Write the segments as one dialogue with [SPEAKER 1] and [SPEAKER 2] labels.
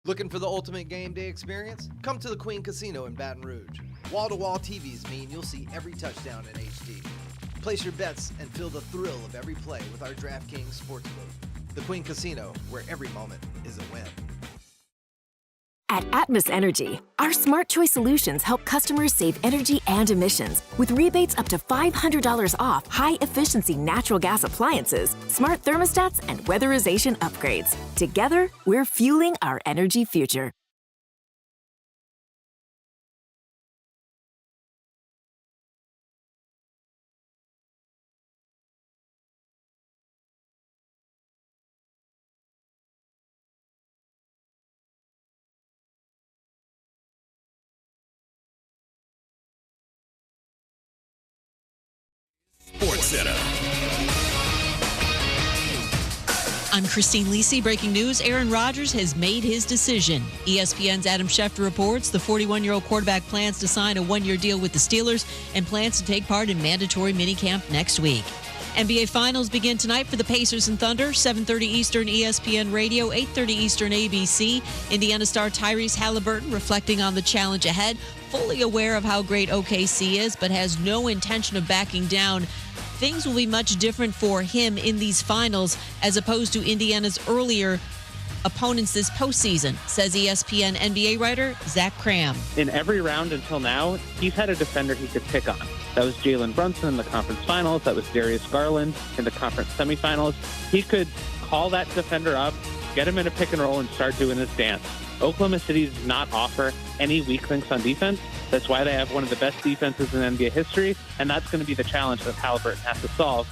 [SPEAKER 1] Looking for the ultimate game day experience? Come to the Queen Casino in Baton Rouge. Wall-to-wall TVs mean you'll see every touchdown in HD. Place your bets and feel the thrill of every play with our DraftKings Sportsbook. The Queen Casino, where every moment is a win.
[SPEAKER 2] At Atmos Energy, our Smart Choice solutions help customers save energy and emissions with rebates up to $500 off high-efficiency natural gas appliances, smart thermostats, and weatherization upgrades. Together, we're fueling our energy future.
[SPEAKER 3] Sports Center.
[SPEAKER 4] I'm Christine Lisi. Breaking news, Aaron Rodgers has made his decision. ESPN's Adam Schefter reports the 41-year-old quarterback plans to sign a one-year deal with the Steelers and plans to take part in mandatory minicamp next week. NBA Finals begin tonight for the Pacers and Thunder, 7:30 Eastern ESPN Radio, 8:30 Eastern ABC. Indiana star Tyrese Halliburton reflecting on the challenge ahead, fully aware of how great OKC is, but has no intention of backing down. Things will be much different for him in these finals as opposed to Indiana's earlier opponents this postseason, says ESPN NBA writer Zach Cram.
[SPEAKER 5] In every round until now, he's had a defender he could pick on. That was Jalen Brunson in the conference finals. That was Darius Garland in the conference semifinals. He could call that defender up, get him in a pick and roll, and start doing his dance. Oklahoma City does not offer any weak links on defense. That's why they have one of the best defenses in NBA history, and that's going to be the challenge that Halliburton has to solve.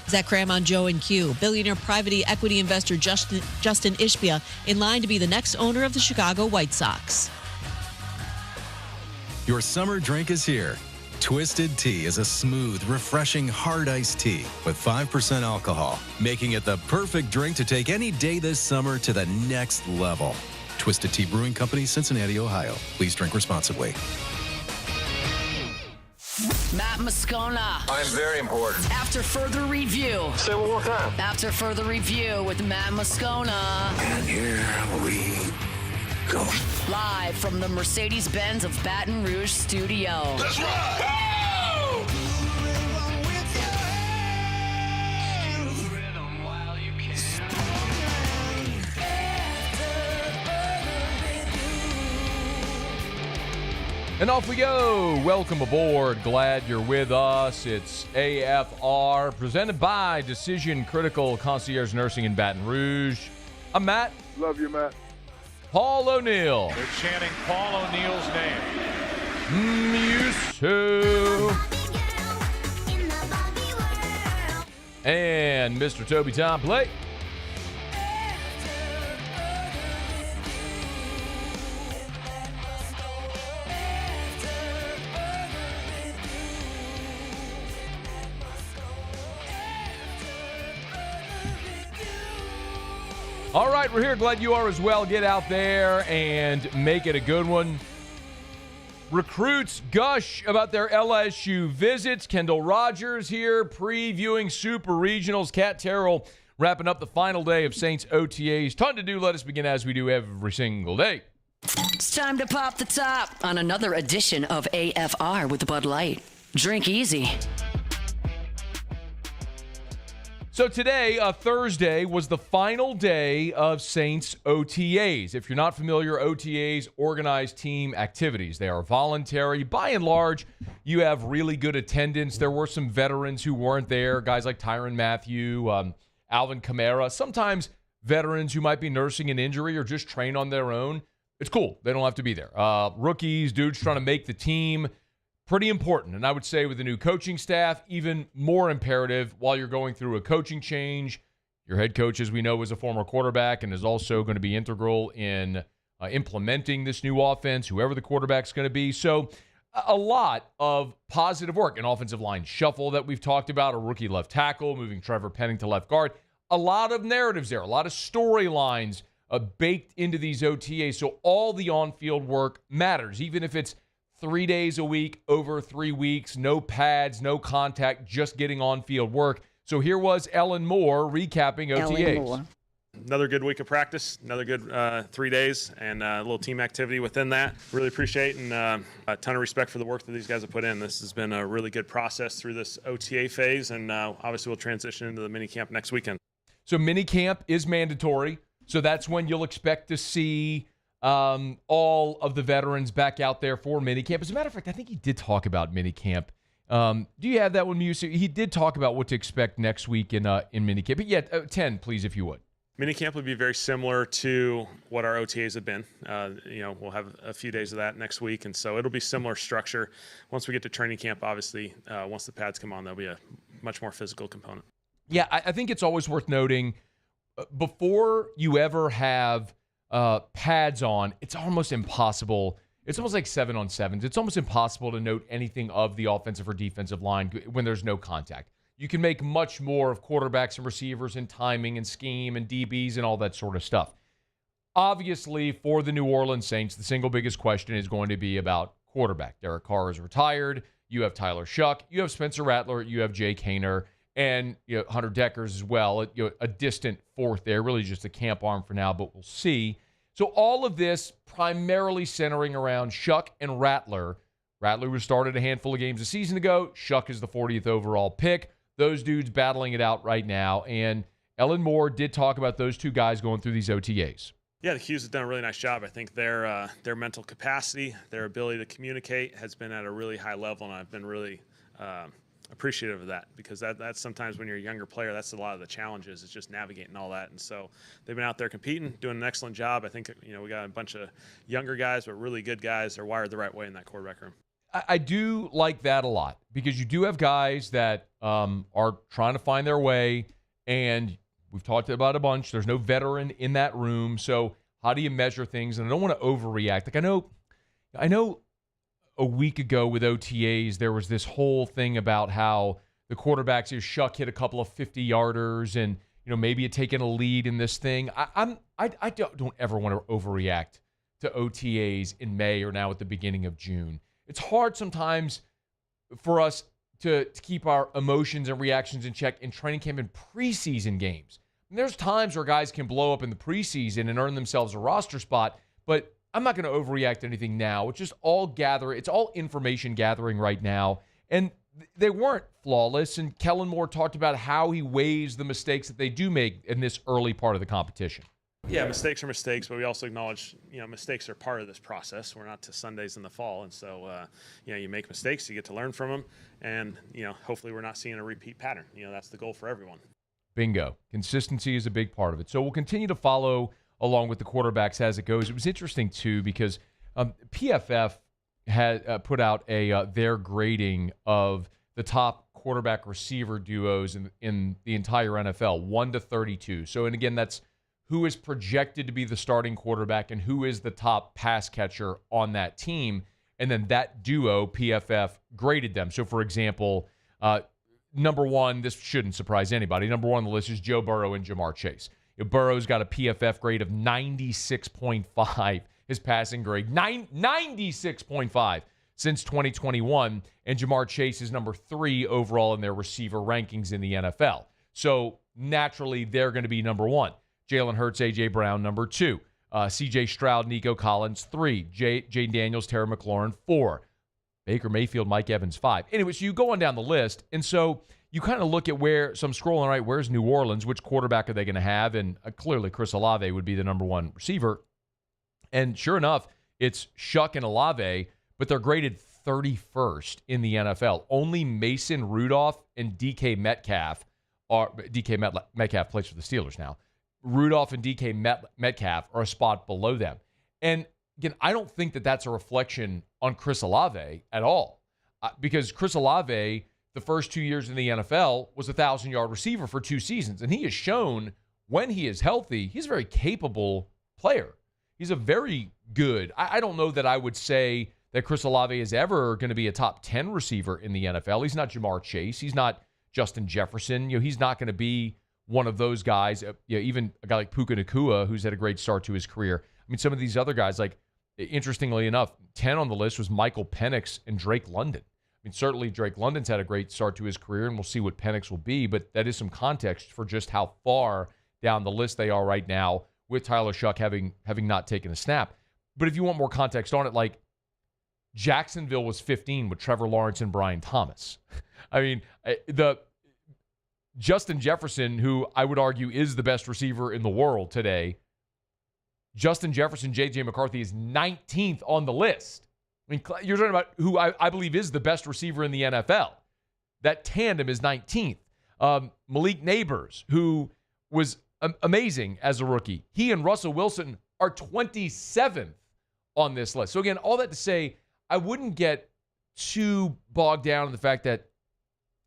[SPEAKER 4] Zach Cram on Joe and Q. Billionaire private equity investor Justin Ishbia in line to be the next owner of the Chicago White Sox.
[SPEAKER 3] Your summer drink is here. Twisted Tea is a smooth, refreshing, hard iced tea with 5% alcohol, making it the perfect drink to take any day this summer to the next level. Twisted Tea Brewing Company, Cincinnati, Ohio. Please drink responsibly.
[SPEAKER 6] Matt Moscona.
[SPEAKER 7] I'm very important.
[SPEAKER 6] After further review.
[SPEAKER 7] Say it one more time.
[SPEAKER 6] After further review with Matt Moscona.
[SPEAKER 7] And here we go.
[SPEAKER 6] Live from the Mercedes-Benz of Baton Rouge studio.
[SPEAKER 7] That's right.
[SPEAKER 8] And off we go. Welcome aboard. Glad you're with us. It's AFR, presented by Decision Critical Concierge Nursing in Baton Rouge. I'm Matt.
[SPEAKER 9] Love you, Matt.
[SPEAKER 8] Paul O'Neill.
[SPEAKER 10] They're chanting Paul O'Neill's name.
[SPEAKER 8] Musu. And Mr. Toby Tom Blake. All right, we're here. Glad you are as well. Get out there and make it a good one. Recruits gush about their LSU visits. Kendall Rogers here previewing Super Regionals. Cat Terrell wrapping up the final day of Saints OTAs. Ton to do. Let us begin as we do every single day.
[SPEAKER 6] It's time to pop the top on another edition of AFR with Bud Light. Drink easy.
[SPEAKER 8] So today, Thursday, was the final day of Saints OTAs. If you're not familiar, OTAs, organized team activities. They are voluntary. By and large, you have really good attendance. There were some veterans who weren't there, guys like Tyrann Mathieu, Alvin Kamara. Sometimes veterans who might be nursing an injury or just train on their own. It's cool. They don't have to be there. Rookies, dudes trying to make the team. Pretty important, and I would say with the new coaching staff, even more imperative while you're going through a coaching change. Your head coach, as we know, is a former quarterback and is also going to be integral in implementing this new offense, whoever the quarterback's going to be. So a lot of positive work. An offensive line shuffle that we've talked about, a rookie left tackle, moving Trevor Penning to left guard. A lot of narratives there, a lot of storylines baked into these OTAs. So all the on-field work matters, even if it's 3 days a week, over 3 weeks, no pads, no contact, just getting on-field work. So here was Ellen Moore recapping OTAs.
[SPEAKER 11] Ellen Moore.
[SPEAKER 9] Another good week of practice, another good 3 days, and a little team activity within that. Really appreciate and a ton of respect for the work that these guys have put in. This has been a really good process through this OTA phase, and obviously we'll transition into the mini camp next weekend.
[SPEAKER 8] So mini camp is mandatory, so that's when you'll expect to see all of the veterans back out there for mini camp. As a matter of fact, I think he did talk about mini camp. Do you have that one, Muse? He did talk about what to expect next week in mini camp. But yeah, 10, please, if you would.
[SPEAKER 9] Minicamp would be very similar to what our OTAs have been. We'll have a few days of that next week, and so it'll be similar structure. Once we get to training camp, obviously, once the pads come on, there'll be a much more physical component.
[SPEAKER 8] Yeah, I think it's always worth noting, before you ever have pads on, it's almost impossible. It's almost like 7-on-7s. It's almost impossible to note anything of the offensive or defensive line when there's no contact. You can make much more of quarterbacks and receivers and timing and scheme and DBs and all that sort of stuff. Obviously, for the New Orleans Saints, the single biggest question is going to be about quarterback. Derek Carr is retired. You have Tyler Shuck. You have Spencer Rattler. You have Jake Haener. And Hunter Deckers as well. A distant fourth there. Really just a camp arm for now, but we'll see. So all of this primarily centering around Shuck and Rattler. Rattler was started a handful of games a season ago. Shuck is the 40th overall pick. Those dudes battling it out right now. And Ellen Moore did talk about those two guys going through these OTAs.
[SPEAKER 9] Yeah, the Hughes have done a really nice job. I think their mental capacity, their ability to communicate has been at a really high level, and I've been really appreciative of that, because that's sometimes when you're a younger player, that's a lot of the challenges, is just navigating all that. And so they've been out there competing, doing an excellent job. I think we got a bunch of younger guys, but really good guys. They're wired the right way in that quarterback room.
[SPEAKER 8] I do like that a lot, because you do have guys that are trying to find their way, and we've talked about a bunch. There's no veteran in that room, so how do you measure things? And I don't want to overreact. Like I know a week ago with OTAs, there was this whole thing about how the quarterbacks, Shuck hit a couple of 50-yarders, and maybe had taken a lead in this thing. I don't ever want to overreact to OTAs in May or now at the beginning of June. It's hard sometimes for us to keep our emotions and reactions in check in training camp and preseason games. And there's times where guys can blow up in the preseason and earn themselves a roster spot, but I'm not going to overreact to anything now. It's just it's all information gathering right now. And they weren't flawless, and Kellen Moore talked about how he weighs the mistakes that they do make in this early part of the competition.
[SPEAKER 9] Yeah, mistakes are mistakes, but we also acknowledge, mistakes are part of this process. We're not to Sundays in the fall, and so, you make mistakes, you get to learn from them, and, hopefully we're not seeing a repeat pattern. That's the goal for everyone.
[SPEAKER 8] Bingo. Consistency is a big part of it. So we'll continue to follow along with the quarterbacks as it goes. It was interesting, too, because PFF had put out their grading of the top quarterback receiver duos in the entire NFL, 1 to 32. So, and again, that's who is projected to be the starting quarterback and who is the top pass catcher on that team. And then that duo, PFF graded them. So, for example, number one, this shouldn't surprise anybody. Number one on the list is Joe Burrow and Jamar Chase. Burrow's got a PFF grade of 96.5, his passing grade, 96.5 since 2021. And Jamar Chase is number 3 overall in their receiver rankings in the NFL. So, naturally, they're going to be number 1. Jalen Hurts, A.J. Brown, number 2. C.J. Stroud, Nico Collins, 3. Jane Daniels, Terry McLaurin, 4. Baker Mayfield, Mike Evans, 5. Anyway, so you go on down the list, and so you kind of look at so I'm scrolling, right, where's New Orleans? Which quarterback are they going to have? And clearly Chris Olave would be the number 1 receiver. And sure enough, it's Shuck and Olave, but they're graded 31st in the NFL. Only Mason Rudolph and DK Metcalf Metcalf plays for the Steelers now. Rudolph and DK Metcalf are a spot below them. And again, I don't think that that's a reflection on Chris Olave at all, because Chris Olave, the first 2 years in the NFL, was a 1,000-yard receiver for 2 seasons. And he has shown, when he is healthy, he's a very capable player. He's a very good. I don't know that I would say that Chris Olave is ever going to be a top 10 receiver in the NFL. He's not Jamar Chase. He's not Justin Jefferson. He's not going to be one of those guys. Even a guy like Puka Nacua, who's had a great start to his career. I mean, some of these other guys, like, interestingly enough, 10 on the list was Michael Penix and Drake London. I mean, certainly Drake London's had a great start to his career, and we'll see what Penix will be, but that is some context for just how far down the list they are right now with Tyler Shuck having not taken a snap. But if you want more context on it, like Jacksonville was 15 with Trevor Lawrence and Brian Thomas. I mean, the Justin Jefferson, who I would argue is the best receiver in the world today, Justin Jefferson, J.J. McCarthy is 19th on the list. I mean, you're talking about who I believe is the best receiver in the NFL. That tandem is 19th. Malik Neighbors, who was amazing as a rookie. He and Russell Wilson are 27th on this list. So again, all that to say, I wouldn't get too bogged down in the fact that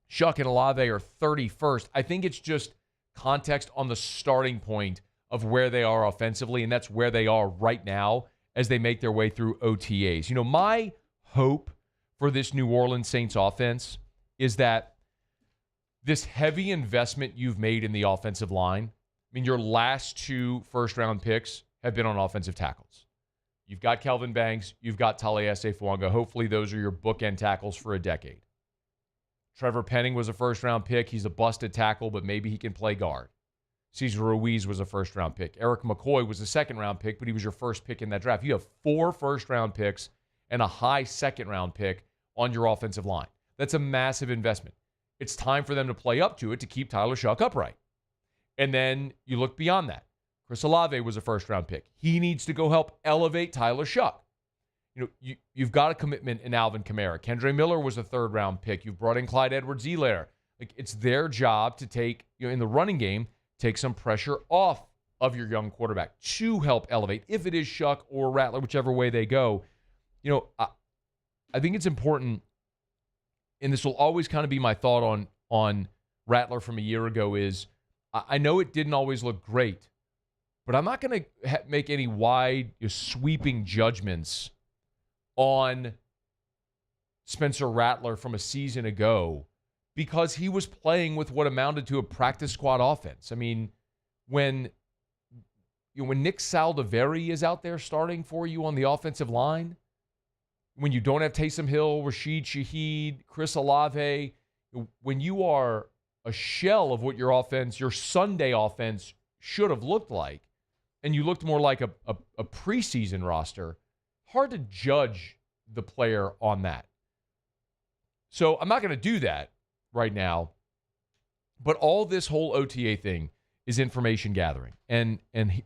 [SPEAKER 8] Shuck and Olave are 31st. I think it's just context on the starting point of where they are offensively, and that's where they are right now as they make their way through OTAs. You know, my hope for this New Orleans Saints offense is that this heavy investment you've made in the offensive line, I mean, your last 2 first-round picks have been on offensive tackles. You've got Kelvin Banks. You've got Taliesin Fuanga. Hopefully those are your bookend tackles for a decade. Trevor Penning was a first-round pick. He's a busted tackle, but maybe he can play guard. Cesar Ruiz was a first-round pick. Eric McCoy was a second-round pick, but he was your first pick in that draft. You have 4 first-round picks and a high second-round pick on your offensive line. That's a massive investment. It's time for them to play up to it to keep Tyler Shuck upright. And then you look beyond that. Chris Olave was a first-round pick. He needs to go help elevate Tyler Shuck. You know, you've got a commitment in Alvin Kamara. Kendre Miller was a third-round pick. You've brought in Clyde Edwards-Helaire. Like, it's their job to take, you know, in the running game, take some pressure off of your young quarterback to help elevate. If it is Shuck or Rattler, whichever way they go, you know, I think it's important, and this will always kind of be my thought on Rattler from a year ago, is I know it didn't always look great, but I'm not going to make any wide, sweeping judgments on Spencer Rattler from a season ago because he was playing with what amounted to a practice squad offense. I mean, when Nick Saldiveri is out there starting for you on the offensive line, when you don't have Taysom Hill, Rashid Shaheed, Chris Olave, when you are a shell of what your offense, your Sunday offense, should have looked like, and you looked more like a preseason roster, hard to judge the player on that. So I'm not going to do that right now, but all this whole OTA thing is information gathering. And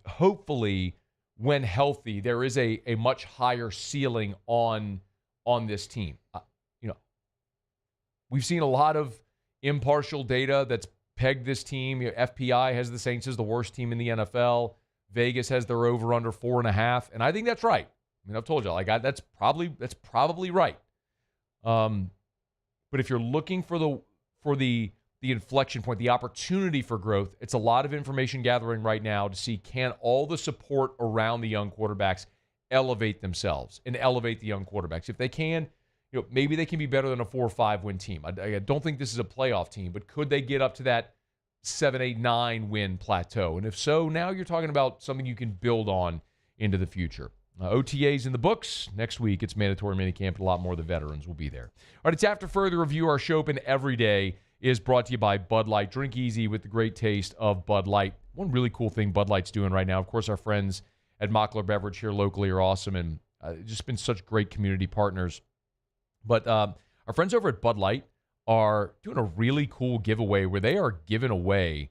[SPEAKER 8] hopefully, when healthy, there is a much higher ceiling on this team. You know, we've seen a lot of impartial data that's pegged this team. You know, FPI has the Saints as the worst team in the NFL. Vegas has their over/under 4.5, and I think that's right. I mean, I've told you, like, that's probably right. But if you're looking for the inflection point, the opportunity for growth, it's a lot of information gathering right now to see, can all the support around the young quarterbacks elevate themselves and elevate the young quarterbacks. If they can, you know, maybe they can be better than a 4 or 5 win team. I don't think this is a playoff team, but could they get up to that 7, 8, 9 win plateau? And if so, now you're talking about something you can build on into the future. OTAs in the books. Next week, it's mandatory minicamp, and a lot more of the veterans will be there. All right, it's After Further Review. Our show open every day is brought to you by Bud Light. Drink easy with the great taste of Bud Light. One really cool thing Bud Light's doing right now, of course, our friends at Mockler Beverage here locally are awesome, and just been such great community partners. But our friends over at Bud Light are doing a really cool giveaway where they are giving away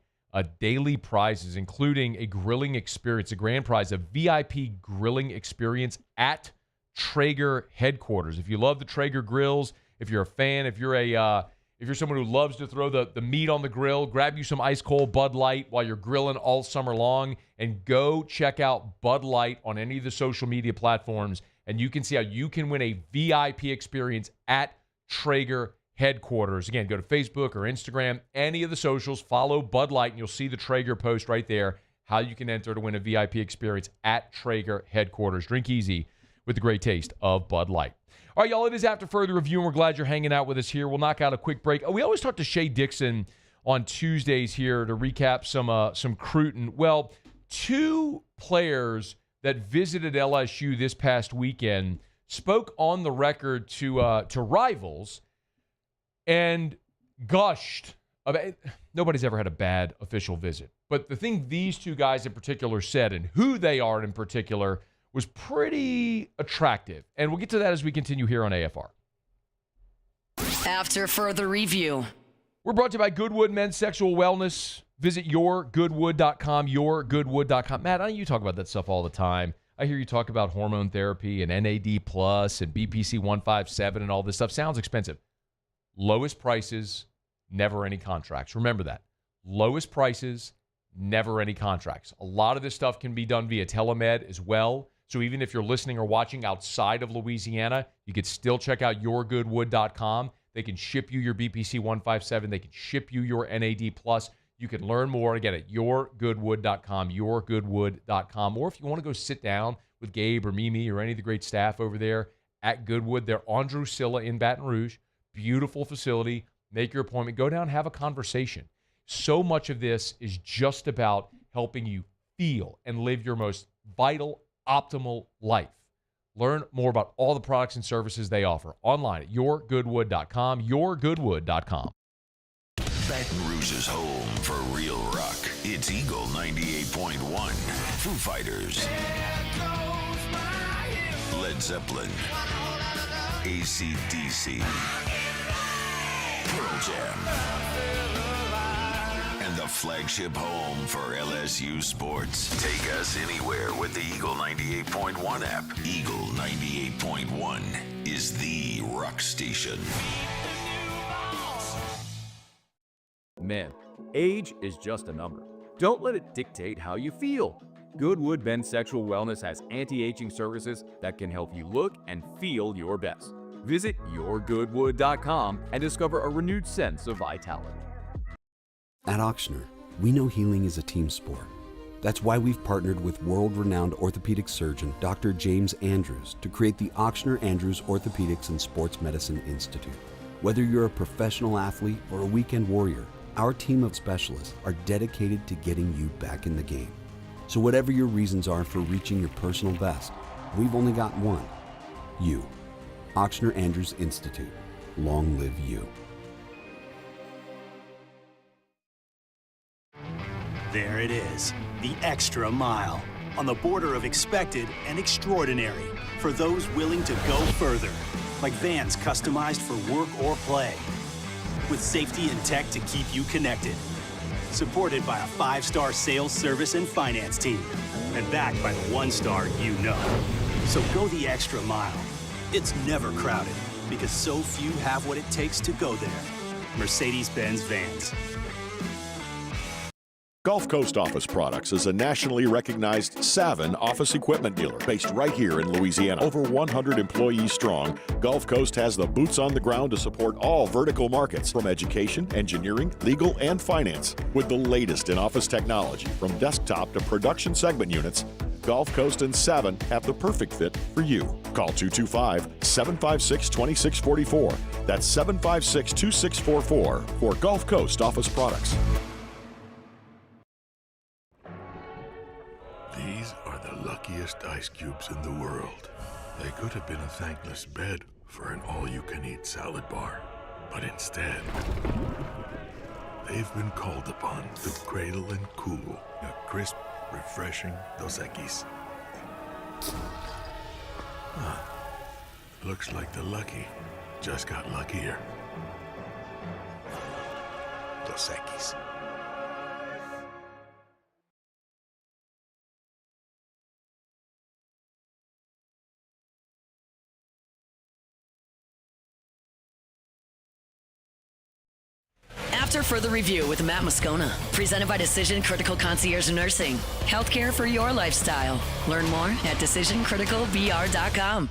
[SPEAKER 8] daily prizes, including a grilling experience, a grand prize, a VIP grilling experience at Traeger headquarters. If you love the Traeger grills, if you're a fan, if you're someone who loves to throw the meat on the grill, grab you some ice cold Bud Light while you're grilling all summer long, and go check out Bud Light on any of the social media platforms, and you can see how you can win a VIP experience at Traeger headquarters. Again, go to Facebook or Instagram, any of the socials, follow Bud Light, and you'll see the Traeger post right there, how you can enter to win a VIP experience at Traeger headquarters. Drink easy with the great taste of Bud Light. All right, y'all, it is After Further Review, and we're glad you're hanging out with us here. We'll knock out a quick break. We always talk to Shea Dixon on Tuesdays here to recap some Cruton. Well, 2 players that visited LSU this past weekend spoke on the record to Rivals and gushed Nobody's ever had a bad official visit. But the thing these two guys in particular said and who they are in particular was pretty attractive. And we'll get to that as we continue here on AFR.
[SPEAKER 6] After further review.
[SPEAKER 8] We're brought to you by Goodwood Men's Sexual Wellness. Visit yourgoodwood.com, yourgoodwood.com. Matt, I know you talk about that stuff all the time. I hear you talk about hormone therapy and NAD plus and BPC 157 and all this stuff. Sounds expensive. Lowest prices, never any contracts. Remember that. Lowest prices, never any contracts. A lot of this stuff can be done via telemed as well. So even if you're listening or watching outside of Louisiana, you could still check out yourgoodwood.com. They can ship you your BPC 157. They can ship you your NAD plus. You can learn more, again, at yourgoodwood.com, yourgoodwood.com. Or if you want to go sit down with Gabe or Mimi or any of the great staff over there at Goodwood, they're on Drusilla in Baton Rouge. Beautiful facility. Make your appointment. Go down, have a conversation. So much of this is just about helping you feel and live your most vital, optimal life. Learn more about all the products and services they offer online at yourgoodwood.com, yourgoodwood.com.
[SPEAKER 7] Baton Rouge's home for real rock. It's Eagle 98.1. Foo Fighters. Led Zeppelin. AC/DC. Pearl Jam. And the flagship home for LSU sports. Take us anywhere with the Eagle 98.1 app. Eagle 98.1 is the rock station.
[SPEAKER 11] Men, age is just a number. Don't let it dictate how you feel. Goodwood Men's Sexual Wellness has anti-aging services that can help you look and feel your best. Visit yourgoodwood.com and discover a renewed sense of vitality.
[SPEAKER 12] At Ochsner, we know healing is a team sport. That's why we've partnered with world-renowned orthopedic surgeon Dr. James Andrews to create the Ochsner Andrews Orthopedics and Sports Medicine Institute. Whether you're a professional athlete or a weekend warrior, our team of specialists are dedicated to getting you back in the game. So whatever your reasons are for reaching your personal best, we've only got one. You. Ochsner Andrews Institute. Long live you.
[SPEAKER 13] There it is, the extra mile, on the border of expected and extraordinary for those willing to go further, like vans customized for work or play, with safety and tech to keep you connected, supported by a 5-star sales, service, and finance team, and backed by the 1-star you know. So go the extra mile. It's never crowded, because so few have what it takes to go there. Mercedes-Benz Vans.
[SPEAKER 14] Gulf Coast Office Products is a nationally recognized Savin office equipment dealer based right here in Louisiana. Over 100 employees strong, Gulf Coast has the boots on the ground to support all vertical markets, from education, engineering, legal, and finance. With the latest in office technology, from desktop to production segment units, Gulf Coast and Savin have the perfect fit for you. Call 225-756-2644. That's 756-2644 for Gulf Coast Office Products.
[SPEAKER 15] These are the luckiest ice cubes in the world. They could have been a thankless bed for an all-you-can-eat salad bar. But instead, they've been called upon to cradle and cool a crisp, refreshing Dos Equis. Looks like the lucky just got luckier. Dos Equis.
[SPEAKER 6] After further review with Matt Moscona, presented by Decision Critical Concierge Nursing. Healthcare for your lifestyle. Learn more at decisioncriticalvr.com.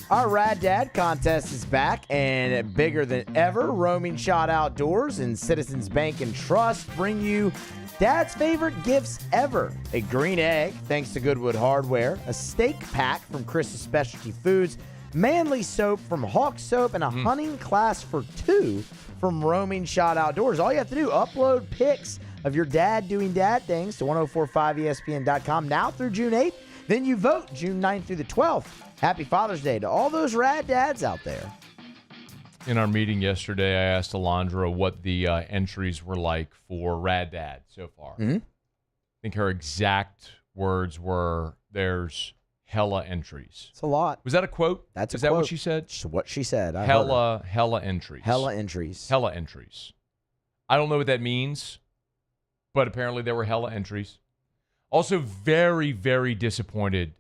[SPEAKER 16] Our Rad Dad contest is back and bigger than ever. Roaming Shot Outdoors and Citizens Bank and Trust bring you Dad's favorite gifts ever. A green egg, thanks to Goodwood Hardware. A steak pack from Chris's Specialty Foods. Manly soap from Hawk Soap, and a hunting class for 2 from Roaming Shot Outdoors. All you have to do, upload pics of your dad doing dad things to 1045ESPN.com now through June 8th. Then you vote June 9th through the 12th. Happy Father's Day to all those rad dads out there.
[SPEAKER 8] in our meeting yesterday, I asked Alondra what the entries were like for Rad Dad so far.
[SPEAKER 16] Mm-hmm.
[SPEAKER 8] I think her exact words were, "There's hella entries."
[SPEAKER 16] It's a lot.
[SPEAKER 8] Was that a quote?
[SPEAKER 16] That's a
[SPEAKER 8] Is
[SPEAKER 16] quote.
[SPEAKER 8] that what she said?
[SPEAKER 16] It's what she said. I heard her.
[SPEAKER 8] Hella entries.
[SPEAKER 16] Hella entries.
[SPEAKER 8] Hella entries. I don't know what that means, but apparently there were hella entries. Also very, very disappointed,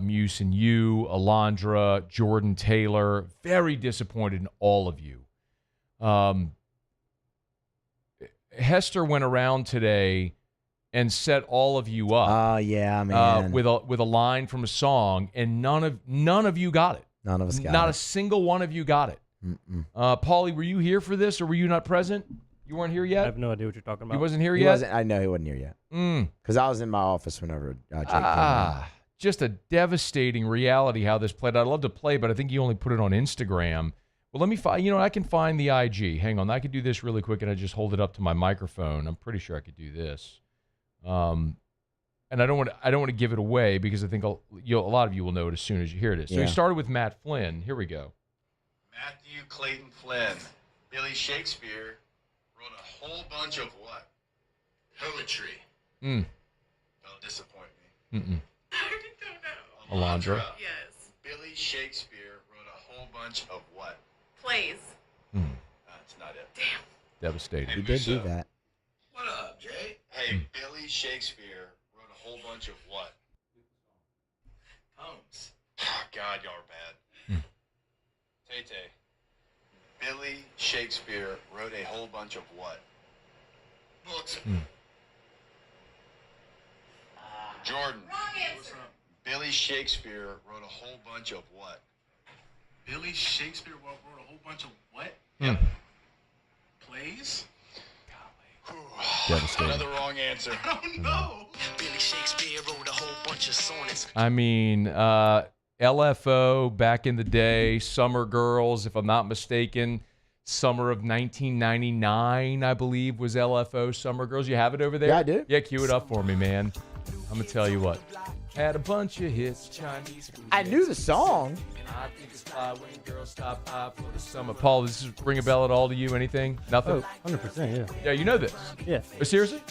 [SPEAKER 8] Muse and you, Alondra, Jordan Taylor, very disappointed in all of you. Hester went around today and set all of you up.
[SPEAKER 16] Oh, yeah, man.
[SPEAKER 8] With a line from a song, and none of you got it.
[SPEAKER 16] None of us got it.
[SPEAKER 8] Not a single one of you got it. Paulie, were you here for this, or were you not present? You weren't here yet?
[SPEAKER 17] I have no idea what you're talking about.
[SPEAKER 8] He wasn't here yet?
[SPEAKER 16] I know he wasn't here yet. Because I was in my office whenever Jake came in.
[SPEAKER 8] Just a devastating reality how this played out. I'd love to play, but I think you only put it on Instagram. Well, let me find, I can find the IG. Hang on, I could do this really quick, and I just hold it up to my microphone. I'm pretty sure I could do this. And I don't want to give it away because I think a lot of you will know it as soon as you hear this. So he started with Matt Flynn. Here we go.
[SPEAKER 18] Matthew Clayton Flynn. Billy Shakespeare wrote a whole bunch of what? Poetry. That'll disappoint me.
[SPEAKER 19] I don't know.
[SPEAKER 8] Alondra.
[SPEAKER 19] Yes.
[SPEAKER 18] Billy Shakespeare wrote a whole bunch of what?
[SPEAKER 19] Plays.
[SPEAKER 18] That's not it.
[SPEAKER 19] Damn.
[SPEAKER 8] Devastating.
[SPEAKER 16] He did do that.
[SPEAKER 18] What up, Jay? Hey, Billy Shakespeare wrote a whole bunch of what? Poems. God, y'all are bad. Tay-Tay. Billy Shakespeare wrote a whole bunch of what? Books. Jordan.
[SPEAKER 19] Wrong answer.
[SPEAKER 18] Billy Shakespeare wrote a whole bunch of what?
[SPEAKER 20] Billy Shakespeare wrote a whole bunch of what? Plays?
[SPEAKER 8] Devastating.
[SPEAKER 18] Another wrong answer.
[SPEAKER 20] I don't know.
[SPEAKER 21] Billy Shakespeare wrote a whole bunch of sonnets.
[SPEAKER 8] I mean, LFO back in the day, Summer Girls, if I'm not mistaken, summer of 1999, I believe, was LFO Summer Girls. You have it over there?
[SPEAKER 16] Yeah, I do.
[SPEAKER 8] Yeah, cue it up for me, man. I'm going to tell you what. Had a bunch of hits. Chinese.
[SPEAKER 16] I knew the song.
[SPEAKER 8] I think it's fly when girls stop by for the summer. Paul, does this ring a bell at all to you? Anything? Nothing?
[SPEAKER 17] Oh, 100%, yeah.
[SPEAKER 8] Yeah, you know this?
[SPEAKER 17] Yeah.
[SPEAKER 8] Oh, seriously?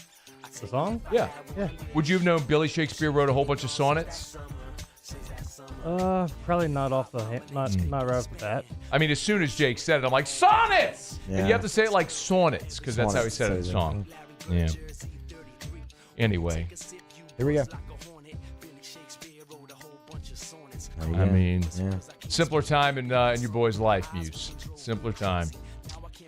[SPEAKER 17] The song?
[SPEAKER 8] Yeah.
[SPEAKER 17] Yeah.
[SPEAKER 8] Would you have known Billy Shakespeare wrote a whole bunch of sonnets?
[SPEAKER 17] Probably not off the not right off the bat.
[SPEAKER 8] I mean, as soon as Jake said it, I'm like, sonnets!
[SPEAKER 16] Yeah.
[SPEAKER 8] And you have to say it like sonnets, because that's how he said it in the song. Yeah. Anyway.
[SPEAKER 16] Here we go.
[SPEAKER 8] I mean, simpler time in your boy's life, Muse. Simpler time.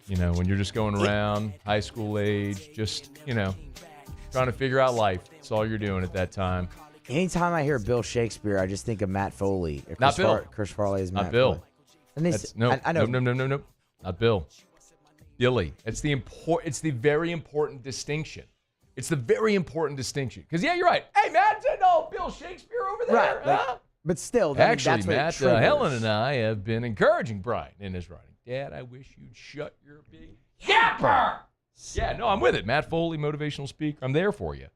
[SPEAKER 8] When you're just going around, high school age, just, trying to figure out life. That's all you're doing at that time.
[SPEAKER 16] Anytime I hear Bill Shakespeare, I just think of Matt Foley.
[SPEAKER 8] Not Bill.
[SPEAKER 16] Chris Farley is Matt
[SPEAKER 8] Not Bill.
[SPEAKER 16] Foley.
[SPEAKER 8] No.
[SPEAKER 16] I know.
[SPEAKER 8] No. Not Bill. Billy. It's the very important distinction. It's the very important distinction. Because, yeah, you're right. Hey, Matt, no, Bill Shakespeare over there.
[SPEAKER 16] Right.
[SPEAKER 8] Huh?
[SPEAKER 16] But still,
[SPEAKER 8] Actually,
[SPEAKER 16] that's what
[SPEAKER 8] Matt, Helen and I have been encouraging Brian in his writing. Dad, I wish you'd shut your big yapper. Yeah, no, I'm with it. Matt Foley, motivational speaker. I'm there for you.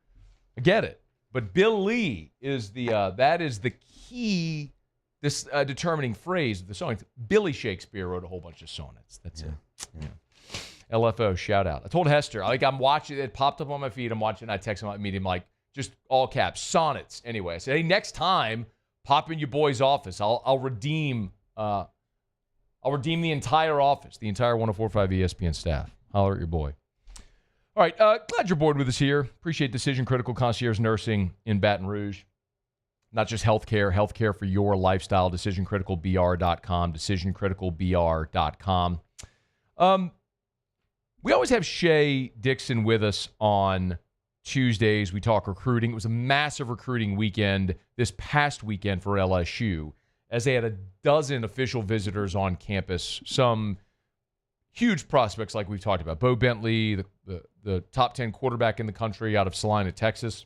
[SPEAKER 8] I get it. But Billy is that is the key, this determining phrase of the song. Billy Shakespeare wrote a whole bunch of sonnets. That's it. Yeah. LFO, shout out. I told Hester, I'm watching, it popped up on my feed. I'm watching, I text him at meeting, like, just all caps, sonnets. Anyway, I said, hey, next time, pop in your boy's office. I'll redeem the entire office, the entire 104.5 ESPN staff. Holler at your boy. All right, glad you're bored with us here. Appreciate Decision Critical Concierge Nursing in Baton Rouge. Not just healthcare for your lifestyle. DecisionCriticalBR.com, DecisionCriticalBR.com. We always have Shay Dixon with us on Tuesdays. We talk recruiting. It was a massive recruiting weekend this past weekend for LSU, as they had a dozen official visitors on campus. Some huge prospects like we've talked about. Bo Bentley, the top 10 quarterback in the country out of Salina, Texas.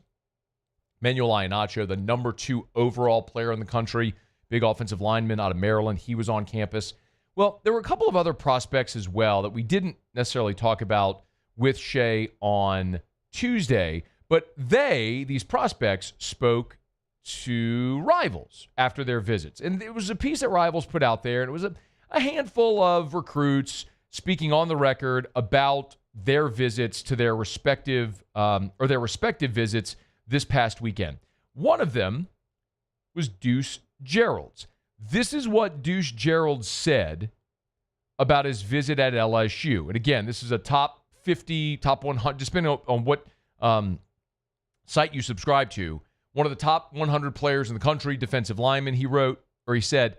[SPEAKER 8] Manuel Iannacho, the number 2 overall player in the country. Big offensive lineman out of Maryland. He was on campus. Well, there were a couple of other prospects as well that we didn't necessarily talk about with Shay on Tuesday, but these prospects, spoke to Rivals after their visits. And it was a piece that Rivals put out there, and it was a handful of recruits speaking on the record about their visits to their respective visits this past weekend. One of them was Deuce Gerald's. This is what Deuce Gerald said about his visit at LSU. And again, this is a top 50, top 100, just depending on what site you subscribe to. One of the top 100 players in the country, defensive lineman, he said,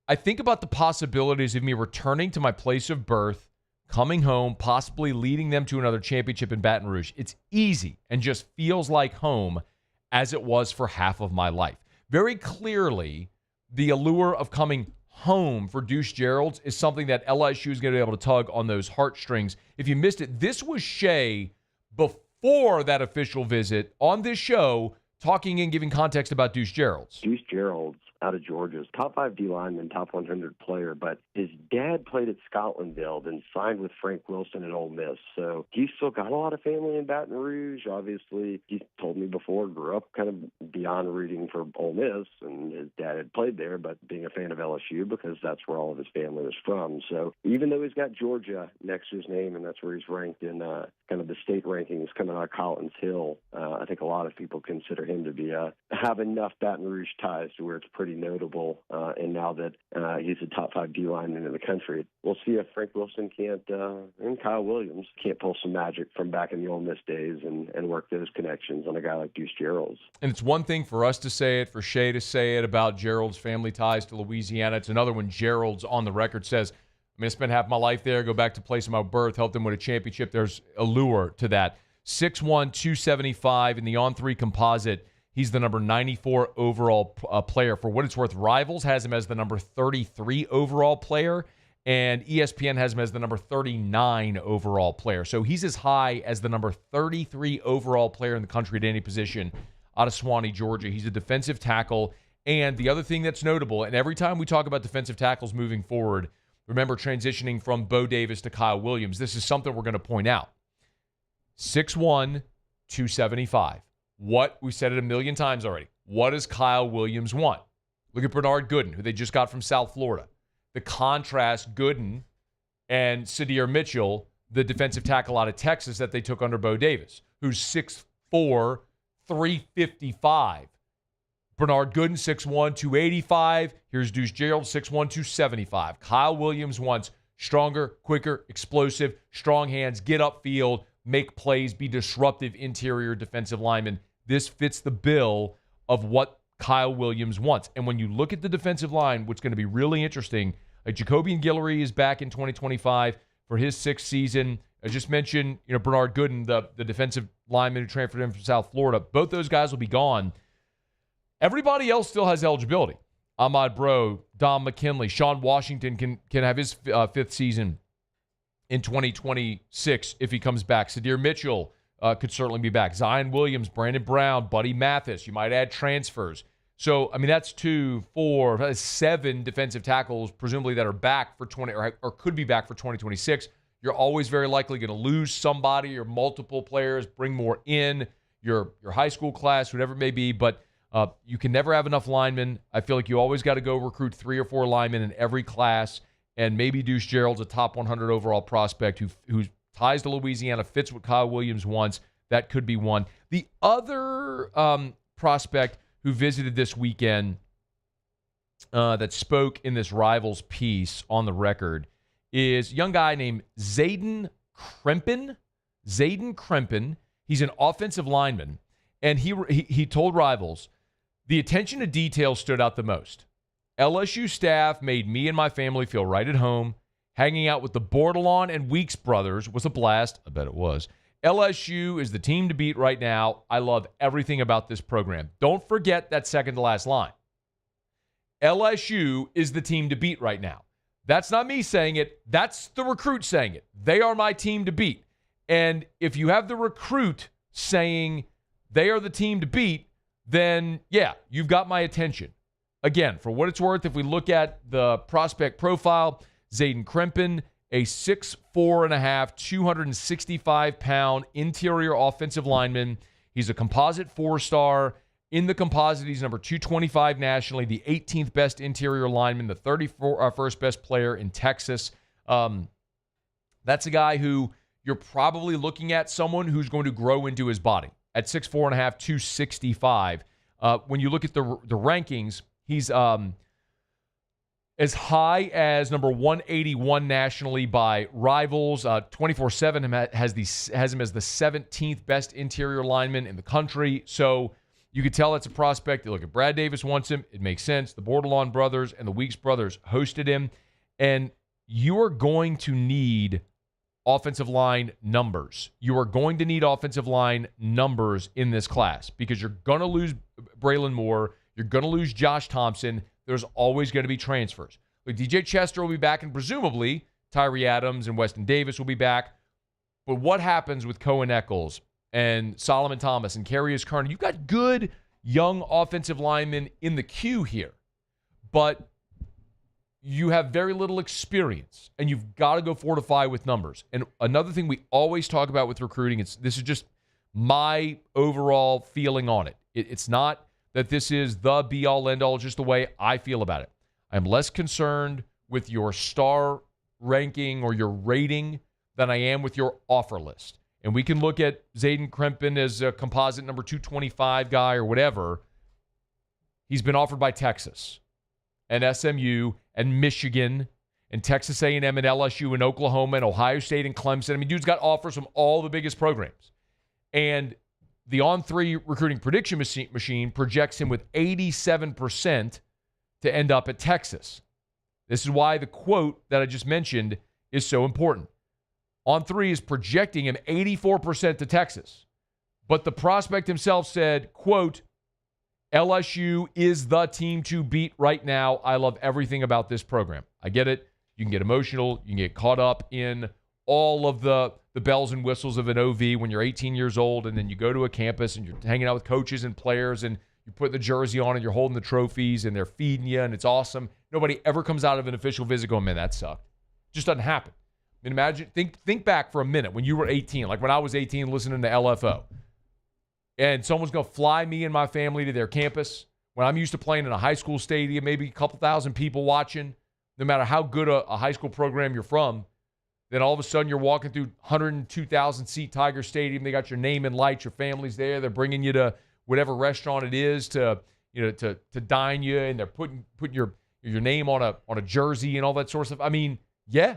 [SPEAKER 8] I think about the possibilities of me returning to my place of birth, coming home, possibly leading them to another championship in Baton Rouge. It's easy and just feels like home as it was for half of my life. Very clearly, the allure of coming home for Deuce Gerald is something that LSU is going to be able to tug on those heartstrings. If you missed it, this was Shea before that official visit on this show, talking and giving context about Deuce Gerald.
[SPEAKER 1] Deuce Gerald out of Georgia's top 5 D lineman, top 100 player, but his dad played at Scotlandville and signed with Frank Wilson at Ole Miss. So he's still got a lot of family in Baton Rouge. Obviously, he told me before, grew up kind of beyond rooting for Ole Miss, and his dad had played there, but being a fan of LSU because that's where all of his family was from. So even though he's got Georgia next to his name, and that's where he's ranked in kind of the state rankings coming out of Collins Hill, I think a lot of people consider him to be have enough Baton Rouge ties to where it's pretty notable. And now that he's a top 5 D lineman in the country, we'll see if Frank Wilson and Kyle Williams can't pull some magic from back in the Ole Miss days and work those connections on a guy like Deuce Gerald.
[SPEAKER 8] And it's one thing for us to say it, for Shea to say it about Gerald's family ties to Louisiana. It's another when Gerald's on the record says, I'm going to spend half my life there, go back to place of my birth, help them win a championship. There's allure to that. 6'1", 275 in the on-3 composite. He's the number 94 overall player. For what it's worth, Rivals has him as the number 33 overall player, and ESPN has him as the number 39 overall player. So he's as high as the number 33 overall player in the country at any position out of Swanee, Georgia. He's a defensive tackle. And the other thing that's notable, and every time we talk about defensive tackles moving forward, remember transitioning from Bo Davis to Kyle Williams, this is something we're going to point out. 6'1", 275. What, we said it a million times already, what does Kyle Williams want? Look at Bernard Gooden, who they just got from South Florida. The contrast, Gooden and Sadir Mitchell, the defensive tackle out of Texas that they took under Bo Davis, who's 6'4", 355. Bernard Gooden, 6'1", 285. Here's Deuce Gerald, 6'1", 275. Kyle Williams wants stronger, quicker, explosive, strong hands, get upfield, make plays, be disruptive interior defensive lineman. This fits the bill of what Kyle Williams wants. And when you look at the defensive line, what's going to be really interesting, like Jacobian Guillory is back in 2025 for his 6th season. I just mentioned, Bernard Gooden, the defensive lineman who transferred in from South Florida. Both those guys will be gone. Everybody else still has eligibility. Ahmad Bro, Dom McKinley, Sean Washington can have his 5th season in 2026 if he comes back. Sadir Mitchell could certainly be back. Zion Williams, Brandon Brown, Buddy Mathis. You might add transfers. So, that's 2, 4, 7 defensive tackles presumably that are back for or could be back for 2026. You're always very likely going to lose somebody or multiple players, bring more in your high school class, whatever it may be, but you can never have enough linemen. I feel like you always got to go recruit 3 or 4 linemen in every class, and maybe Deuce Gerald's a top 100 overall prospect whose ties to Louisiana fits what Kyle Williams wants. That could be one. The other prospect who visited this weekend that spoke in this Rivals piece on the record is a young guy named Zayden Krempin. Zayden Krempin. He's an offensive lineman, and he told Rivals, the attention to detail stood out the most. LSU staff made me and my family feel right at home. Hanging out with the Bordelon and Weeks brothers was a blast. I bet it was. LSU is the team to beat right now. I love everything about this program. Don't forget that second to last line. LSU is the team to beat right now. That's not me saying it. That's the recruit saying it. They are my team to beat. And if you have the recruit saying they are the team to beat, then, yeah, you've got my attention. Again, for what it's worth, if we look at the prospect profile, Zayden Krempin, a 6'4.5", 265-pound interior offensive lineman. He's a composite 4-star In the composite, he's number 225 nationally, the 18th best interior lineman, the 31st best player in Texas. That's a guy who you're probably looking at someone who's going to grow into his body. At 6'4.5", 265. When you look at the rankings, he's as high as number 181 nationally by Rivals. 24/7 has him as the 17th best interior lineman in the country. So you could tell that's a prospect. You look at Brad Davis wants him. It makes sense. The Bordelon brothers and the Weeks brothers hosted him. And you are going to need offensive line numbers. You are going to need offensive line numbers in this class because you're going to lose Braylon Moore. You're going to lose Josh Thompson. There's always going to be transfers. Like DJ Chester will be back, and presumably Tyree Adams and Weston Davis will be back. But what happens with Cohen Eccles and Solomon Thomas and Carius Carter? You've got good young offensive linemen in the queue here, but you have very little experience, and you've got to go fortify with numbers. And another thing we always talk about with recruiting, this is just my overall feeling on it. It's not that this is the be-all, end-all, just the way I feel about it. I'm less concerned with your star ranking or your rating than I am with your offer list. And we can look at Zayden Krempin as a composite number 225 guy or whatever. He's been offered by Texas and SMU and Michigan and Texas A&M and LSU and Oklahoma and Ohio State and Clemson. I mean, dude's got offers from all the biggest programs. And the On3 recruiting prediction machine projects him with 87% to end up at Texas. This is why the quote that I just mentioned is so important. On3 is projecting him 84% to Texas. But the prospect himself said, quote, LSU is the team to beat right now. I love everything about this program. I get it. You can get emotional. You can get caught up in all of the bells and whistles of an OV when you're 18 years old, and then you go to a campus and you're hanging out with coaches and players, and you put the jersey on and you're holding the trophies and they're feeding you and it's awesome. Nobody ever comes out of an official visit going, man, that sucked. It just doesn't happen. I mean, imagine, think back for a minute when you were 18, like when I was 18 listening to LFO. And someone's going to fly me and my family to their campus when I'm used to playing in a high school stadium, maybe a couple thousand people watching, no matter how good a high school program you're from. Then all of a sudden you're walking through 102,000-seat Tiger Stadium. They got your name and lights. Your family's there. They're bringing you to whatever restaurant it is to dine you, and they're putting your name on a jersey and all that sort of stuff. I mean, yeah,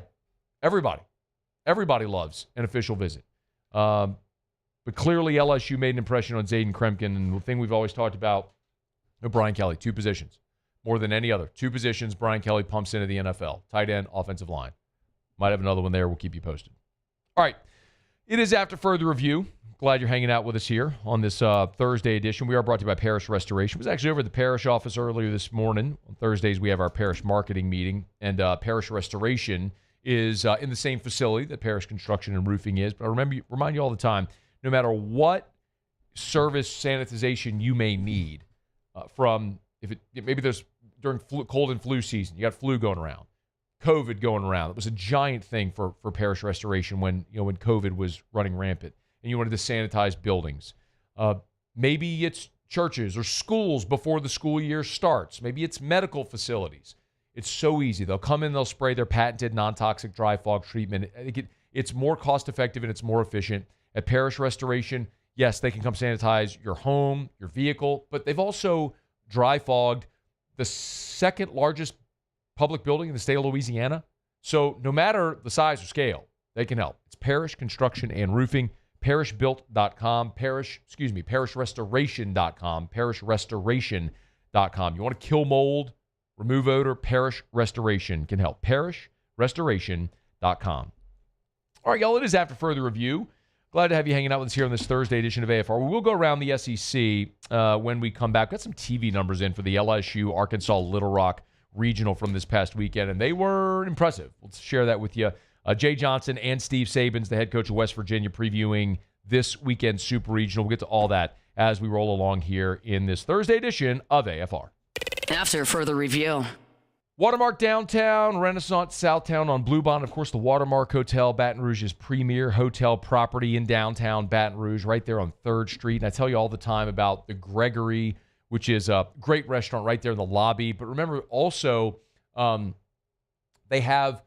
[SPEAKER 8] everybody loves an official visit. But clearly LSU made an impression on Zayden Krempin, and the thing we've always talked about with Brian Kelly, two positions, more than any other. Two positions Brian Kelly pumps into the NFL, tight end, offensive line. Might have another one there. We'll keep you posted. All right. It is After Further Review. Glad you're hanging out with us here on this Thursday edition. We are brought to you by Parish Restoration. I was actually over at the Parish office earlier this morning. On Thursdays, we have our Parish marketing meeting, and Parish Restoration is in the same facility that Parish Construction and Roofing is. But I remind you all the time, no matter what service sanitization you may need, maybe there's during cold and flu season, you got flu going around, COVID going around. It was a giant thing for Parish Restoration when COVID was running rampant, and you wanted to sanitize buildings. Maybe it's churches or schools before the school year starts. Maybe it's medical facilities. It's so easy. They'll come in, they'll spray their patented non-toxic dry fog treatment. It's more cost-effective and it's more efficient. At Parish Restoration, yes, they can come sanitize your home, your vehicle, but they've also dry fogged the second largest public building in the state of Louisiana. So no matter the size or scale, they can help. It's Parish Construction and Roofing, parishbuilt.com, parishrestoration.com, parishrestoration.com. You want to kill mold, remove odor, Parish Restoration can help. parishrestoration.com. All right, y'all, it is After Further Review. Glad to have you hanging out with us here on this Thursday edition of AFR. We will go around the SEC when we come back. Got some TV numbers in for the LSU Arkansas Little Rock Regional from this past weekend, and they were impressive. Let's share that with you. Jay Johnson and Steve Sabins, the head coach of West Virginia, previewing this weekend's Super Regional. We'll get to all that as we roll along here in this Thursday edition of AFR.
[SPEAKER 6] After Further Review.
[SPEAKER 8] Watermark Downtown, Renaissance Southtown on Blue Bond. Of course, the Watermark Hotel, Baton Rouge's premier hotel property in downtown Baton Rouge, right there on 3rd Street. And I tell you all the time about the Gregory which is a great restaurant right there in the lobby. But remember also, they have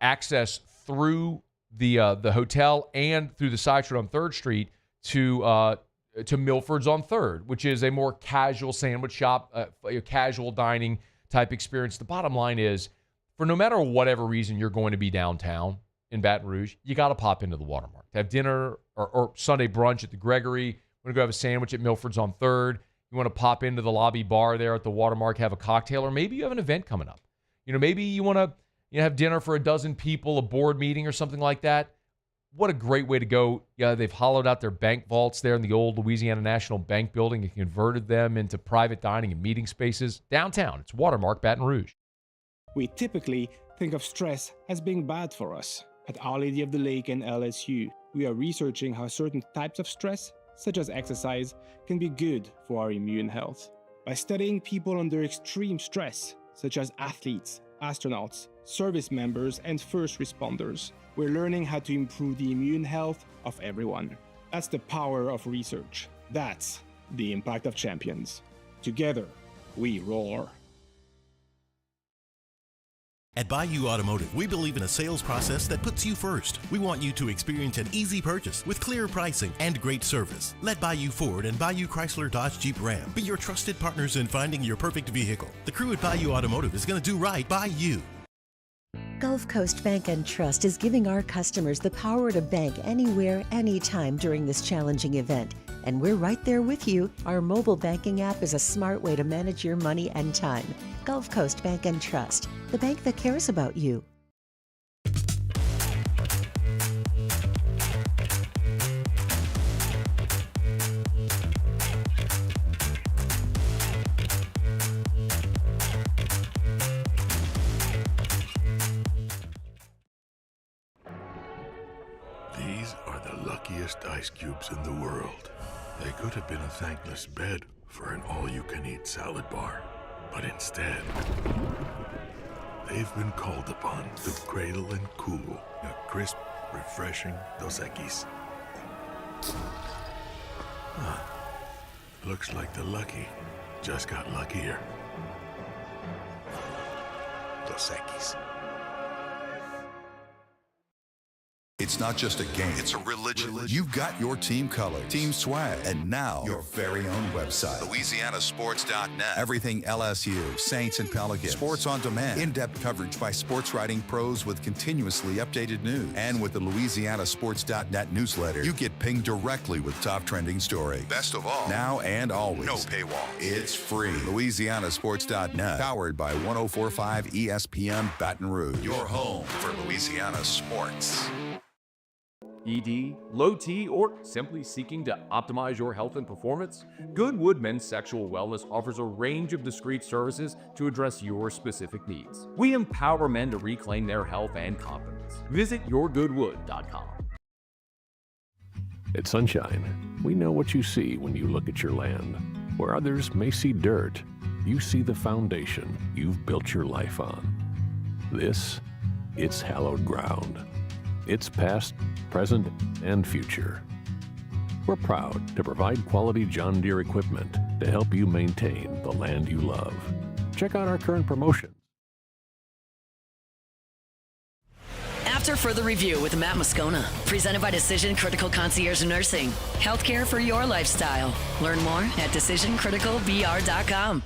[SPEAKER 8] access through the hotel and through the side street on 3rd Street to Milford's on 3rd, which is a more casual sandwich shop, a casual dining type experience. The bottom line is, for no matter whatever reason you're going to be downtown in Baton Rouge, you got to pop into the Watermark to have dinner or Sunday brunch at the Gregory. You want to go have a sandwich at Milford's on 3rd. You want to pop into the lobby bar there at the Watermark, have a cocktail, or maybe you have an event coming up. Maybe you want to have dinner for a dozen people, a board meeting or something like that. What a great way to go. Yeah, they've hollowed out their bank vaults there in the old Louisiana National Bank building and converted them into private dining and meeting spaces. Downtown, it's Watermark, Baton Rouge.
[SPEAKER 2] We typically think of stress as being bad for us. At Our Lady of the Lake and LSU, we are researching how certain types of stress, such as exercise, can be good for our immune health. By studying people under extreme stress, such as athletes, astronauts, service members, and first responders, we're learning how to improve the immune health of everyone. That's the power of research. That's the impact of champions. Together, we roar.
[SPEAKER 22] At Bayou Automotive, we believe in a sales process that puts you first. We want you to experience an easy purchase with clear pricing and great service. Let Bayou Ford and Bayou Chrysler Dodge Jeep Ram be your trusted partners in finding your perfect vehicle. The crew at Bayou Automotive is going to do right by you.
[SPEAKER 23] Gulf Coast Bank and Trust is giving our customers the power to bank anywhere, anytime during this challenging event. And we're right there with you. Our mobile banking app is a smart way to manage your money and time. Gulf Coast Bank and Trust, the bank that cares about you.
[SPEAKER 15] These are the luckiest ice cubes in the world. They could have been a thankless bed for an all-you-can-eat salad bar. But instead, they've been called upon to cradle and cool a crisp, refreshing Dos Equis. Looks like the lucky just got luckier. Dos Equis.
[SPEAKER 24] It's not just a game, it's a religion. You've got your team colors, team swag, and now your very own website. LouisianaSports.net. Everything LSU, Saints, and Pelicans. Sports on demand. In-depth coverage by sports writing pros with continuously updated news. And with the LouisianaSports.net newsletter, you get pinged directly with top trending stories. Best of all, now and always, no paywall. It's free. LouisianaSports.net. Powered by 104.5 ESPN Baton Rouge. Your home for Louisiana sports.
[SPEAKER 11] ED, low T, or simply seeking to optimize your health and performance? Goodwood Men's Sexual Wellness offers a range of discreet services to address your specific needs. We empower men to reclaim their health and confidence. Visit yourgoodwood.com.
[SPEAKER 25] At Sunshine, we know what you see when you look at your land. Where others may see dirt, you see the foundation you've built your life on. It's hallowed ground. It's past, present, and future. We're proud to provide quality John Deere equipment to help you maintain the land you love. Check out our current promotions.
[SPEAKER 6] After Further Review with Matt Moscona, presented by Decision Critical Concierge Nursing. Healthcare for your lifestyle. Learn more at decisioncriticalbr.com.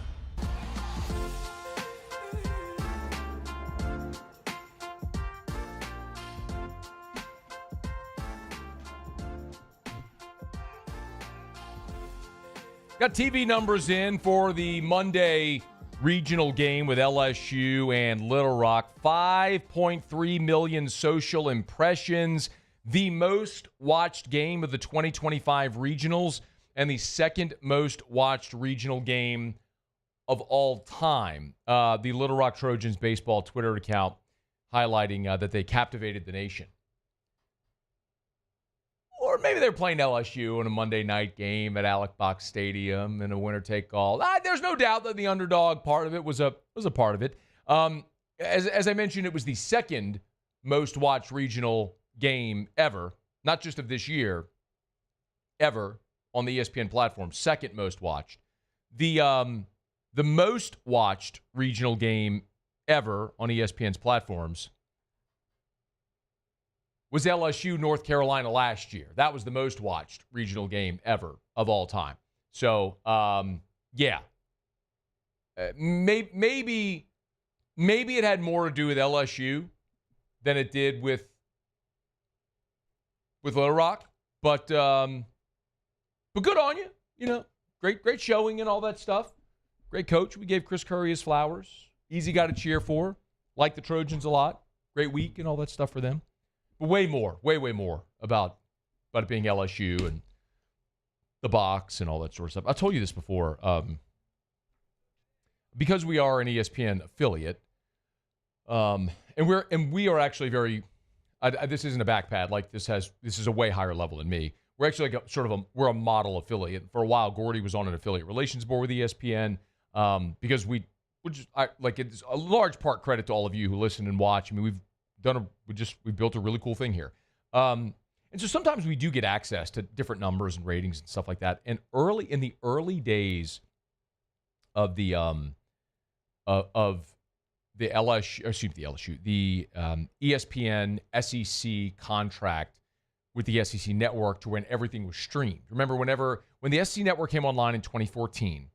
[SPEAKER 8] Got TV numbers in for the Monday regional game with LSU and Little Rock. 5.3 million social impressions. The most watched game of the 2025 regionals and the second most watched regional game of all time. The Little Rock Trojans baseball Twitter account highlighting that they captivated the nation. Or maybe they're playing LSU in a Monday night game at Alec Box Stadium in a winner-take-all. There's no doubt that the underdog part of it was a part of it. As I mentioned, it was the second most watched regional game ever, not just of this year, ever on the ESPN platform. Second most watched. The most watched regional game ever on ESPN's platforms was LSU North Carolina last year. That was the most watched regional game ever of all time. So, yeah. Maybe it had more to do with LSU than it did with Little Rock. But good on you. You know, great showing and all that stuff. Great coach. We gave Chris Curry his flowers. Easy guy to cheer for. Like the Trojans a lot. Great week and all that stuff for them. But way more about it being LSU and the box and all that sort of stuff. I told you this before. Because we are an ESPN affiliate, and we are actually very. This isn't a back pad. Like this is a way higher level than me. We're actually like we're a model affiliate. For a while, Gordy was on an affiliate relations board with ESPN because we it's a large part credit to all of you who listen and watch. I mean, we've built a really cool thing here. And so sometimes we do get access to different numbers and ratings and stuff like that. And in the early days of the ESPN SEC contract with the SEC network to when everything was streamed. Remember, when the SEC network came online in 2014,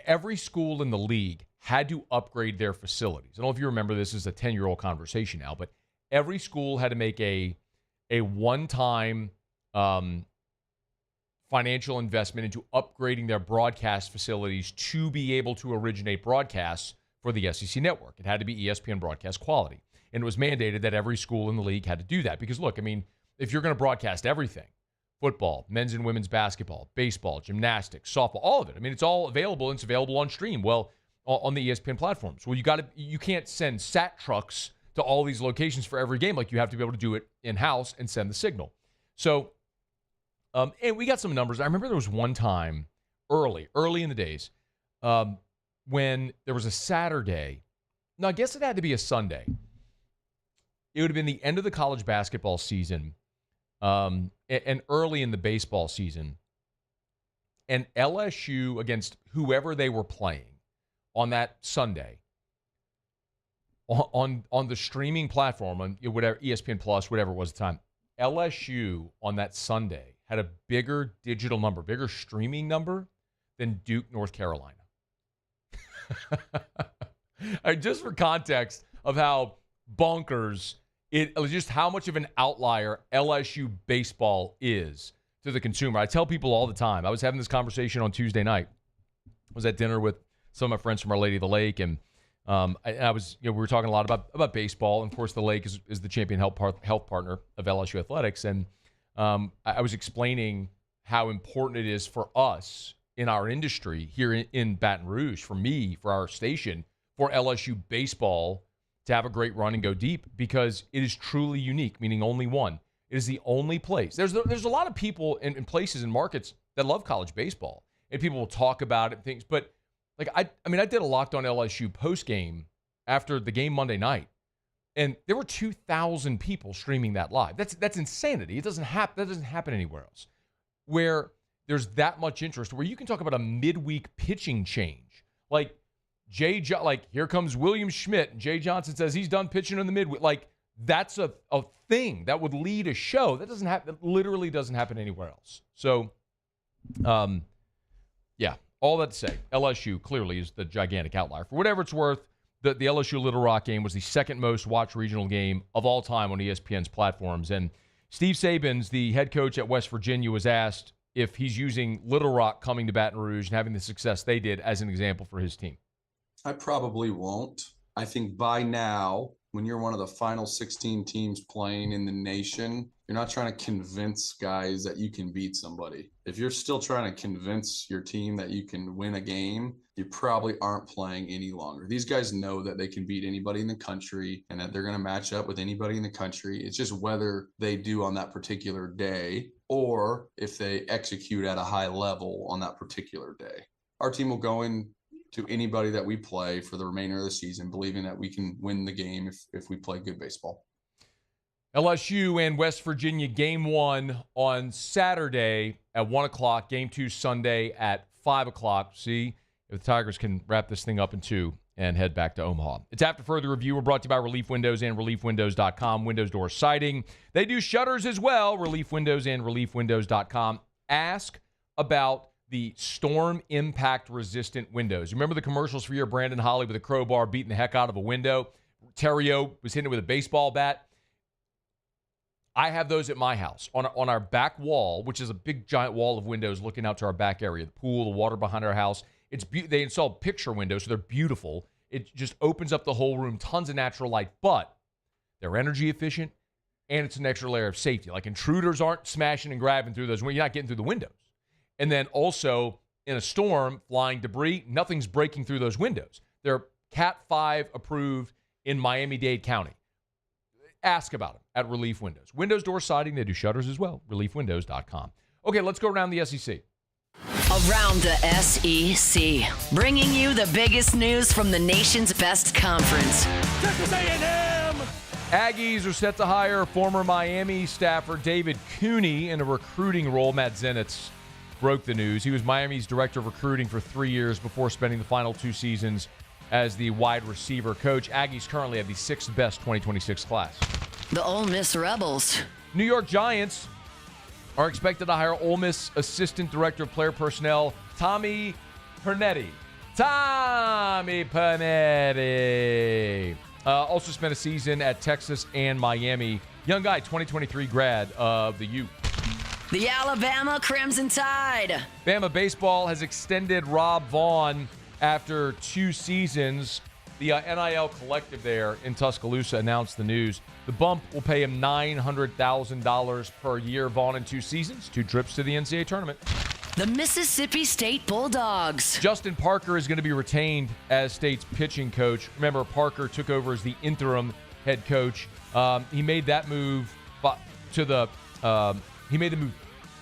[SPEAKER 8] every school in the league had to upgrade their facilities. I don't know if you remember, this is a 10-year-old conversation now, but every school had to make a one-time financial investment into upgrading their broadcast facilities to be able to originate broadcasts for the SEC network. It had to be ESPN broadcast quality. And it was mandated that every school in the league had to do that. Because, look, I mean, if you're going to broadcast everything, football, men's and women's basketball, baseball, gymnastics, softball, all of it. I mean, it's all available, and it's available on stream. Well, on the ESPN platforms. Well, you can't send SAT trucks to all these locations for every game. Like, you have to be able to do it in-house and send the signal. So, and we got some numbers. I remember there was one time early in the days when there was a Saturday. No, I guess it had to be a Sunday. It would have been the end of the college basketball season and early in the baseball season. And LSU against whoever they were playing on that Sunday on the streaming platform, on whatever, ESPN Plus, whatever it was at the time, LSU on that Sunday had a bigger digital number, bigger streaming number than Duke, North Carolina. Just for context of how bonkers just how much of an outlier LSU baseball is to the consumer. I tell people all the time. I was having this conversation on Tuesday night. I was at dinner with some of my friends from Our Lady of the Lake, and I was, we were talking a lot about baseball. And of course, the Lake is the champion health partner of LSU athletics, and I was explaining how important it is for us in our industry here in Baton Rouge, for me, for our station, for LSU baseball to have a great run and go deep, because it is truly unique, meaning only one. It is the only place. There's a lot of people in places and markets that love college baseball, and people will talk about it and things. But like I did a Locked On LSU post game after the game Monday night, and there were 2,000 people streaming that live. That's insanity. That doesn't happen anywhere else, where there's that much interest, where you can talk about a midweek pitching change, like here comes William Schmidt, and Jay Johnson says he's done pitching in the midweek. Like, that's a thing that would lead a show. That literally doesn't happen anywhere else. So, yeah, all that to say, LSU clearly is the gigantic outlier. For whatever it's worth, the LSU Little Rock game was the second most watched regional game of all time on ESPN's platforms. And Steve Sabins, the head coach at West Virginia, was asked if he's using Little Rock coming to Baton Rouge and having the success they did as an example for his team.
[SPEAKER 3] I probably won't. I think by now, when you're one of the final 16 teams playing in the nation, you're not trying to convince guys that you can beat somebody. If you're still trying to convince your team that you can win a game, you probably aren't playing any longer. These guys know that they can beat anybody in the country and that they're going to match up with anybody in the country. It's just whether they do on that particular day or if they execute at a high level on that particular day. Our team will go in to anybody that we play for the remainder of the season, believing that we can win the game if we play good baseball.
[SPEAKER 8] LSU and West Virginia, game 1 on Saturday at 1 o'clock. Game 2 Sunday at 5 o'clock. See if the Tigers can wrap this thing up in 2 and head back to Omaha. It's After Further Review. We're brought to you by Relief Windows and ReliefWindows.com. Windows door siding. They do shutters as well. Relief Windows and ReliefWindows.com. Ask about the storm impact resistant windows. Remember the commercials for your Brandon Holly with a crowbar beating the heck out of a window? Terrio was hitting it with a baseball bat. I have those at my house on our back wall, which is a big giant wall of windows looking out to our back area, the pool, the water behind our house. They installed picture windows, so they're beautiful. It just opens up the whole room, tons of natural light, but they're energy efficient, and it's an extra layer of safety. Like intruders aren't smashing and grabbing through those. You're not getting through the windows. And then also in a storm, flying debris, nothing's breaking through those windows. They're Cat 5 approved in Miami-Dade County. Ask about them at Relief Windows. Windows door siding, they do shutters as well. ReliefWindows.com. Okay, let's go around the SEC.
[SPEAKER 6] Around the SEC, bringing you the biggest news from the nation's best conference.
[SPEAKER 8] Texas A&M! Aggies are set to hire former Miami staffer David Cooney in a recruiting role. Matt Zenitz broke the news. He was Miami's director of recruiting for 3 years before spending the final 2 seasons as the wide receiver coach. Aggies currently have the 6th best 2026 class.
[SPEAKER 6] The Ole Miss Rebels.
[SPEAKER 8] New York Giants are expected to hire Ole Miss Assistant Director of Player Personnel Tommy Pernetti. Also spent a season at Texas and Miami. Young guy, 2023 grad of the U.
[SPEAKER 6] The Alabama Crimson Tide.
[SPEAKER 8] Bama baseball has extended Rob Vaughn after 2 seasons. The NIL collective there in Tuscaloosa announced the news. The bump will pay him $900,000 per year. Vaughn in 2 seasons, 2 trips to the NCAA tournament.
[SPEAKER 6] The Mississippi State Bulldogs.
[SPEAKER 8] Justin Parker is going to be retained as State's pitching coach. Remember, Parker took over as the interim head coach. He made that move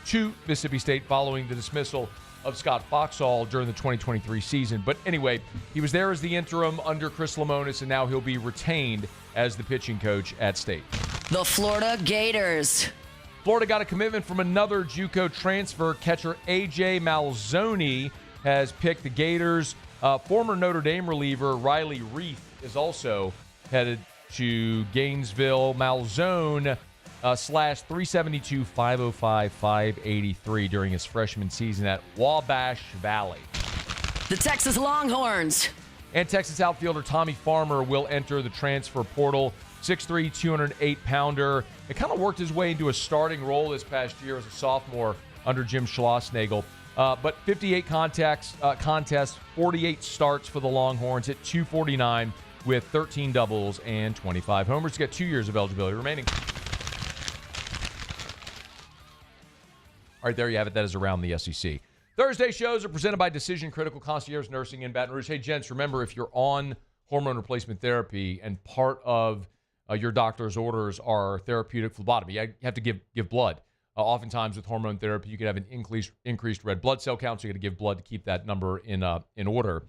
[SPEAKER 8] to Mississippi State following the dismissal of Scott Foxall during the 2023 season. But anyway, he was there as the interim under Chris Lemonis, and now he'll be retained as the pitching coach at State.
[SPEAKER 6] The Florida Gators.
[SPEAKER 8] Florida got a commitment from another JUCO transfer. Catcher A.J. Malzone has picked the Gators. Former Notre Dame reliever Riley Reith is also headed to Gainesville. Malzone slashed .372, .505, .583 during his freshman season at Wabash Valley.
[SPEAKER 6] The Texas Longhorns.
[SPEAKER 8] And Texas outfielder Tommy Farmer will enter the transfer portal. 6'3", 208-pounder. It kind of worked his way into a starting role this past year as a sophomore under Jim Schlossnagle. But 58 contests, 48 starts for the Longhorns at .249 with 13 doubles and 25 homers to get 2 years of eligibility remaining. All right, there you have it. That is around the SEC. Thursday shows are presented by Decision Critical Concierge Nursing in Baton Rouge. Hey, gents, remember, if you're on hormone replacement therapy and part of your doctor's orders are therapeutic phlebotomy, you have to give blood. Oftentimes with hormone therapy, you can have an increased red blood cell count, so you got to give blood to keep that number in order.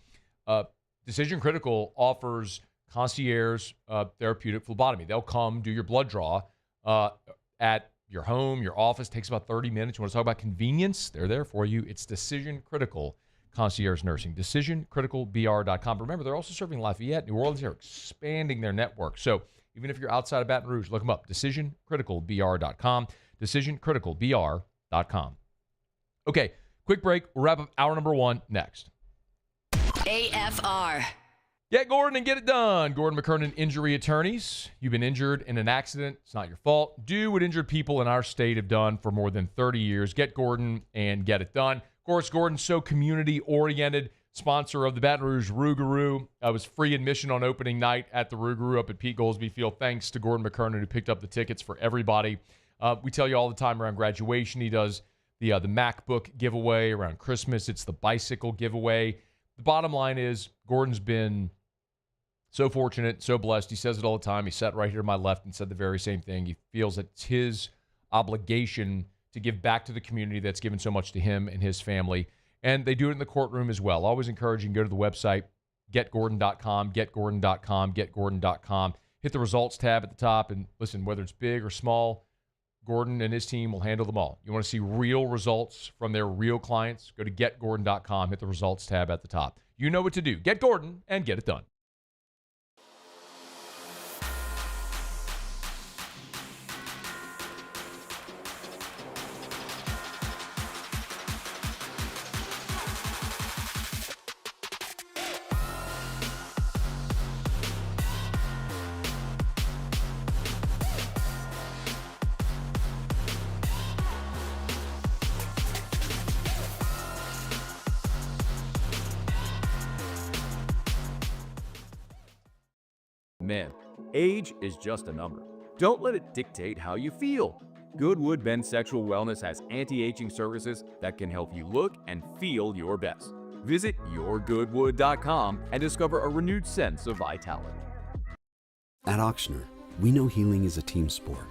[SPEAKER 8] Decision Critical offers concierge therapeutic phlebotomy. They'll come do your blood draw at your home, your office. Takes about 30 minutes. You want to talk about convenience? They're there for you. It's Decision Critical Concierge Nursing. DecisionCriticalBR.com. Remember, they're also serving Lafayette, New Orleans. They're expanding their network. So even if you're outside of Baton Rouge, look them up. DecisionCriticalBR.com. DecisionCriticalBR.com. Okay, quick break. We'll wrap up hour number 1 next.
[SPEAKER 6] AFR.
[SPEAKER 8] Get Gordon and get it done. Gordon McKernan Injury Attorneys. You've been injured in an accident. It's not your fault. Do what injured people in our state have done for more than 30 years. Get Gordon and get it done. Of course, Gordon's so community-oriented. Sponsor of the Baton Rouge Rougarou. It was free admission on opening night at the Rougarou up at Pete Goolsbee Field. Thanks to Gordon McKernan, who picked up the tickets for everybody. We tell you all the time around graduation. He does the MacBook giveaway. Around Christmas, it's the bicycle giveaway. The bottom line is Gordon's been so fortunate, so blessed. He says it all the time. He sat right here to my left and said the very same thing. He feels that it's his obligation to give back to the community that's given so much to him and his family. And they do it in the courtroom as well. Always encourage you to go to the website, getgordon.com, getgordon.com, getgordon.com. hit the results tab at the top. And listen, whether it's big or small, Gordon and his team will handle them all. You want to see real results from their real clients? Go to getgordon.com, hit the results tab at the top. You know what to do. Get Gordon and get it done.
[SPEAKER 11] Men, age is just a number. Don't let it dictate how you feel. Goodwood Men's Sexual Wellness has anti-aging services that can help you look and feel your best. Visit yourgoodwood.com and discover a renewed sense of vitality.
[SPEAKER 12] At Ochsner, we know healing is a team sport.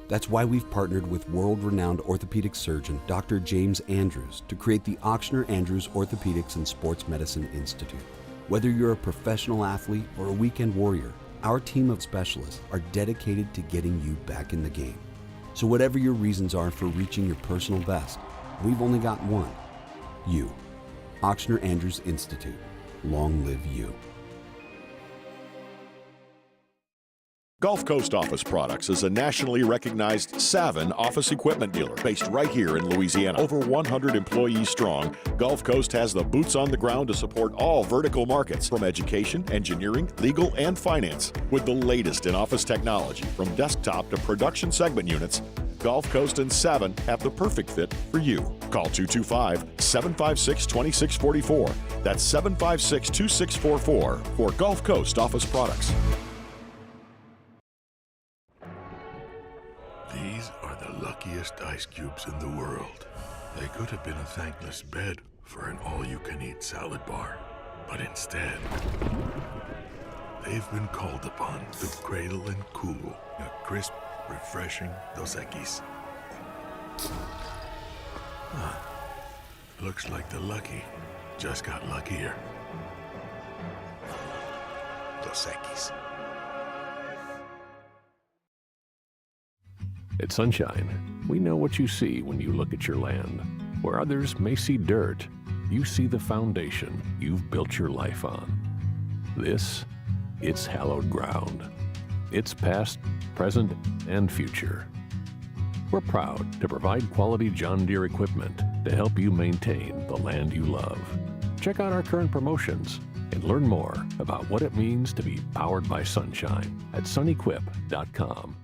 [SPEAKER 12] That's why we've partnered with world-renowned orthopedic surgeon Dr. James Andrews to create the Ochsner Andrews Orthopedics and Sports Medicine Institute. Whether you're a professional athlete or a weekend warrior, our team of specialists are dedicated to getting you back in the game. So whatever your reasons are for reaching your personal best, we've only got one: you. Ochsner Andrews Institute. Long live you.
[SPEAKER 14] Gulf Coast Office Products is a nationally recognized Savin office equipment dealer based right here in Louisiana. Over 100 employees strong, Gulf Coast has the boots on the ground to support all vertical markets, from education, engineering, legal, and finance. With the latest in office technology, from desktop to production segment units, Gulf Coast and Savin have the perfect fit for you. Call 225-756-2644. That's 756-2644 for Gulf Coast Office Products.
[SPEAKER 15] These are the luckiest ice cubes in the world. They could have been a thankless bed for an all-you-can-eat salad bar. But instead, they've been called upon to cradle and cool a crisp, refreshing Dos Equis. Looks like the lucky just got luckier. Dos Equis.
[SPEAKER 25] At Sunshine, we know what you see when you look at your land. Where others may see dirt, you see the foundation you've built your life on. This, it's hallowed ground. It's past, present, and future. We're proud to provide quality John Deere equipment to help you maintain the land you love. Check out our current promotions and learn more about what it means to be powered by sunshine at sunequip.com.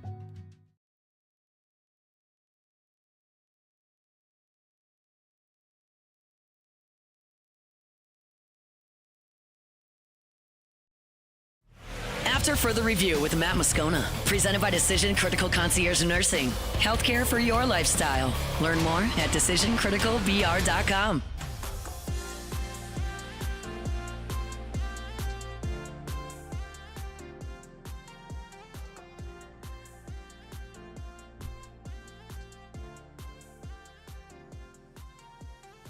[SPEAKER 6] After further review with Matt Moscona, presented by Decision Critical Concierge Nursing. Healthcare for your lifestyle. Learn more at decisioncriticalbr.com.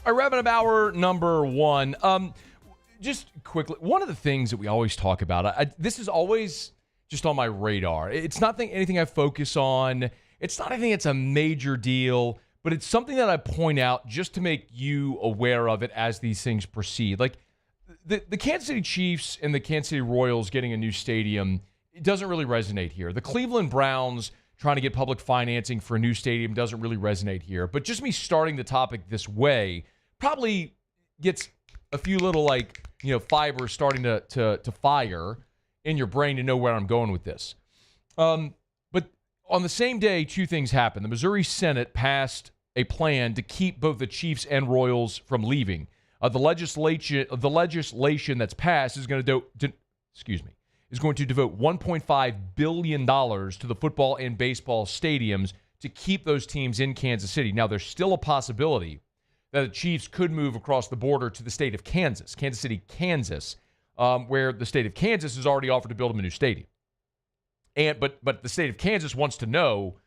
[SPEAKER 8] All right, wrapping up hour number one. Just quickly, one of the things that we always talk about, this is always just on my radar. It's not anything I focus on. It's not anything that's a major deal, but it's something that I point out just to make you aware of it as these things proceed. Like the Kansas City Chiefs and the Kansas City Royals getting a new stadium, it doesn't really resonate here. The Cleveland Browns trying to get public financing for a new stadium doesn't really resonate here. But just me starting the topic this way probably gets a few little fibers starting to fire in your brain to know where I'm going with this. But on the same day, two things happened. The Missouri Senate passed a plan to keep both the Chiefs and Royals from leaving. The legislation that's passed is going to devote $1.5 billion to the football and baseball stadiums to keep those teams in Kansas City. Now, there's still a possibility that the Chiefs could move across the border to the state of Kansas City, Kansas, where the state of Kansas has already offered to build them a new stadium. But the state of Kansas wants to know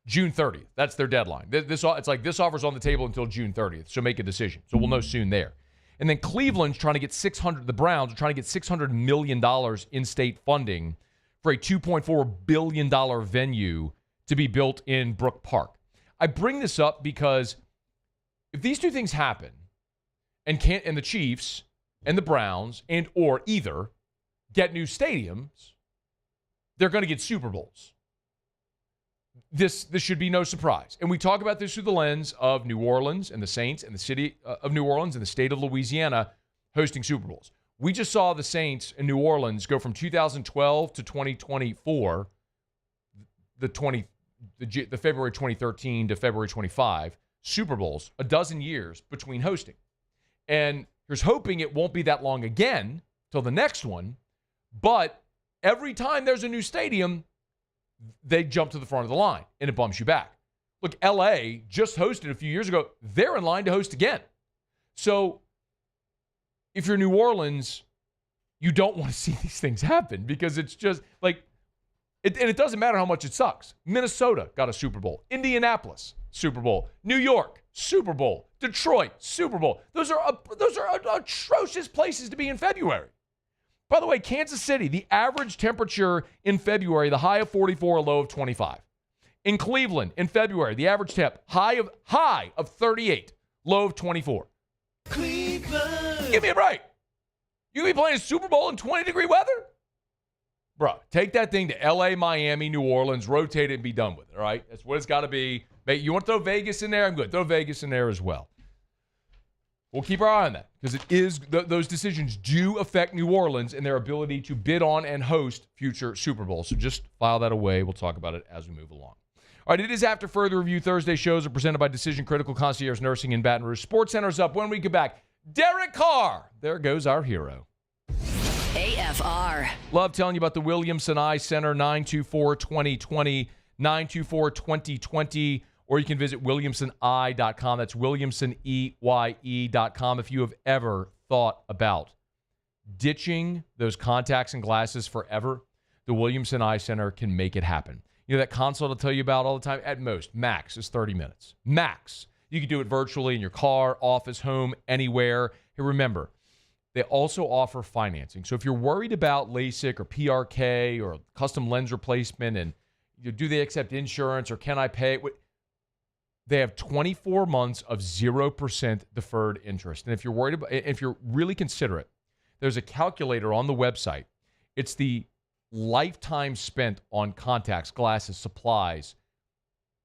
[SPEAKER 8] June 30th. That's their deadline. This offer's on the table until June 30th, so make a decision. So we'll know soon there. And then Cleveland's trying to get the Browns are trying to get $600 million in state funding for a $2.4 billion venue to be built in Brook Park. I bring this up because if these two things happen, and the Chiefs and the Browns and or either get new stadiums, they're going to get Super Bowls. This should be no surprise. And we talk about this through the lens of New Orleans and the Saints and the city of New Orleans and the state of Louisiana hosting Super Bowls. We just saw the Saints in New Orleans go from 2012 to 2024, the February 2013 to February 25 Super Bowls, a dozen years between hosting. And here's hoping it won't be that long again till the next one. But every time there's a new stadium, they jump to the front of the line, and it bumps you back. Look, LA just hosted a few years ago. They're in line to host again. So if you're New Orleans, you don't want to see these things happen because it's just like, and it doesn't matter how much it sucks. Minnesota got a Super Bowl. Indianapolis, Super Bowl. New York, Super Bowl. Detroit, Super Bowl. Those are atrocious places to be in February. By the way, Kansas City, the average temperature in February, the high of 44, a low of 25. In Cleveland, in February, the average temp, high of 38, low of 24. Cleveland. Give me a break. You can be playing a Super Bowl in 20-degree weather? Bro, take that thing to L.A., Miami, New Orleans, rotate it and be done with it, all right? That's what it's got to be. You want to throw Vegas in there? I'm good. Throw Vegas in there as well. We'll keep our eye on that because it is those decisions do affect New Orleans and their ability to bid on and host future Super Bowls. So just file that away. We'll talk about it as we move along. All right, it is After Further Review. Thursday shows are presented by Decision Critical Concierge Nursing in Baton Rouge. Sports Center's up when we get back. Derek Carr. There goes our hero.
[SPEAKER 6] AFR.
[SPEAKER 8] Love telling you about the Williamson Eye Center, 924-2020, 924-2020. Or you can visit williamsoneye.com. That's williamsoneye.com. If you have ever thought about ditching those contacts and glasses forever, the Williamson Eye Center can make it happen. You know that consult I'll tell you about all the time? At most, max is 30 minutes. Max. You can do it virtually in your car, office, home, anywhere. Hey, remember, they also offer financing. So if you're worried about LASIK or PRK or custom lens replacement and do they accept insurance or can I pay? They have 24 months of 0% deferred interest. And if you're worried about, if you're really considerate, there's a calculator on the website. It's the lifetime spent on contacts, glasses, supplies.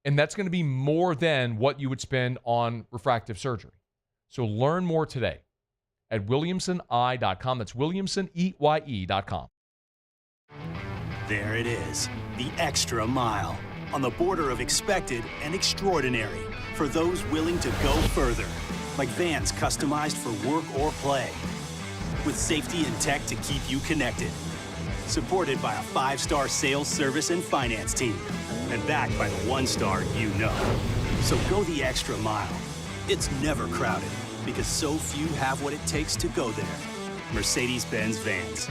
[SPEAKER 8] And that's going to be more than what you would spend on refractive surgery. So learn more today at williamsoneye.com. That's williamsoneye.com.
[SPEAKER 13] There it is, the extra mile. On the border of expected and extraordinary for those willing to go further. Like vans customized for work or play. With safety and tech to keep you connected. Supported by a 5-star sales, service, and finance team. And backed by the 1-star you know. So go the extra mile. It's never crowded because so few have what it takes to go there. Mercedes-Benz Vans.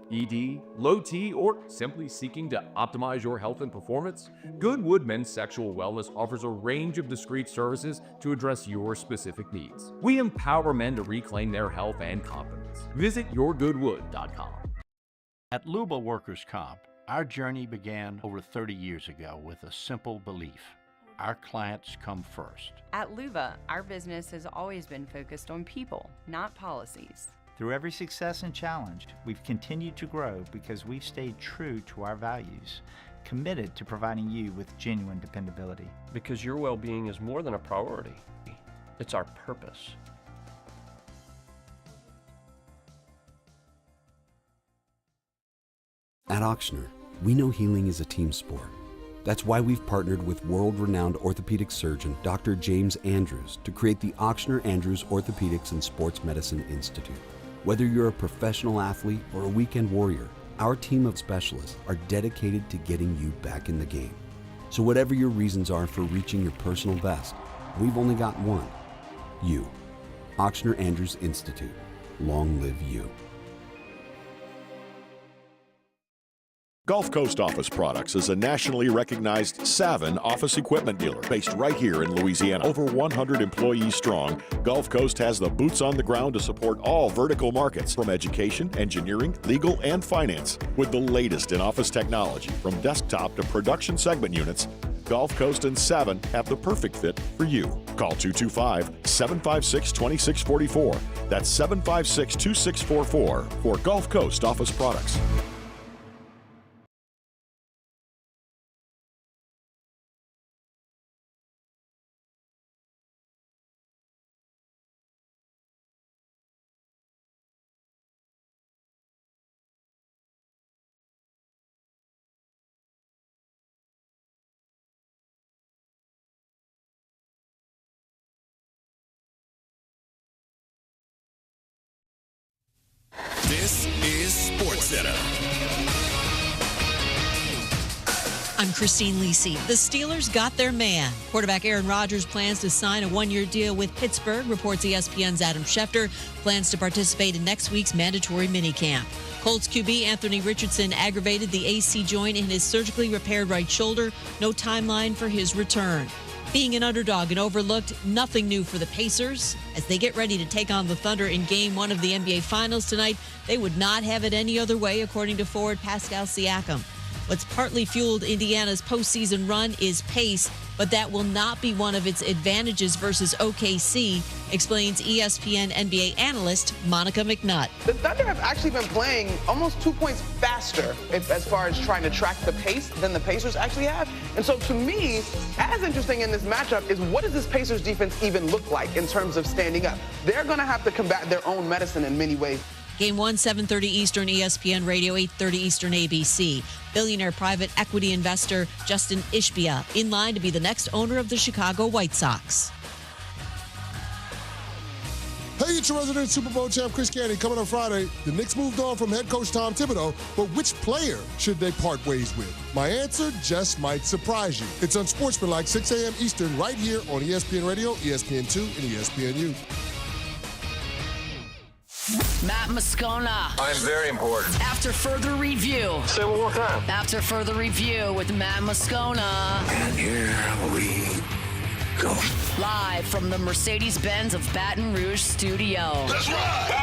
[SPEAKER 11] ED, low T, or simply seeking to optimize your health and performance? Goodwood Men's Sexual Wellness offers a range of discreet services to address your specific needs. We empower men to reclaim their health and confidence. Visit yourgoodwood.com.
[SPEAKER 4] At Luba Workers' Comp, our journey began over 30 years ago with a simple belief. Our clients come first.
[SPEAKER 5] At Luba, our business has always been focused on people, not policies.
[SPEAKER 7] Through every success and challenge, we've continued to grow because we've stayed true to our values, committed to providing you with genuine dependability.
[SPEAKER 9] Because your well-being is more than a priority. It's our purpose.
[SPEAKER 12] At Auctioner, we know healing is a team sport. That's why we've partnered with world-renowned orthopedic surgeon Dr. James Andrews to create the Auctioner Andrews Orthopedics and Sports Medicine Institute. Whether you're a professional athlete or a weekend warrior, our team of specialists are dedicated to getting you back in the game. So whatever your reasons are for reaching your personal best, we've only got one. You. Auctioneer Andrews Institute. Long live you.
[SPEAKER 14] Gulf Coast Office Products is a nationally recognized Savin office equipment dealer based right here in Louisiana. Over 100 employees strong, Gulf Coast has the boots on the ground to support all vertical markets, from education, engineering, legal, and finance. With the latest in office technology, from desktop to production segment units, Gulf Coast and Savin have the perfect fit for you. Call 225-756-2644. That's 756-2644 for Gulf Coast Office Products.
[SPEAKER 10] This is SportsCenter.
[SPEAKER 18] I'm Christine Lisi. The Steelers got their man. Quarterback Aaron Rodgers plans to sign a one-year deal with Pittsburgh, reports ESPN's Adam Schefter. Plans to participate in next week's mandatory minicamp. Colts QB Anthony Richardson aggravated the AC joint in his surgically repaired right shoulder. No timeline for his return. Being an underdog and overlooked, nothing new for the Pacers. As they get ready to take on the Thunder in Game 1 of the NBA Finals tonight, they would not have it any other way, according to forward Pascal Siakam. What's partly fueled Indiana's postseason run is pace, but that will not be one of its advantages versus OKC, explains ESPN NBA analyst Monica McNutt.
[SPEAKER 19] The Thunder have actually been playing almost 2 points faster as far as trying to track the pace than the Pacers actually have. And so to me, as interesting in this matchup is, what does this Pacers defense even look like in terms of standing up? They're going to have to combat their own medicine in many ways.
[SPEAKER 18] Game 1, 7:30 Eastern, ESPN Radio, 8:30 Eastern, ABC. Billionaire private equity investor Justin Ishbia in line to be the next owner of the Chicago White Sox.
[SPEAKER 20] Hey, it's your resident Super Bowl champ Chris Candy. Coming on Friday, the Knicks moved on from head coach Tom Thibodeau, but which player should they part ways with? My answer just might surprise you. It's Unsportsmanlike, 6 a.m. Eastern, right here on ESPN Radio, ESPN2, and ESPNU.
[SPEAKER 6] Matt Moscona.
[SPEAKER 21] I'm very important.
[SPEAKER 6] After further review.
[SPEAKER 21] Say it one more time.
[SPEAKER 6] After further review with Matt Moscona.
[SPEAKER 21] And here we go.
[SPEAKER 6] Live from the Mercedes-Benz of Baton Rouge studio.
[SPEAKER 21] Let's ride! Go!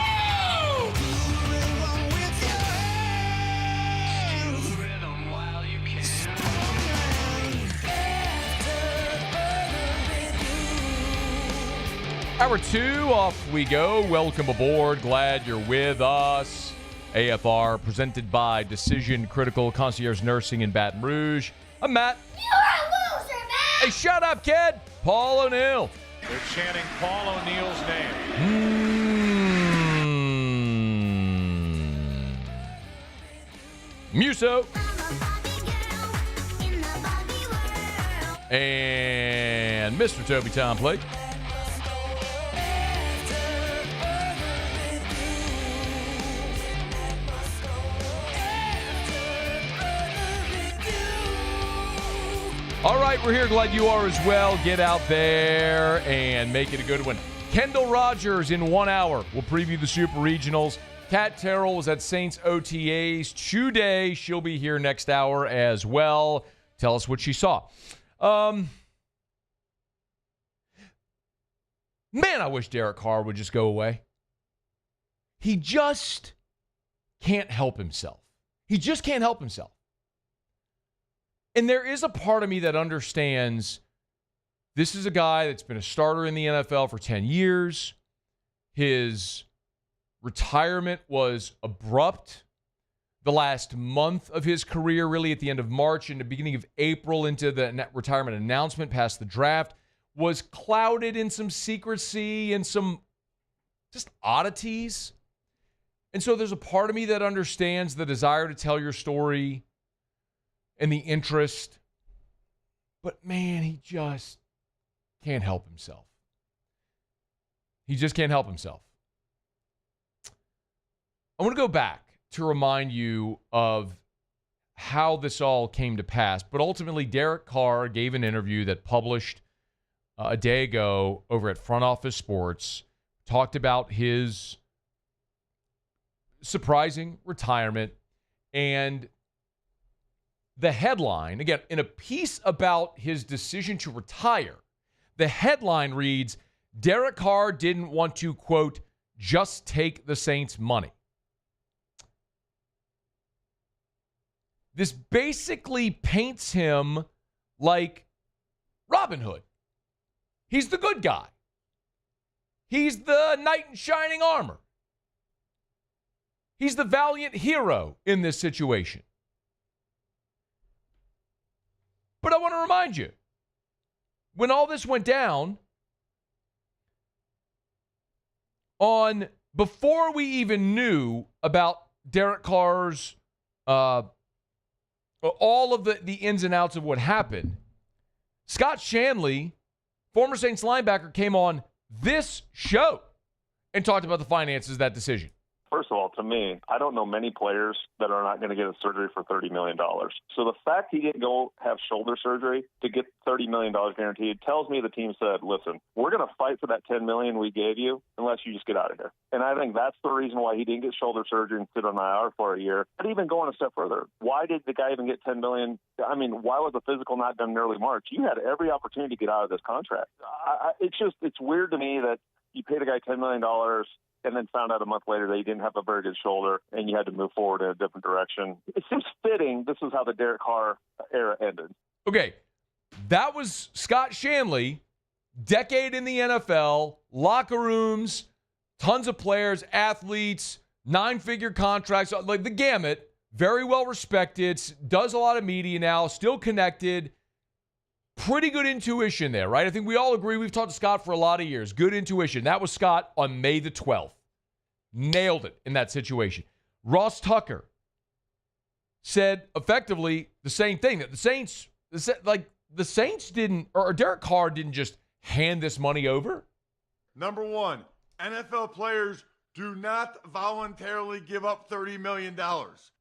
[SPEAKER 8] Hour 2, off we go. Welcome aboard. Glad you're with us. AFR, presented by Decision Critical Concierge Nursing in Baton Rouge. I'm Matt.
[SPEAKER 26] You're a loser, Matt!
[SPEAKER 8] Hey, shut up, kid! Paul O'Neill.
[SPEAKER 27] They're chanting Paul O'Neill's name.
[SPEAKER 8] Muso. And Mr. Toby Tomplate. All right, we're here. Glad you are as well. Get out there and make it a good one. Kendall Rogers in 1 hour. We'll preview the Super Regionals. Cat Terrell was at Saints OTAs today. She'll be here next hour as well. Tell us what she saw. Man, I wish Derek Carr would just go away. He just can't help himself. He just can't help himself. And there is a part of me that understands this is a guy that's been a starter in the NFL for 10 years. His retirement was abrupt. The last month of his career, really at the end of March and the beginning of April into the retirement announcement past the draft, was clouded in some secrecy and some just oddities. And so there's a part of me that understands the desire to tell your story and the interest. But man, he just can't help himself. He just can't help himself. I want to go back to remind you of how this all came to pass. But ultimately, Derek Carr gave an interview that published a day ago over at Front Office Sports, talked about his surprising retirement, and the headline, again, in a piece about his decision to retire, the headline reads, Derek Carr didn't want to, quote, just take the Saints' money. This basically paints him like Robin Hood. He's the good guy. He's the knight in shining armor. He's the valiant hero in this situation. But I want to remind you, when all this went down, before we even knew about Derek Carr's all of the ins and outs of what happened, Scott Shanley, former Saints linebacker, came on this show and talked about the finances of that decision.
[SPEAKER 1] First of all, to me, I don't know many players that are not going to get a surgery for $30 million. So the fact he didn't go have shoulder surgery to get $30 million guaranteed tells me the team said, listen, we're going to fight for that $10 million we gave you unless you just get out of here. And I think that's the reason why he didn't get shoulder surgery and sit on IR for a year. But even going a step further, why did the guy even get $10 million? I mean, why was the physical not done in early March? You had every opportunity to get out of this contract. It's weird to me that you paid a guy $10 million and then found out a month later that he didn't have a very good shoulder and you had to move forward in a different direction. It seems fitting this is how the Derek Carr era ended.
[SPEAKER 8] Okay, that was Scott Shanley, decade in the NFL, locker rooms, tons of players, athletes, 9-figure contracts, like the gamut, very well respected, does a lot of media now, still connected. Pretty good intuition there, right? I think we all agree. We've talked to Scott for a lot of years. Good intuition. That was Scott on May the 12th. Nailed it in that situation. Ross Tucker said effectively the same thing, that the Saints didn't, or Derek Carr didn't just hand this money over.
[SPEAKER 2] Number one, NFL players do not voluntarily give up $30 million.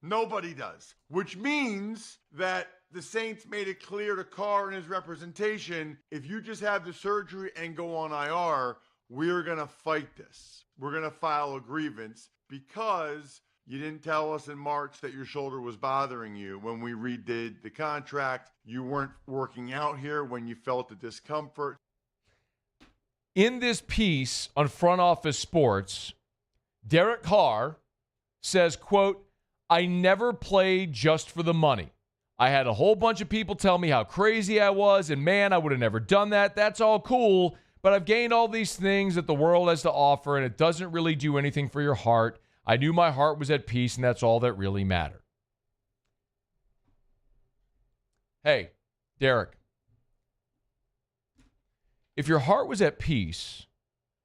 [SPEAKER 2] Nobody does, which means that the Saints made it clear to Carr and his representation, if you just have the surgery and go on IR, we're going to fight this. We're going to file a grievance because you didn't tell us in March that your shoulder was bothering you. When we redid the contract, you weren't working out here when you felt the discomfort.
[SPEAKER 8] In this piece on Front Office Sports, Derek Carr says, quote, I never played just for the money. I had a whole bunch of people tell me how crazy I was, and man, I would have never done that. That's all cool, but I've gained all these things that the world has to offer, and it doesn't really do anything for your heart. I knew my heart was at peace, and that's all that really mattered. Hey, Derek, if your heart was at peace,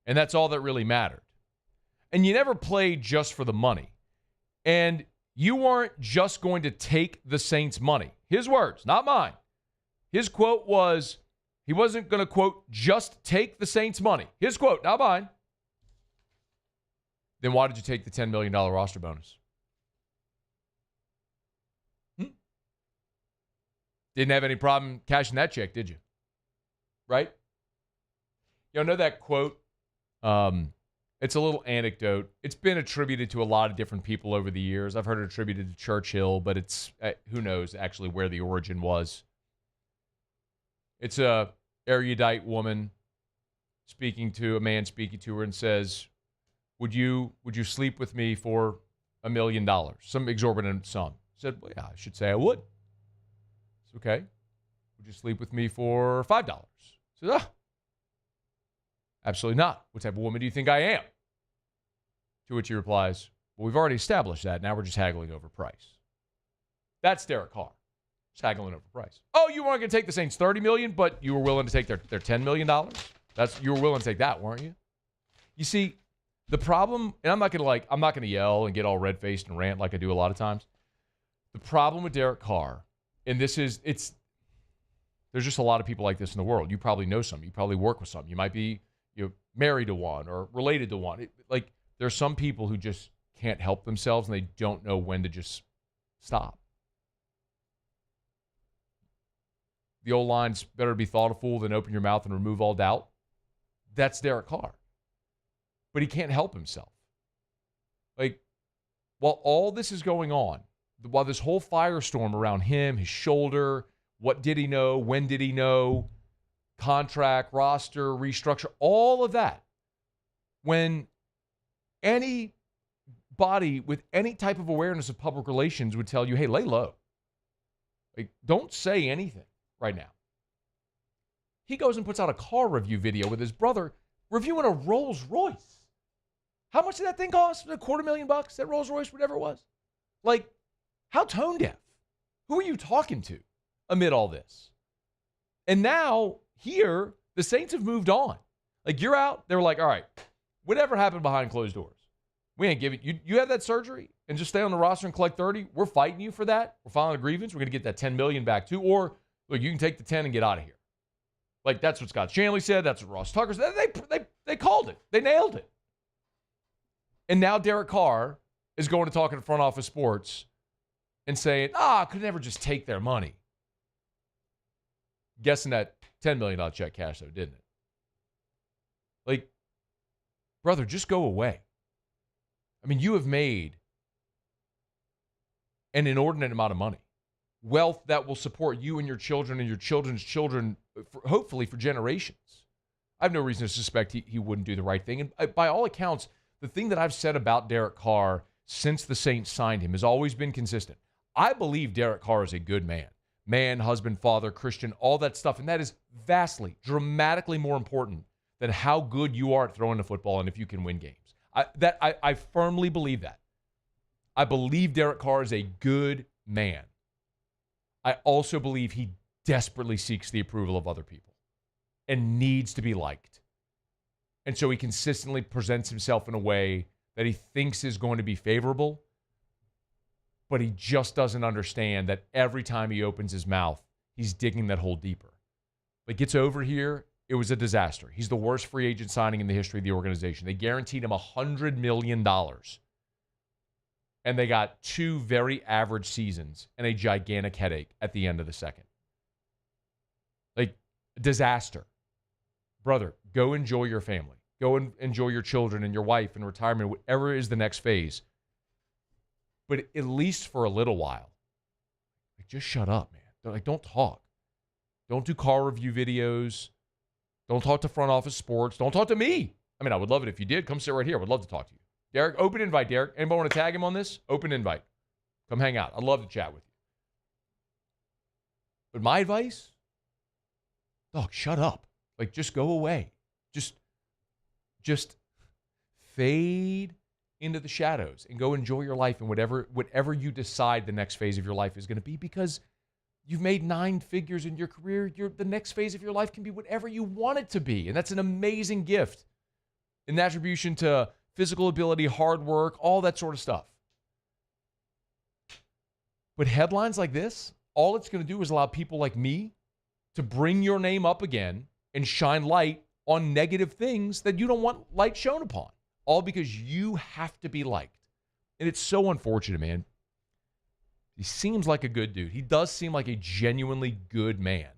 [SPEAKER 8] and that's all that really mattered, and you never played just for the money, and you weren't just going to take the Saints' money. His words, not mine. His quote was, he wasn't going to, quote, just take the Saints' money. His quote, not mine. Then why did you take the $10 million roster bonus? Didn't have any problem cashing that check, did you? Right? You know that quote? It's a little anecdote. It's been attributed to a lot of different people over the years. I've heard it attributed to Churchill, but it's who knows actually where the origin was. It's a erudite woman speaking to a man speaking to her and says, "Would you sleep with me for $1 million?" Some exorbitant sum. Said, "Well, yeah, I should say I would." It's okay. "Would you sleep with me for $5?" Said, "Absolutely not. What type of woman do you think I am?" To which he replies, "Well, we've already established that. Now we're just haggling over price." That's Derek Carr. Just haggling over price. Oh, you weren't going to take the Saints $30 million, but you were willing to take their $10 million? You were willing to take that, weren't you? You see, the problem, and I'm not going to yell and get all red-faced and rant like I do a lot of times. The problem with Derek Carr, and there's just a lot of people like this in the world. You probably know some. You probably work with some. You might be married to one or related to one. There's some people who just can't help themselves and they don't know when to just stop. The old line's better to be thoughtful than open your mouth and remove all doubt. That's Derek Carr. But he can't help himself. Like, while all this is going on, while this whole firestorm around him, his shoulder, what did he know, when did he know, contract, roster, restructure, all of that, when anybody with any type of awareness of public relations would tell you, hey, lay low. Like, don't say anything right now. He goes and puts out a car review video with his brother reviewing a Rolls Royce. How much did that thing cost? $250,000, that Rolls Royce, whatever it was. Like, how tone deaf? Who are you talking to amid all this? And now, here, the Saints have moved on. Like, you're out. They were like, all right, whatever happened behind closed doors, we ain't giving you. You have that surgery and just stay on the roster and collect 30. We're fighting you for that. We're filing a grievance. We're going to get that $10 million back too. Or, look, you can take the 10 and get out of here. Like, that's what Scott Shanley said. That's what Ross Tucker said. They called it. They nailed it. And now Derek Carr is going to talk in front office sports and saying, I could never just take their money. Guessing that $10 million check cash, though, didn't it? Like, brother, just go away. I mean, you have made an inordinate amount of money. Wealth that will support you and your children and your children's children, hopefully for generations. I have no reason to suspect he wouldn't do the right thing. And by all accounts, the thing that I've said about Derek Carr since the Saints signed him has always been consistent. I believe Derek Carr is a good man. Man, husband, father, Christian, all that stuff. And that is vastly, dramatically more important than how good you are at throwing the football and if you can win games. I firmly believe that. I believe Derek Carr is a good man. I also believe he desperately seeks the approval of other people and needs to be liked. And so he consistently presents himself in a way that he thinks is going to be favorable, but he just doesn't understand that every time he opens his mouth, he's digging that hole deeper. But gets over here, it was a disaster. He's the worst free agent signing in the history of the organization. They guaranteed him $100 million. And they got 2 very average seasons and a gigantic headache at the end of the second. Like, disaster. Brother, go enjoy your family. Go and enjoy your children and your wife and retirement, whatever is the next phase. But at least for a little while, like, just shut up, man. Like, don't talk. Don't do car review videos. Don't talk to front office sports. Don't talk to me. I mean, I would love it if you did. Come sit right here. I would love to talk to you. Derek, open invite, Derek. Anybody want to tag him on this? Open invite. Come hang out. I'd love to chat with you. But my advice? Dog, shut up. Like, just go away. Just fade into the shadows and go enjoy your life and whatever you decide the next phase of your life is going to be, because you've made 9 figures in your career. The next phase of your life can be whatever you want it to be. And that's an amazing gift. An attribution to physical ability, hard work, all that sort of stuff. But headlines like this, all it's going to do is allow people like me to bring your name up again and shine light on negative things that you don't want light shown upon. All because you have to be liked. And it's so unfortunate, man. He seems like a good dude. He does seem like a genuinely good man.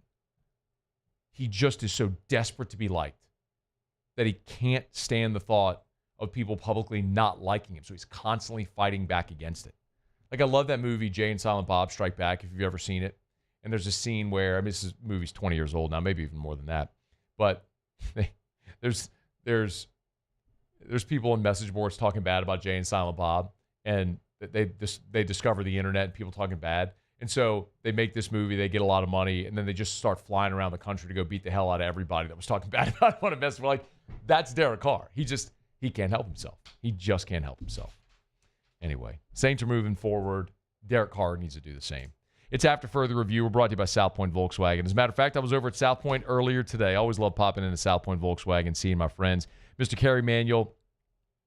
[SPEAKER 8] He just is so desperate to be liked that he can't stand the thought of people publicly not liking him. So he's constantly fighting back against it. Like, I love that movie, Jay and Silent Bob Strike Back, if you've ever seen it. And there's a scene where, I mean, this movie's 20 years old now, maybe even more than that. But there's people in message boards talking bad about Jay and Silent Bob, and they discover the internet and people talking bad. And so they make this movie, they get a lot of money, and then they just start flying around the country to go beat the hell out of everybody that was talking bad about him on a message. We're like, that's Derek Carr. He can't help himself. He just can't help himself. Anyway, Saints are moving forward. Derek Carr needs to do the same. It's After Further Review. We're brought to you by South Point Volkswagen. As a matter of fact, I was over at South Point earlier today. I always love popping into South Point Volkswagen, seeing my friends. Mr. Kerry Manuel,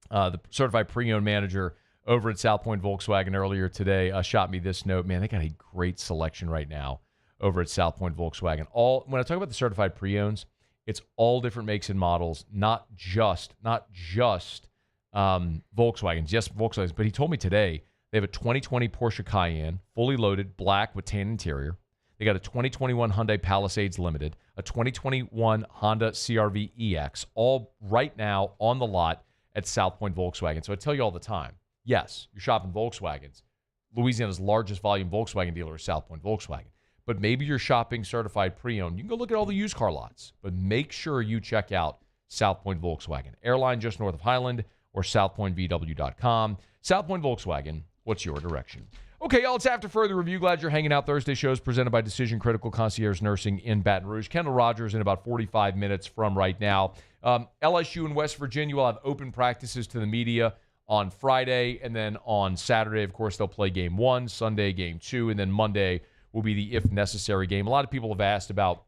[SPEAKER 8] the certified pre-owned manager over at South Point Volkswagen earlier today, shot me this note. Man, they got a great selection right now over at South Point Volkswagen. When I talk about the certified pre-owns, it's all different makes and models, not just Volkswagens. Yes, Volkswagens. But he told me today they have a 2020 Porsche Cayenne, fully loaded, black with tan interior. They got a 2021 Hyundai Palisades Limited, a 2021 Honda CR-V EX, all right now on the lot at South Point Volkswagen. So I tell you all the time, yes, you're shopping Volkswagens. Louisiana's largest volume Volkswagen dealer is South Point Volkswagen. But maybe you're shopping certified pre-owned. You can go look at all the used car lots, but make sure you check out South Point Volkswagen. Airline just north of Highland or southpointvw.com. South Point Volkswagen, what's your direction? Okay, y'all, it's After Further Review. Glad you're hanging out. Thursday shows presented by Decision Critical Concierge Nursing in Baton Rouge. Kendall Rogers in about 45 minutes from right now. LSU and West Virginia will have open practices to the media on Friday, and then on Saturday, of course, they'll play game 1, Sunday game 2, and then Monday will be the if necessary game. A lot of people have asked about,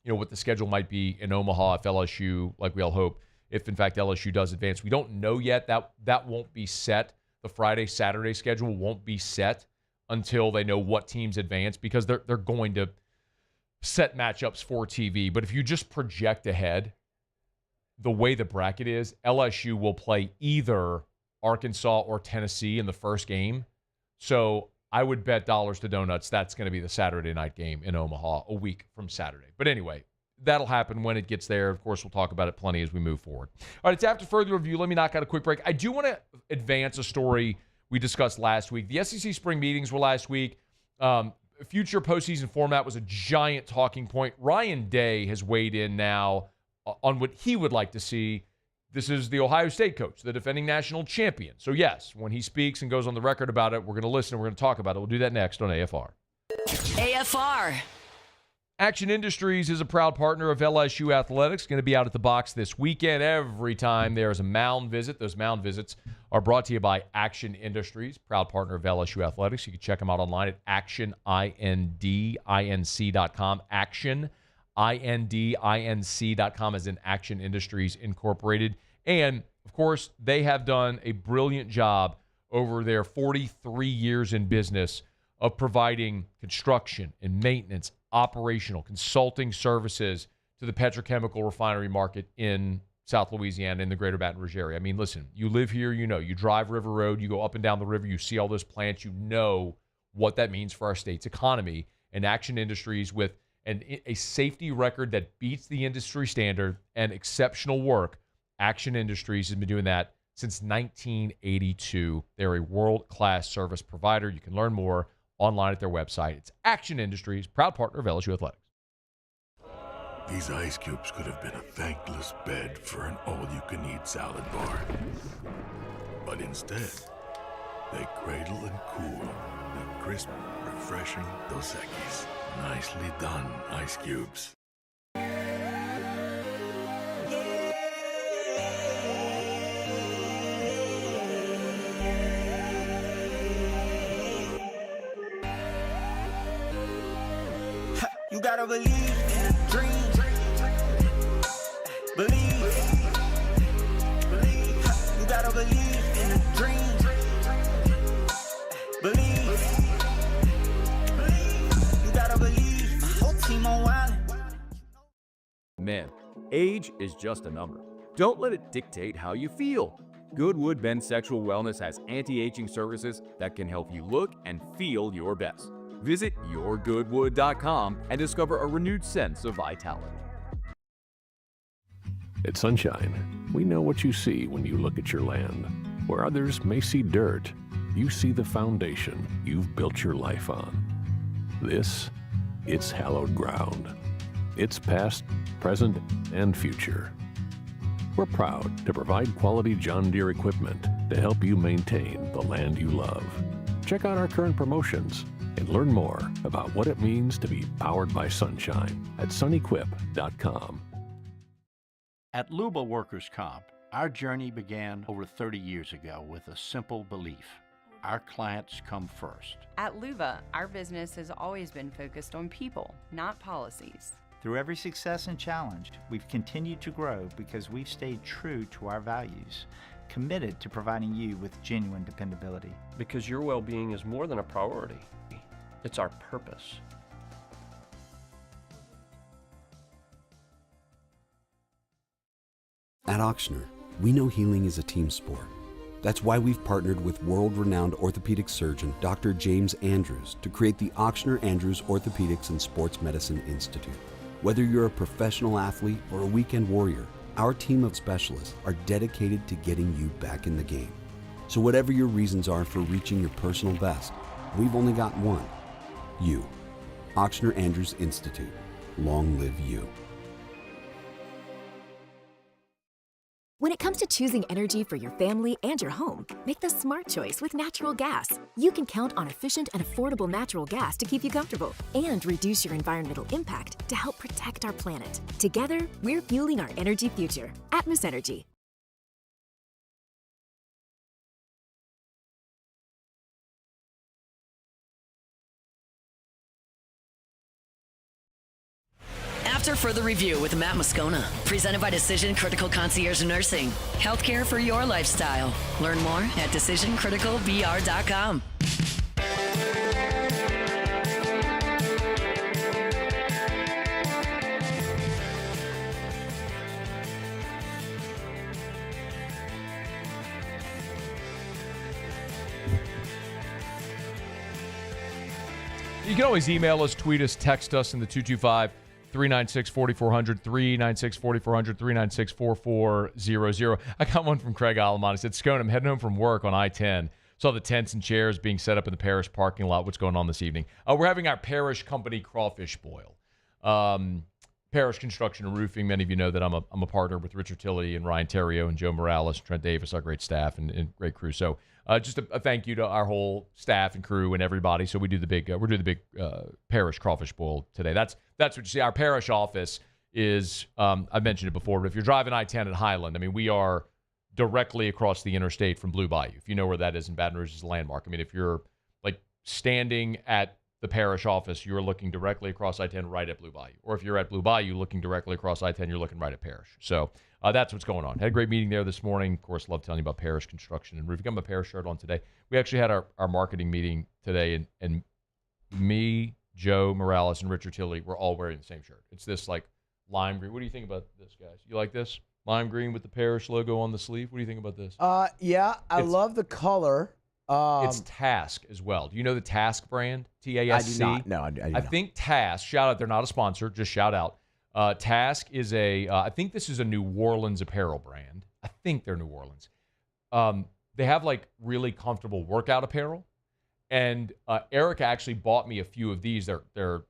[SPEAKER 8] what the schedule might be in Omaha if LSU, like we all hope, if in fact LSU does advance. We don't know yet. That won't be set. The Friday-Saturday schedule won't be set until they know what teams advance, because they're going to set matchups for TV. But if you just project ahead, the way the bracket is, LSU will play either Arkansas or Tennessee in the first game. So I would bet dollars to donuts that's going to be the Saturday night game in Omaha a week from Saturday. But anyway, that'll happen when it gets there. Of course, we'll talk about it plenty as we move forward. All right, it's After Further Review. Let me knock out a quick break. I do want to advance a story we discussed last week. The SEC spring meetings were last week. Future postseason format was a giant talking point. Ryan Day has weighed in now on what he would like to see. This is the Ohio State coach, the defending national champion. So yes, when he speaks and goes on the record about it, we're going to listen and we're going to talk about it. We'll do that next on AFR.
[SPEAKER 6] AFR.
[SPEAKER 8] Action Industries is a proud partner of LSU Athletics. Going to be out at the box this weekend. Every time there's a mound visit, those mound visits are brought to you by Action Industries, proud partner of LSU Athletics. You can check them out online at actionindinc.com. actionindinc.com, as in Action Industries Incorporated. And, of course, they have done a brilliant job over their 43 years in business of providing construction and maintenance, operational, consulting services to the petrochemical refinery market in South Louisiana, in the greater Baton Rouge area. I mean, listen, you live here, you drive River Road, you go up and down the river, you see all those plants, you know what that means for our state's economy. And Action Industries, with a safety record that beats the industry standard and exceptional work, Action Industries has been doing that since 1982. They're a world-class service provider. You can learn more online at their website. It's Action Industries, proud partner of LSU Athletics.
[SPEAKER 15] These ice cubes could have been a thankless bed for an all-you-can-eat salad bar. But instead, they cradle and cool the crisp, refreshing Dos Equis. Nicely done, ice cubes.
[SPEAKER 3] You gotta believe in a dream. Believe. You gotta believe in a dream. Believe. You gotta believe. My whole team on wild.
[SPEAKER 11] Man, age is just a number. Don't let it dictate how you feel. Goodwood Men's Sexual Wellness has anti-aging services that can help you look and feel your best. Visit yourgoodwood.com and discover a renewed sense of vitality.
[SPEAKER 25] At Sunshine, we know what you see when you look at your land. Where others may see dirt, you see the foundation you've built your life on. It's hallowed ground. It's past, present, and future. We're proud to provide quality John Deere equipment to help you maintain the land you love. Check out our current promotions and learn more about what it means to be powered by sunshine at sunequip.com.
[SPEAKER 4] At Luba Workers' Comp, our journey began over 30 years ago with a simple belief: our clients come first.
[SPEAKER 5] At Luba, our business has always been focused on people, not policies.
[SPEAKER 7] Through every success and challenge, we've continued to grow because we've stayed true to our values, committed to providing you with genuine dependability.
[SPEAKER 9] Because your well-being is more than a priority. It's our purpose.
[SPEAKER 12] At Auctioner, We know healing is a team sport. That's why we've partnered with world-renowned orthopedic surgeon Dr. James Andrews to create the Ochsner Andrews Orthopedics and Sports Medicine Institute. Whether you're a professional athlete or a weekend warrior, our team of specialists are dedicated to getting you back in the game. So whatever your reasons are for reaching your personal best, we've only got one. You. Ochsner Andrews Institute. Long live you.
[SPEAKER 13] When it comes to choosing energy for your family and your home, make the smart choice with natural gas. You can count on efficient and affordable natural gas to keep you comfortable and reduce your environmental impact to help protect our planet. Together, we're fueling our energy future. Atmos Energy.
[SPEAKER 6] After further review with Matt Moscona, presented by Decision Critical Concierge Nursing. Healthcare for your lifestyle. Learn more at decisioncriticalbr.com.
[SPEAKER 8] You can always email us, tweet us, text us in the 225-396-4400, 396-4400, 396-4400. I got one from Craig Alamont. He said, Scone, I'm heading home from work on I-10. Saw the tents and chairs being set up in the parish parking lot. What's going on this evening? We're having our parish company crawfish boil. Parish Construction and Roofing. Many of you know that I'm a partner with Richard Tilley and Ryan Terrio and Joe Morales, Trent Davis, our great staff and great crew. So just a thank you to our whole staff and crew and everybody. So we do the big, we're doing the big parish crawfish boil today. That's what you see. Our parish office is, I've mentioned it before, but if you're driving I-10 at Highland, I mean, we are directly across the interstate from Blue Bayou. If you know where that is in Baton Rouge, is a landmark. I mean, if you're like standing at the parish office, you're looking directly across I-10 right at Blue Bayou. Or if you're at Blue Bayou looking directly across I-10, you're looking right at Parish. So that's what's going on. Had a great meeting there this morning. Of course, love telling you about Parish Construction and Roofing. Got my Parish shirt on today. We actually had our marketing meeting today, and me, Joe Morales, and Richard Tilley were all wearing the same shirt. It's this like lime green. What do you think about this, guys? You like this? Lime green with the Parish logo on the sleeve. What do you think about this?
[SPEAKER 16] Yeah, I love the color.
[SPEAKER 8] It's Task as well. Do you know the Task brand? T-A-S-C?
[SPEAKER 16] I do not. No, I do not.
[SPEAKER 8] I think Task, shout out, they're not a sponsor, just shout out. Task is I think this is a New Orleans apparel brand. I think they're New Orleans. They have like really comfortable workout apparel. And Erica actually bought me a few of these. They're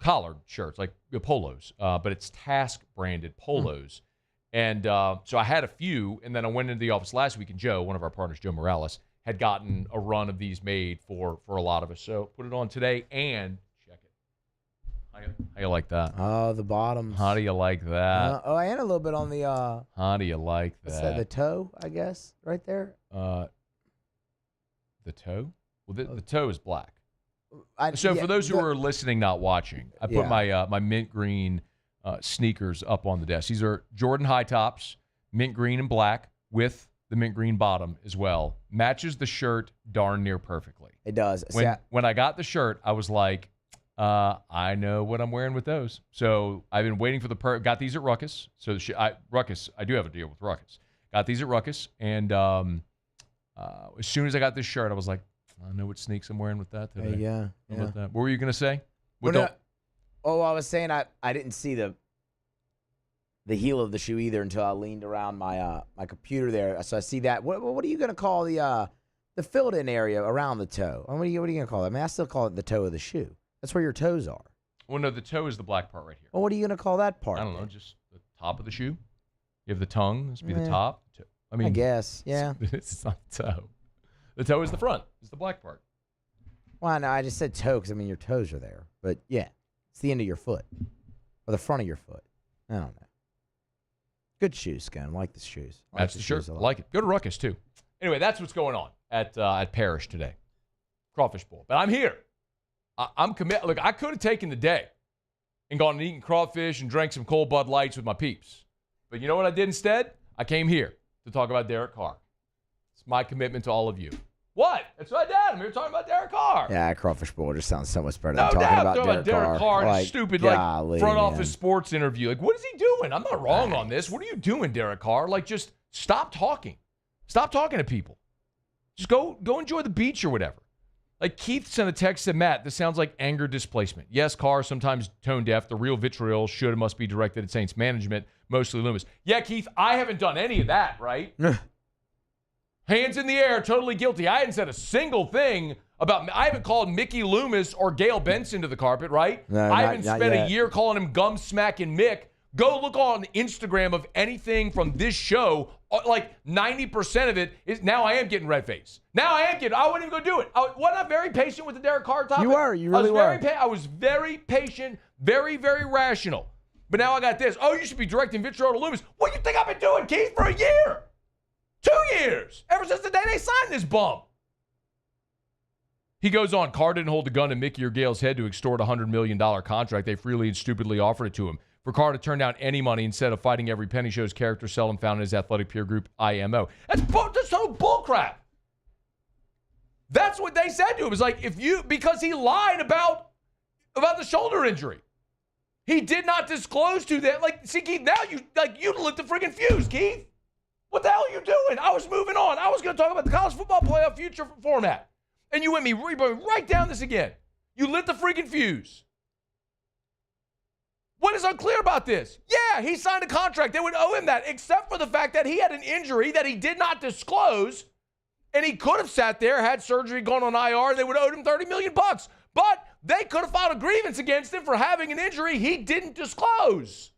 [SPEAKER 8] collared shirts, like polos, but it's Task branded polos. And so I had a few, and then I went into the office last week, and Joe, one of our partners, Joe Morales, had gotten a run of these made for a lot of us. So put it on today and check it. How you like that?
[SPEAKER 16] Oh, the bottoms.
[SPEAKER 8] How do you like that?
[SPEAKER 16] And a little bit on the...
[SPEAKER 8] How do you like that?
[SPEAKER 16] What's that, the toe, I guess, right there?
[SPEAKER 8] The toe? Well, the toe is black. For those who are listening, not watching, I put my mint green sneakers up on the desk. These are Jordan high tops, mint green and black with the mint green bottom as well. Matches the shirt darn near perfectly.
[SPEAKER 16] It does.
[SPEAKER 8] When I got the shirt, I was like, I know what I'm wearing with those. So I've been waiting for got these at Ruckus. So Ruckus, I do have a deal with Ruckus. Got these at Ruckus. And as soon as I got this shirt, I was like, I know what sneaks I'm wearing with that today.
[SPEAKER 16] Yeah.
[SPEAKER 8] What were you going to say?
[SPEAKER 16] I was saying I didn't see the heel of the shoe either until I leaned around my my computer there. So I see that. What are you going to call the filled-in area around the toe? What are you going to call it? I mean, I still call it the toe of the shoe. That's where your toes are.
[SPEAKER 8] Well, no, the toe is the black part right here.
[SPEAKER 16] Well, what are you going to call that part?
[SPEAKER 8] I don't know, just the top of the shoe. You have the tongue. This would be the top. I mean,
[SPEAKER 16] I guess, yeah.
[SPEAKER 8] It's not the toe. The toe is the front. It's the black part.
[SPEAKER 16] Well, no, I just said toe because, I mean, your toes are there. But, yeah, it's the end of your foot or the front of your foot. I don't know. Good shoes, Scone. I like the shoes.
[SPEAKER 8] That's the shirt. I like it. Go to Ruckus, too. Anyway, that's what's going on at Parish today. Crawfish Bowl. But I'm here. I'm committed. Look, I could have taken the day and gone and eaten crawfish and drank some cold Bud Lights with my peeps. But you know what I did instead? I came here to talk about Derek Carr. It's my commitment to all of you. What? That's what I did. I'm here talking about Derek Carr.
[SPEAKER 16] Yeah, Crawfish Bowl just sounds so much better than talking about Derek Carr.
[SPEAKER 8] Like, stupid, golly, front office sports interview. Like, what is he doing? I'm not wrong on this. What are you doing, Derek Carr? Like, just Stop talking. Stop talking to people. Just go enjoy the beach or whatever. Like Keith sent a text to Matt. This sounds like anger displacement. Yes, Carr, sometimes tone deaf. The real vitriol should and must be directed at Saints management, mostly Loomis. Yeah, Keith, I haven't done any of that, right? Hands in the air, totally guilty. I hadn't said a single thing about, I haven't called Mickey Loomis or Gail Benson to the carpet, right?
[SPEAKER 16] No,
[SPEAKER 8] I haven't spent a year calling him gum smacking Mick. Go look on Instagram of anything from this show. Like 90% of it is, now I am getting red face. I wouldn't even go do it. Wasn't I very patient with the Derek Carr topic?
[SPEAKER 16] You really were.
[SPEAKER 8] I was very patient, very, very rational. But now I got this. Oh, you should be directing vitriol to Loomis. What do you think I've been doing, Keith, for a year? 2 years. Ever since the day they signed this bum. He goes on, Carr didn't hold the gun to Mickey or Gail's head to extort a $100 million contract. They freely and stupidly offered it to him. For Carr to turn down any money instead of fighting every penny shows character seldom found in his athletic peer group, IMO. That's total bullcrap. That's what they said to him. It's like, because he lied about the shoulder injury. He did not disclose to them. Like, see, Keith, now you lit the freaking fuse, Keith. What the hell are you doing? I was moving on. I was going to talk about the college football playoff future format. And you went right down this again. You lit the freaking fuse. What is unclear about this? Yeah, he signed a contract. They would owe him that, except for the fact that he had an injury that he did not disclose, and he could have sat there, had surgery, gone on IR, and they would have owed him $30 million. But they could have filed a grievance against him for having an injury he didn't disclose.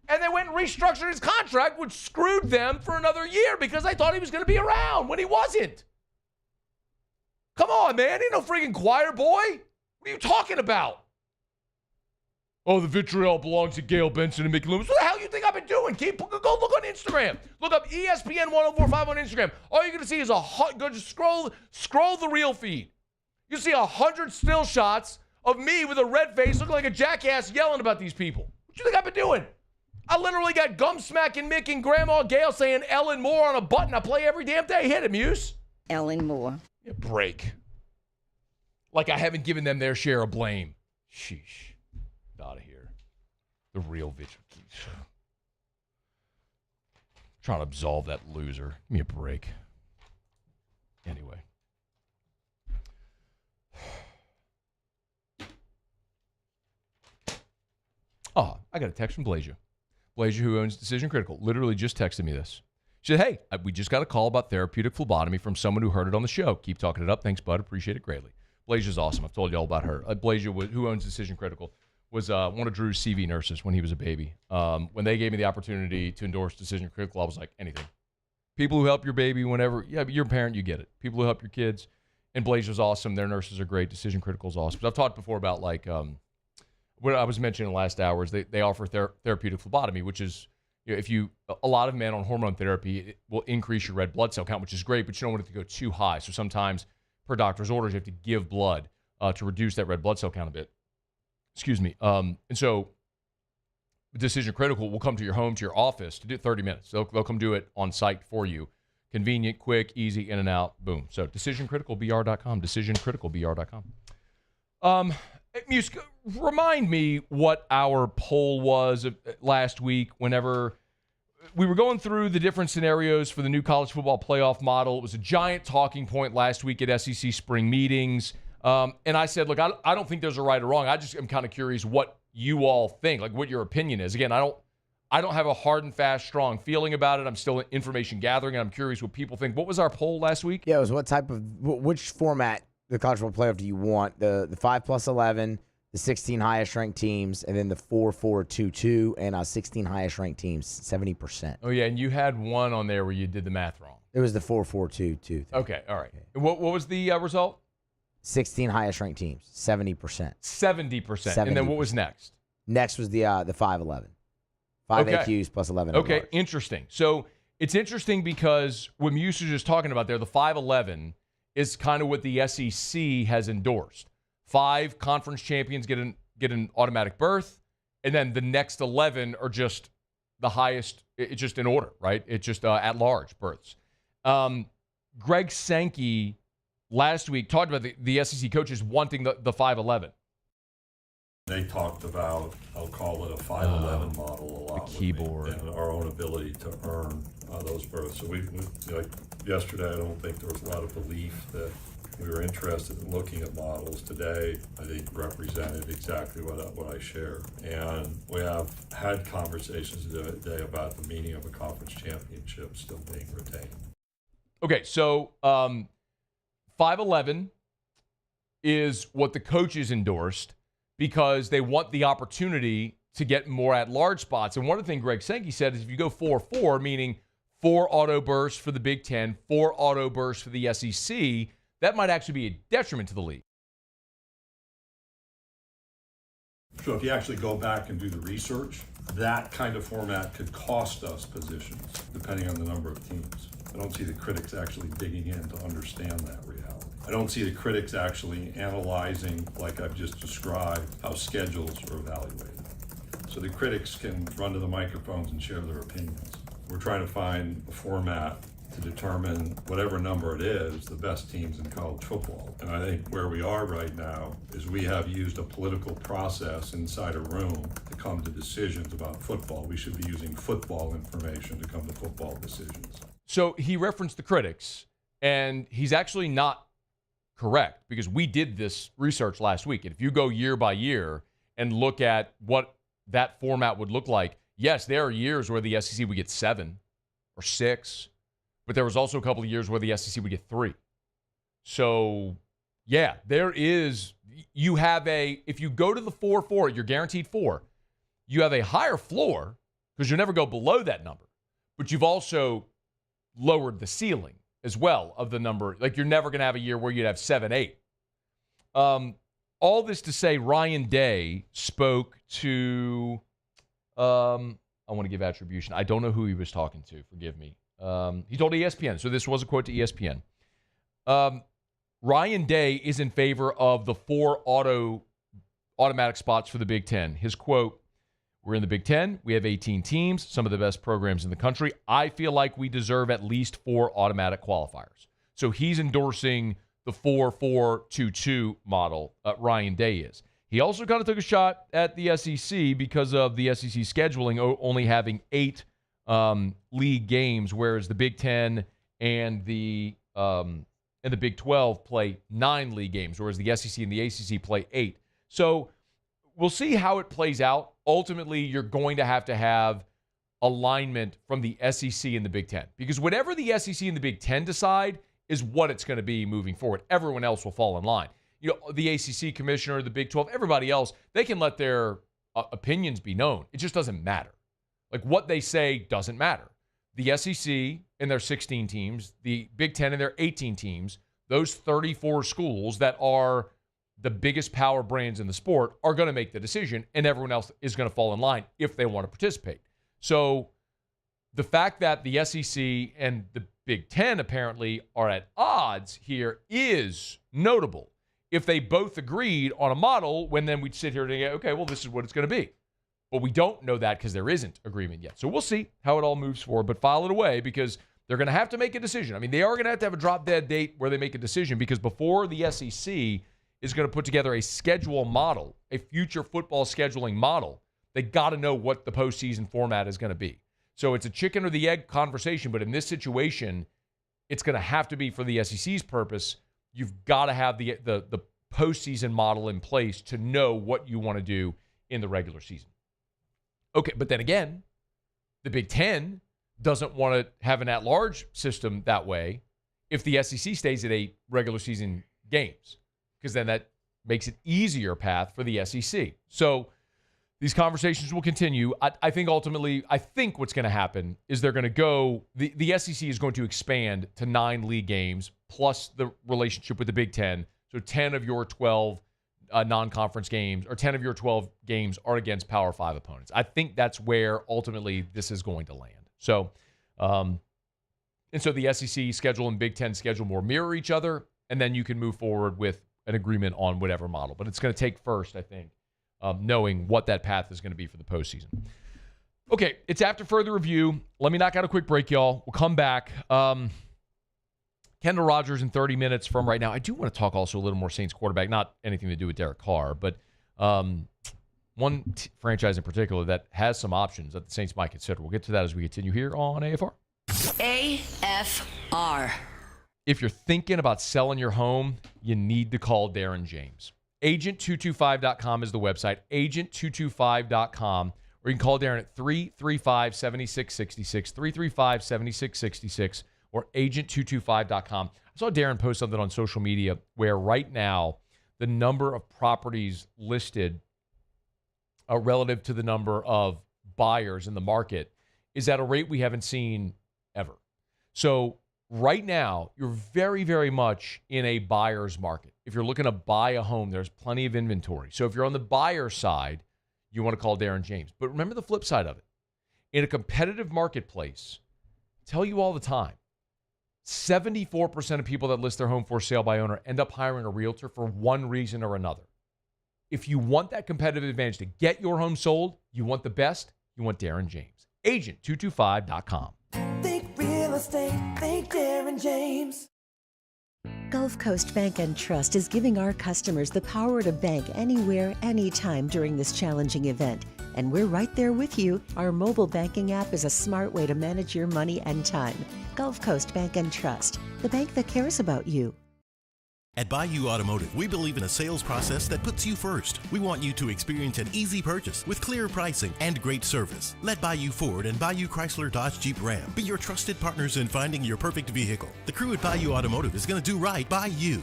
[SPEAKER 8] And they went and restructured his contract, which screwed them for another year because they thought he was going to be around when he wasn't. Come on, man. Ain't no freaking choir boy. What are you talking about? Oh, the vitriol belongs to Gail Benson and Mickey Loomis. What the hell you think I've been doing? Go look on Instagram. Look up ESPN 1045 on Instagram. All you're going to see is go just scroll the reel feed. You see 100 still shots of me with a red face looking like a jackass yelling about these people. What you think I've been doing? I literally got gum smacking Mick and Grandma Gail saying Ellen Moore on a button I play every damn day. Hit it, Muse.
[SPEAKER 10] Ellen Moore.
[SPEAKER 8] Yeah, break. Like I haven't given them their share of blame. Sheesh. Out of here. The real vitriol. Trying to absolve that loser. Give me a break. Anyway. Oh, I got a text from Blasia. Blasia, who owns Decision Critical, literally just texted me this. She said, hey, we just got a call about therapeutic phlebotomy from someone who heard it on the show. Keep talking it up. Thanks, bud. Appreciate it greatly. Blasia's awesome. I've told you all about her. Blasia, who owns Decision Critical, was one of Drew's CV nurses when he was a baby. When they gave me the opportunity to endorse Decision Critical, I was like, anything. People who help your baby whenever, yeah, you're a parent, you get it. People who help your kids. And Blasia's awesome. Their nurses are great. Decision Critical's awesome. But I've talked before about what I was mentioning last hour is they offer therapeutic phlebotomy, which is, a lot of men on hormone therapy, it will increase your red blood cell count, which is great, but you don't want it to go too high. So sometimes per doctor's orders, you have to give blood to reduce that red blood cell count a bit. Excuse me. And so Decision Critical will come to your home, to your office to do 30 minutes. They'll come do it on site for you. Convenient, quick, easy, in and out. Boom. So DecisionCriticalBR.com. DecisionCriticalBR.com. Muse, remind me what our poll was last week whenever we were going through the different scenarios for the new college football playoff model. It was a giant talking point last week at SEC spring meetings. And I said, look, I don't think there's a right or wrong. I just am kind of curious what you all think, like what your opinion is. Again, I don't have a hard and fast, strong feeling about it. I'm still information gathering, and I'm curious what people think. What was our poll last week?
[SPEAKER 16] Yeah, it was which format the college football playoff do you want? The 5+11, the 16 highest ranked teams, and then the 4-4-2-2, and 16 highest ranked teams, 70%.
[SPEAKER 8] Oh, yeah, and you had one on there where you did the math wrong.
[SPEAKER 16] It was the 4-4-2-2.
[SPEAKER 8] Okay, all right. And what was the result?
[SPEAKER 16] 16 highest ranked teams, 70%.
[SPEAKER 8] 70%. And then what was next?
[SPEAKER 16] Next was the 5-11. 5 AQs plus 11.
[SPEAKER 8] Okay, interesting. So it's interesting because what Muse was just talking about there, the 5-11 is kind of what the SEC has endorsed. 5 conference champions get an automatic berth, and then the next 11 are just the highest. It's just in order, right? It's just at-large berths. Greg Sankey last week talked about the SEC coaches wanting the 5-11.
[SPEAKER 10] They talked about, I'll call it a 511 model a lot.
[SPEAKER 8] The keyboard.
[SPEAKER 10] And our own ability to earn those berths. So we like yesterday, I don't think there was a lot of belief that we were interested in looking at models. Today, I think represented exactly what I share. And we have had conversations today about the meaning of a conference championship still being retained.
[SPEAKER 8] Okay, so 511 is what the coaches endorsed because they want the opportunity to get more at-large spots. And one of the things Greg Sankey said is if you go 4-4, meaning 4 auto bursts for the Big Ten, 4 auto bursts for the SEC, that might actually be a detriment to the league.
[SPEAKER 10] So if you actually go back and do the research, that kind of format could cost us positions, depending on the number of teams. I don't see the critics actually digging in to understand that reality. I don't see the critics actually analyzing, like I've just described, how schedules are evaluated. So the critics can run to the microphones and share their opinions. We're trying to find a format to determine whatever number it is, the best teams in college football. And I think where we are right now is we have used a political process inside a room to come to decisions about football. We should be using football information to come to football decisions.
[SPEAKER 8] So he referenced the critics, and he's actually not correct because we did this research last week. And if you go year by year and look at what that format would look like, yes, there are years where the SEC would get 7 or 6, but there was also a couple of years where the SEC would get 3. So, yeah, there is, you have if you go to the 4-4, you're guaranteed 4. You have a higher floor because you never go below that number, but you've also lowered the ceiling as well of the number. Like you're never going to have a year where you'd have 7, 8. All this to say, Ryan Day spoke to, I want to give attribution. I don't know who he was talking to. Forgive me. He told ESPN. So this was a quote to ESPN. Ryan Day is in favor of the 4 automatic spots for the Big Ten. His quote, "We're in the Big Ten. We have 18 teams, some of the best programs in the country. I feel like we deserve at least 4 automatic qualifiers." So he's endorsing the 4-4-2-2 model. Ryan Day is. He also kind of took a shot at the SEC because of the SEC scheduling only having 8 league games, whereas the Big Ten and the Big 12 play 9 league games, whereas the SEC and the ACC play 8. So we'll see how it plays out. Ultimately, you're going to have alignment from the SEC and the Big Ten because whatever the SEC and the Big Ten decide is what it's going to be moving forward. Everyone else will fall in line. You know, the ACC commissioner, the Big 12, everybody else, they can let their opinions be known. It just doesn't matter. Like what they say doesn't matter. The SEC and their 16 teams, the Big Ten and their 18 teams, those 34 schools that are the biggest power brands in the sport are going to make the decision, and everyone else is going to fall in line if they want to participate. So the fact that the SEC and the Big Ten apparently are at odds here is notable. If they both agreed on a model, when then we'd sit here and go, okay, well, this is what it's going to be. But we don't know that because there isn't agreement yet. So we'll see how it all moves forward, but file it away because they're going to have to make a decision. I mean, they are going to have a drop-dead date where they make a decision because before the SEC is going to put together a schedule model, a future football scheduling model, they got to know what the postseason format is going to be. So it's a chicken or the egg conversation, but in this situation, it's going to have to be for the SEC's purpose. You've got to have the postseason model in place to know what you want to do in the regular season. Okay, but then again, the Big Ten doesn't want to have an at-large system that way if the SEC stays at 8 regular season games, because then that makes it easier path for the SEC. So these conversations will continue. I think ultimately, what's going to happen is they're going to go, the SEC is going to expand to 9 league games plus the relationship with the Big Ten. So 10 of your 12 non-conference games or 10 of your 12 games are against Power 5 opponents. I think that's where ultimately this is going to land. So, and so the SEC schedule and Big Ten schedule more mirror each other, and then you can move forward with an agreement on whatever model. But it's going to take first, I think, knowing what that path is going to be for the postseason. Okay, it's after further review. Let me knock out a quick break, y'all. We'll come back. Kendall Rogers in 30 minutes from right now. I do want to talk also a little more Saints quarterback, not anything to do with Derek Carr, but one franchise in particular that has some options that the Saints might consider. We'll get to that as we continue here on AFR.
[SPEAKER 6] AFR.
[SPEAKER 8] If you're thinking about selling your home, you need to call Darren James. Agent225.com is the website, agent225.com, or you can call Darren at 335-7666, 335-7666, or agent225.com. I saw Darren post something on social media where right now the number of properties listed relative to the number of buyers in the market is at a rate we haven't seen ever. So right now, you're very, very much in a buyer's market. If you're looking to buy a home, there's plenty of inventory. So if you're on the buyer side, you want to call Darren James. But remember the flip side of it. In a competitive marketplace, I tell you all the time, 74% of people that list their home for sale by owner end up hiring a realtor for one reason or another. If you want that competitive advantage to get your home sold, you want the best, you want Darren James. Agent225.com.
[SPEAKER 3] Think real estate, think Darren James.
[SPEAKER 14] Gulf Coast Bank and Trust is giving our customers the power to bank anywhere, anytime during this challenging event. And we're right there with you. Our mobile banking app is a smart way to manage your money and time. Gulf Coast Bank and Trust, the bank that cares about you.
[SPEAKER 17] At Bayou Automotive, we believe in a sales process that puts you first. We want you to experience an easy purchase with clear pricing and great service. Let Bayou Ford and Bayou Chrysler Dodge Jeep Ram be your trusted partners in finding your perfect vehicle. The crew at Bayou Automotive is going to do right by you.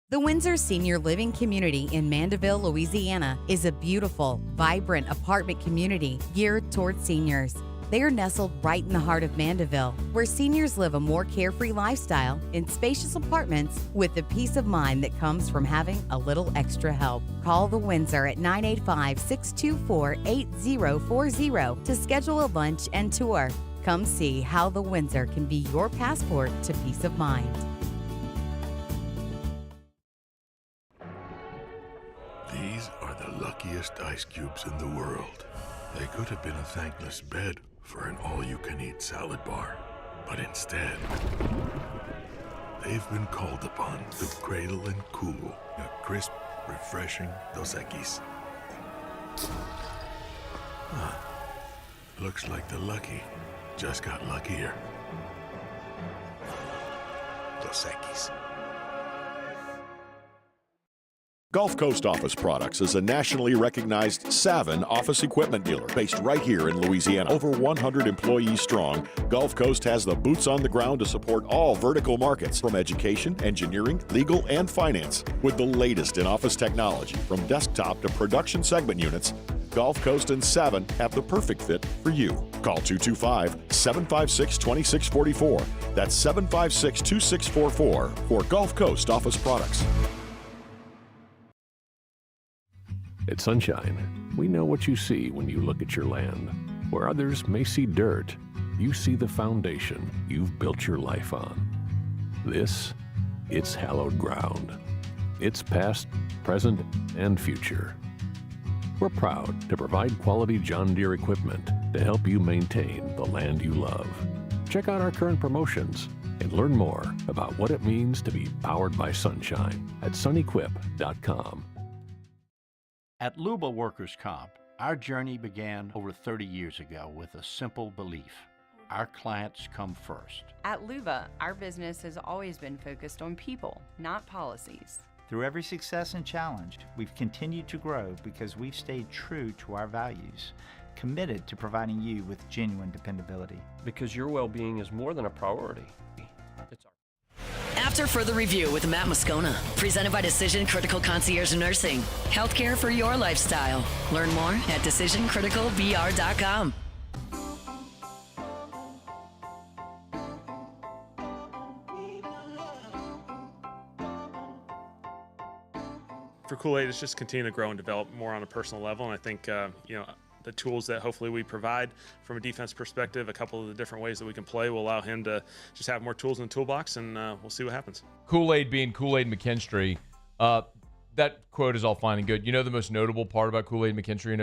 [SPEAKER 19] The Windsor Senior Living Community in Mandeville, Louisiana is a beautiful, vibrant apartment community geared towards seniors. They are nestled right in the heart of Mandeville, where seniors live a more carefree lifestyle in spacious apartments with the peace of mind that comes from having a little extra help. Call the Windsor at 985-624-8040 to schedule a lunch and tour. Come see how the Windsor can be your passport to peace of mind.
[SPEAKER 15] These are the luckiest ice cubes in the world. They could have been a thankless bed for an all-you-can-eat salad bar. But instead, they've been called upon to cradle and cool a crisp, refreshing Dos Equis. Looks like the lucky just got luckier. Dos Equis.
[SPEAKER 22] Gulf Coast Office Products is a nationally recognized Savin office equipment dealer based right here in Louisiana. Over 100 employees strong, Gulf Coast has the boots on the ground to support all vertical markets, from education, engineering, legal, and finance. With the latest in office technology, from desktop to production segment units, Gulf Coast and Savin have the perfect fit for you. Call 225-756-2644. That's 756-2644 for Gulf Coast Office Products.
[SPEAKER 25] At Sunshine, we know what you see when you look at your land. Where others may see dirt, you see the foundation you've built your life on. This, it's hallowed ground. It's past, present, and future. We're proud to provide quality John Deere equipment to help you maintain the land you love. Check out our current promotions and learn more about what it means to be powered by sunshine at sunequip.com.
[SPEAKER 4] At Luba Workers' Comp, our journey began over 30 years ago with a simple belief: our clients come first.
[SPEAKER 5] At Luba, our business has always been focused on people, not policies.
[SPEAKER 7] Through every success and challenge, we've continued to grow because we've stayed true to our values, committed to providing you with genuine dependability.
[SPEAKER 9] Because your well-being is more than a priority. It's our
[SPEAKER 6] After Further Review with Matt Moscona, presented by Decision Critical Concierge Nursing. Healthcare for your lifestyle. Learn more at decisioncriticalbr.com.
[SPEAKER 23] For Kool-Aid, it's just continue to grow and develop more on a personal level, and I think the tools that hopefully we provide from a defense perspective, a couple of the different ways that we can play, will allow him to just have more tools in the toolbox, and we'll see what happens.
[SPEAKER 8] Kool-Aid being Kool-Aid McKinstry. That quote is all fine and good. You know the most notable part about Kool-Aid McKinstry in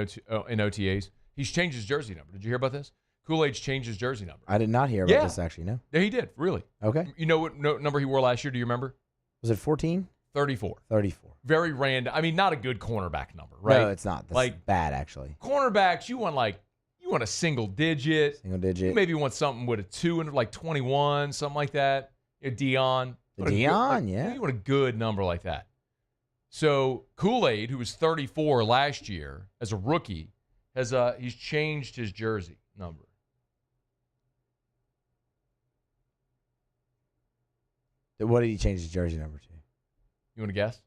[SPEAKER 8] OTAs? He's changed his jersey number. Did you hear about this? Kool-Aid's changed his jersey number.
[SPEAKER 16] I did not hear about this, actually, no.
[SPEAKER 8] Yeah, he did, really.
[SPEAKER 16] Okay.
[SPEAKER 8] You know what number he wore last year? Do you remember?
[SPEAKER 16] Was it 14?
[SPEAKER 8] 34.
[SPEAKER 16] 34.
[SPEAKER 8] Very random. I mean, not a good cornerback number, right?
[SPEAKER 16] No, it's not. That's bad, actually.
[SPEAKER 8] Cornerbacks, you want a single digit.
[SPEAKER 16] Single digit.
[SPEAKER 8] You maybe want something with a 2 and like 21, something like that. Dion.
[SPEAKER 16] Dion, yeah.
[SPEAKER 8] You want a good number like that. So Kool-Aid, who was 34 last year as a rookie, he's changed his jersey number.
[SPEAKER 16] What did he change his jersey number to?
[SPEAKER 8] You want to guess?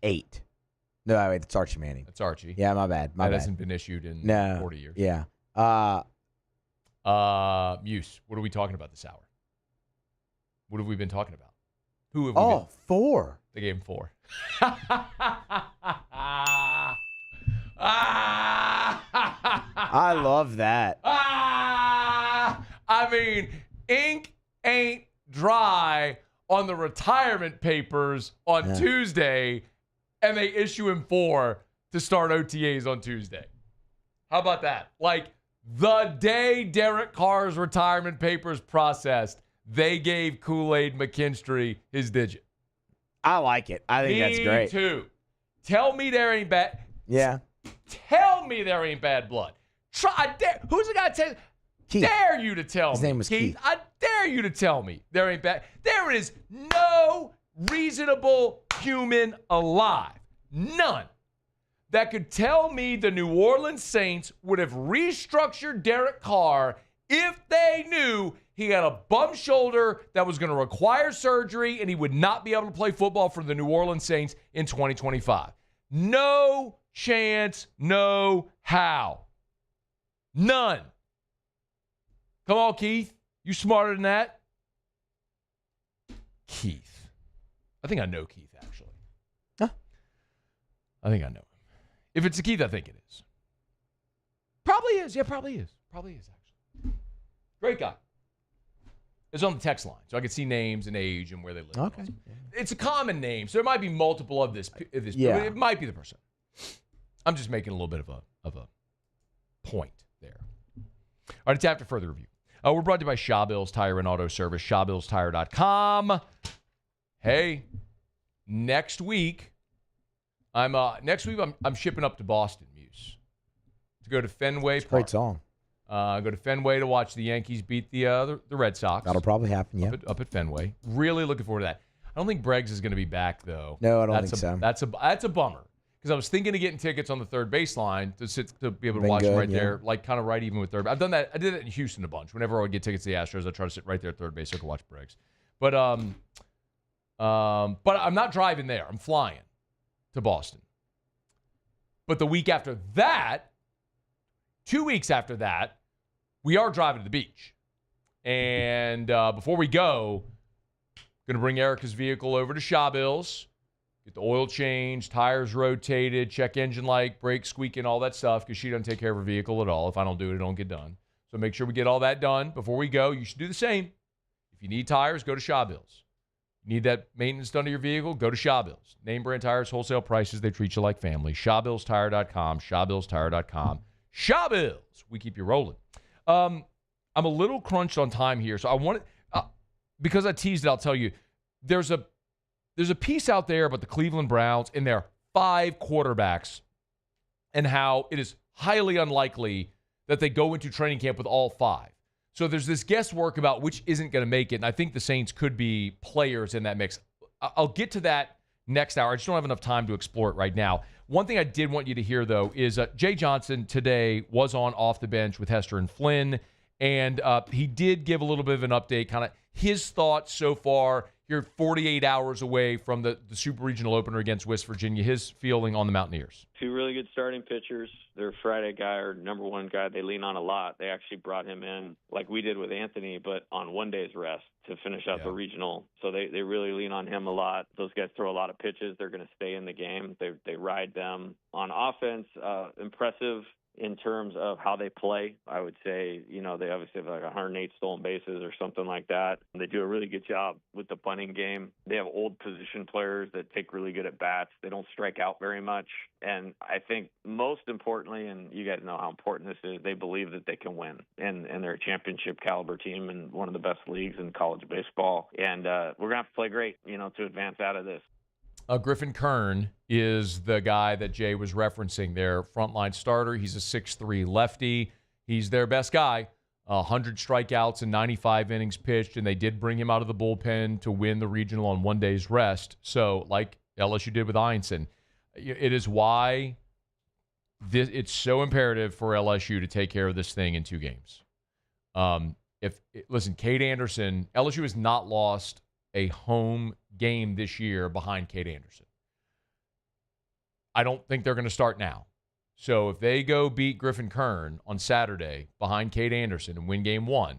[SPEAKER 16] 8. No, wait, that's Archie Manning.
[SPEAKER 8] That's Archie.
[SPEAKER 16] Yeah, my bad.
[SPEAKER 8] That hasn't been issued in 40 years.
[SPEAKER 16] Yeah.
[SPEAKER 8] Muse, what are we talking about this hour? What have we been talking about? Who have we been?
[SPEAKER 16] 4.
[SPEAKER 8] They gave him 4.
[SPEAKER 16] I love that.
[SPEAKER 8] I mean, ink ain't dry on the retirement papers on Tuesday, and they issue him 4 to start OTAs on Tuesday. How about that? Like, the day Derek Carr's retirement papers processed, they gave Kool-Aid McKinstry his digit.
[SPEAKER 16] I like it. I think that's great.
[SPEAKER 8] Me too. Tell me there ain't bad.
[SPEAKER 16] Yeah.
[SPEAKER 8] Tell me there ain't bad blood. Who's the guy dare you to tell me?
[SPEAKER 16] His name was Keith.
[SPEAKER 8] I dare you to tell me there ain't bad. There is no reasonable human alive, none, that could tell me the New Orleans Saints would have restructured Derek Carr if they knew he had a bum shoulder that was going to require surgery and he would not be able to play football for the New Orleans Saints in 2025. No chance, no how. None. Come on, Keith. You smarter than that? Keith. I think I know Keith, actually.
[SPEAKER 16] Huh?
[SPEAKER 8] I think I know him. If it's a Keith, I think it is. Probably is. Yeah, probably is. Probably is, actually. Great guy. It's on the text line, so I can see names and age and where they live.
[SPEAKER 16] Okay.
[SPEAKER 8] It's a common name, so there might be multiple of this.
[SPEAKER 16] Yeah.
[SPEAKER 8] It might be the person. I'm just making a little bit of a point there. All right, it's after further review. We're brought to you by Shawbill's Tire and Auto Service, ShawbillsTire.com. Hey, next week I'm shipping up to Boston, Muse, to go to Fenway Park.
[SPEAKER 16] Great song.
[SPEAKER 8] Go to Fenway to watch the Yankees beat the Red Sox.
[SPEAKER 16] That'll probably happen, yeah.
[SPEAKER 8] Up at Fenway. Really looking forward to that. I don't think Breggs is going to be back, though.
[SPEAKER 16] No, I don't think so.
[SPEAKER 8] That's a bummer. Because I was thinking of getting tickets on the third baseline to be able to watch them right there, like kind of right even with third. I've done that. I did that in Houston a bunch. Whenever I would get tickets to the Astros, I'd try to sit right there at third base so I could watch Breggs. But I'm not driving there. I'm flying to Boston. But the week after that, 2 weeks after that, we are driving to the beach. And before we go, going to bring Erica's vehicle over to Shawbill's, get the oil changed, tires rotated, check engine light, brakes squeaking, all that stuff, because she doesn't take care of her vehicle at all. If I don't do it, it don't get done. So make sure we get all that done before we go. You should do the same. If you need tires, go to Shawbill's. You need that maintenance done to your vehicle, go to Shawbill's. Name brand tires, wholesale prices, they treat you like family. ShawbillsTire.com, ShawbillsTire.com. Shawbill's, we keep you rolling. I'm a little crunched on time here, so I want to, because I teased it, I'll tell you, there's a piece out there about the Cleveland Browns and their 5 quarterbacks and how it is highly unlikely that they go into training camp with all 5. So there's this guesswork about which isn't going to make it, and I think the Saints could be players in that mix. I'll get to that next hour. I just don't have enough time to explore it right now. One thing I did want you to hear, though, is Jay Johnson today was on Off the Bench with Hester and Flynn, and he did give a little bit of an update, kind of his thoughts so far. You're 48 hours away from the Super Regional opener against West Virginia. His feeling on the Mountaineers.
[SPEAKER 1] 2 really good starting pitchers. Their Friday guy or number one guy they lean on a lot. They actually brought him in like we did with Anthony, but on 1 day's rest to finish out the regional. So they really lean on him a lot. Those guys throw a lot of pitches. They're going to stay in the game. They ride them. On offense, impressive. in terms of how they play. I would say, they obviously have like 108 stolen bases or something like that. They do a really good job with the bunting game. They have old position players that take really good at bats. They don't strike out very much. And I think most importantly, and you guys know how important this is, they believe that they can win. And they're a championship caliber team and one of the best leagues in college baseball. And we're going to have to play great, to advance out of this.
[SPEAKER 8] Griffin Kern is the guy that Jay was referencing, their frontline starter. He's a 6'3 lefty. He's their best guy. 100 strikeouts and 95 innings pitched, and they did bring him out of the bullpen to win the regional on 1 day's rest. So, like LSU did with Einstein, it is why it's so imperative for LSU to take care of this thing in 2 games. Listen, Cade Anderson, LSU has not lost a home game this year behind Cade Anderson. I don't think they're going to start now. So if they go beat Griffin Kern on Saturday behind Cade Anderson and win game 1,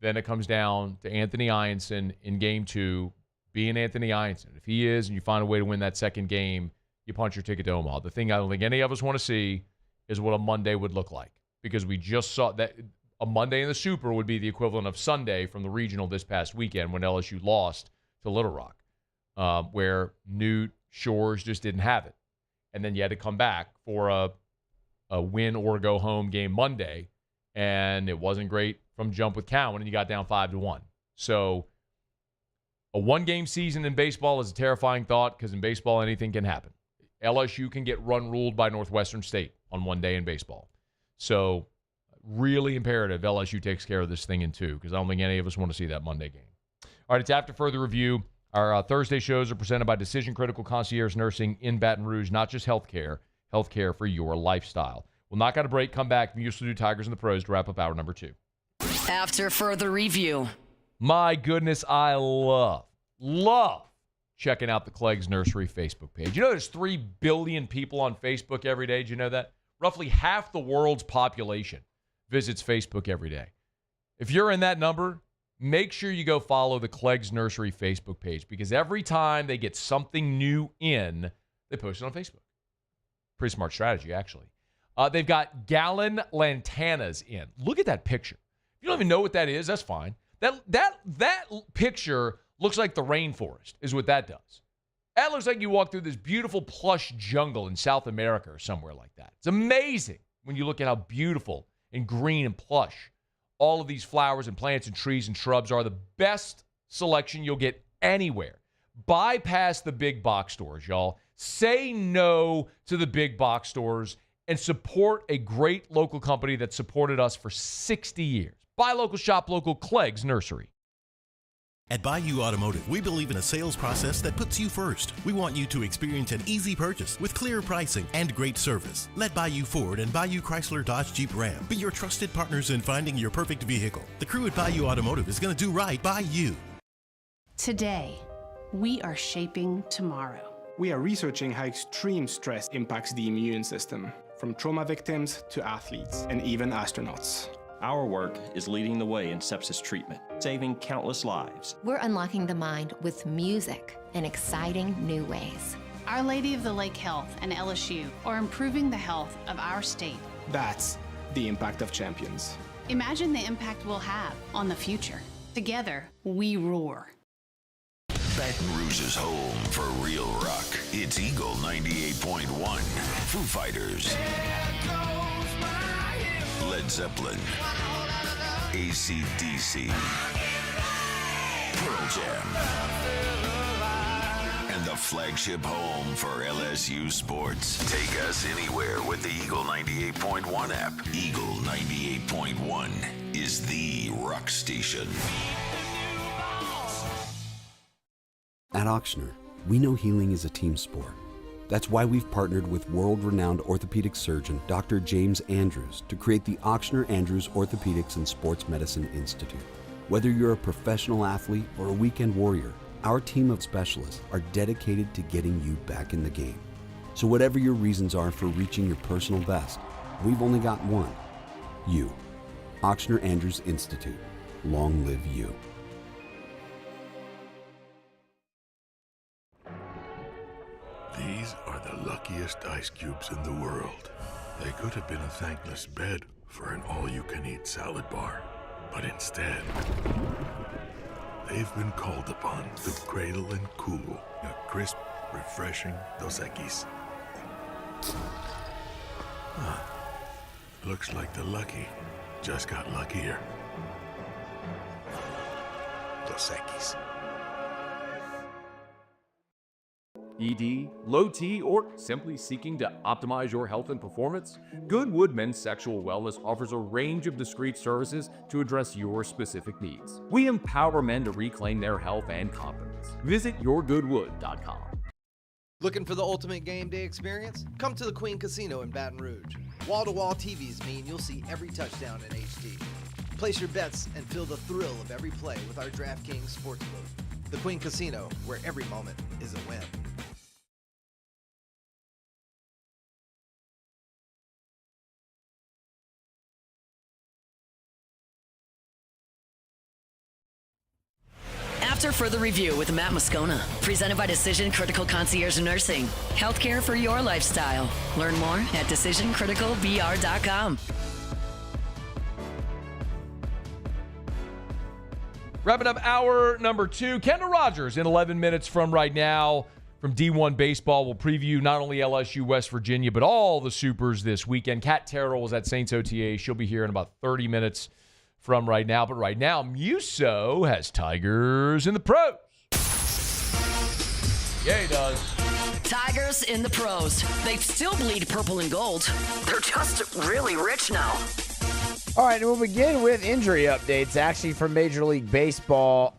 [SPEAKER 8] then it comes down to Anthony Ianson in game 2 being Anthony Ianson. If he is and you find a way to win that second game, you punch your ticket to Omaha. The thing I don't think any of us want to see is what a Monday would look like, because we just saw that a Monday in the Super would be the equivalent of Sunday from the regional this past weekend when LSU lost to Little Rock, where Newt Shores just didn't have it. And then you had to come back for a win or go home game Monday, and it wasn't great from jump with Cowan, and you got down 5-1. So a 1-game season in baseball is a terrifying thought, because in baseball anything can happen. LSU can get run-ruled by Northwestern State on 1 day in baseball. So really imperative LSU takes care of this thing in 2, because I don't think any of us want to see that Monday game. All right, it's After Further Review. Our Thursday shows are presented by Decision Critical Concierge Nursing in Baton Rouge, not just healthcare for your lifestyle. We'll knock out a break, come back, and used to do Tigers and the Pros to wrap up hour number 2.
[SPEAKER 6] After Further Review.
[SPEAKER 8] My goodness, I love checking out the Clegg's Nursery Facebook page. You know there's 3 billion people on Facebook every day. Did you know that? Roughly half the world's population visits Facebook every day. If you're in that number, make sure you go follow the Clegg's Nursery Facebook page, because every time they get something new in, they post it on Facebook. Pretty smart strategy, actually. They've got gallon lantanas in. Look at that picture. If you don't even know what that is, that's fine. That picture looks like the rainforest is what that does. That looks like you walk through this beautiful plush jungle in South America or somewhere like that. It's amazing when you look at how beautiful and green and plush all of these flowers and plants and trees and shrubs are. The best selection you'll get anywhere. Bypass the big box stores, y'all. Say no to the big box stores and support a great local company that supported us for 60 years. Buy local, shop local, Clegg's Nursery.
[SPEAKER 17] At Bayou Automotive, we believe in a sales process that puts you first. We want you to experience an easy purchase with clear pricing and great service. Let Bayou Ford and Bayou Chrysler Dodge Jeep Ram be your trusted partners in finding your perfect vehicle. The crew at Bayou Automotive is going to do right by you.
[SPEAKER 2] Today, we are shaping tomorrow.
[SPEAKER 18] We are researching how extreme stress impacts the immune system, from trauma victims to athletes and even astronauts.
[SPEAKER 20] Our work is leading the way in sepsis treatment, saving countless lives.
[SPEAKER 21] We're unlocking the mind with music in exciting new ways.
[SPEAKER 2] Our Lady of the Lake Health and LSU are improving the health of our state.
[SPEAKER 18] That's the impact of champions.
[SPEAKER 2] Imagine the impact we'll have on the future. Together, we roar.
[SPEAKER 24] Baton Rouge's home for real rock. It's Eagle 98.1. Foo Fighters. Led Zeppelin, AC/DC, Pearl Jam, and the flagship home for LSU sports. Take us anywhere with the Eagle 98.1 app. Eagle 98.1 is the rock station.
[SPEAKER 12] At Auctioner, we know healing is a team sport. That's why we've partnered with world-renowned orthopedic surgeon Dr. James Andrews to create the Auctioner Andrews Orthopedics and Sports Medicine Institute. Whether you're a professional athlete or a weekend warrior, our team of specialists are dedicated to getting you back in the game. So whatever your reasons are for reaching your personal best, we've only got one. You. Auctioner Andrews Institute. Long live you.
[SPEAKER 15] These are the luckiest ice cubes in the world. They could have been a thankless bed for an all-you-can-eat salad bar. But instead, they've been called upon to cradle and cool a crisp, refreshing Dos Equis. Huh. Looks like the lucky just got luckier. Dos Equis.
[SPEAKER 3] ED, low T, or simply seeking to optimize your health and performance? Goodwood Men's Sexual Wellness offers a range of discreet services to address your specific needs. We empower men to reclaim their health and confidence. Visit yourgoodwood.com.
[SPEAKER 10] Looking for the ultimate game day experience? Come to the Queen Casino in Baton Rouge. Wall-to-wall TVs mean you'll see every touchdown in HD. Place your bets and feel the thrill of every play with our DraftKings Sportsbook. The Queen Casino, where every moment is a win.
[SPEAKER 6] After further review with Matt Moscona, presented by Decision Critical Concierge Nursing. Healthcare for your lifestyle. Learn more at decisioncriticalbr.com.
[SPEAKER 8] Wrapping up hour number 2. Kendall Rogers in 11 minutes from right now from D1 Baseball will preview not only LSU West Virginia, but all the Supers this weekend. Cat Terrell was at Saints OTA. She'll be here in about 30 minutes from right now. But right now, Muso has Tigers in the pros. Yeah, he does.
[SPEAKER 6] Tigers in the pros. They still bleed purple and gold. They're just really rich now.
[SPEAKER 16] All right, and we'll begin with injury updates, actually, from Major League Baseball.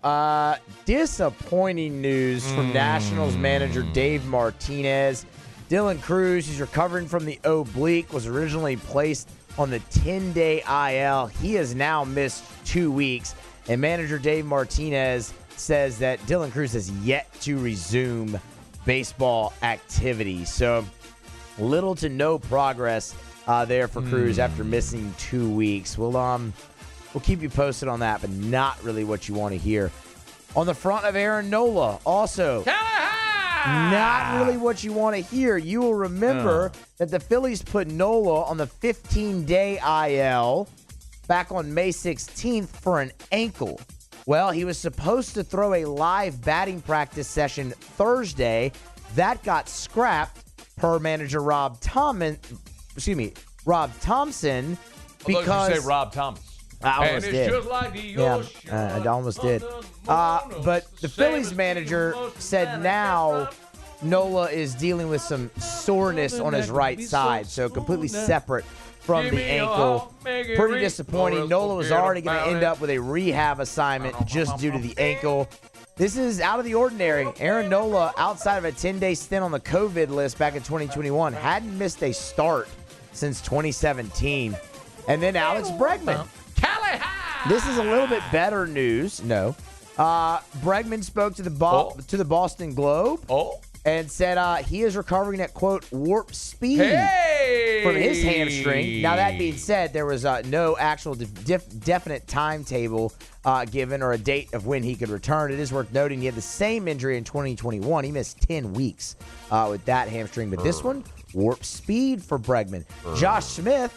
[SPEAKER 16] Disappointing news from Nationals manager Dave Martinez. Dylan Cruz, who's recovering from the oblique, was originally placed on the 10-day IL. He has now missed 2 weeks, and manager Dave Martinez says that Dylan Cruz has yet to resume baseball activity. So little to no progress there for Cruz after missing 2 weeks. We'll keep you posted on that, but not really what you want to hear. On the front of Aaron Nola, also not really what you want to hear. You will remember that the Phillies put Nola on the 15-day IL back on May 16th for an ankle. Well, he was supposed to throw a live batting practice session Thursday. That got scrapped per manager Rob Thompson, because
[SPEAKER 8] you say Rob Thomas.
[SPEAKER 16] I almost did.
[SPEAKER 8] Just like the
[SPEAKER 16] I almost did. But the Phillies manager said now Nola is dealing with some soreness on his right side, so completely separate from the ankle. Pretty disappointing. Nola was already going to end up with a rehab assignment just due to the ankle. This is out of the ordinary. Aaron Nola, outside of a 10-day stint on the COVID list back in 2021, hadn't missed a start since 2017. And then Alex Bregman. This is a little bit better news. No. Bregman spoke to the Boston Globe and said he is recovering at, quote, warp speed from his hamstring. Now, that being said, there was no actual definite timetable given or a date of when he could return. It is worth noting he had the same injury in 2021. He missed 10 weeks with that hamstring. But this one, warp speed for Bregman. Josh Smith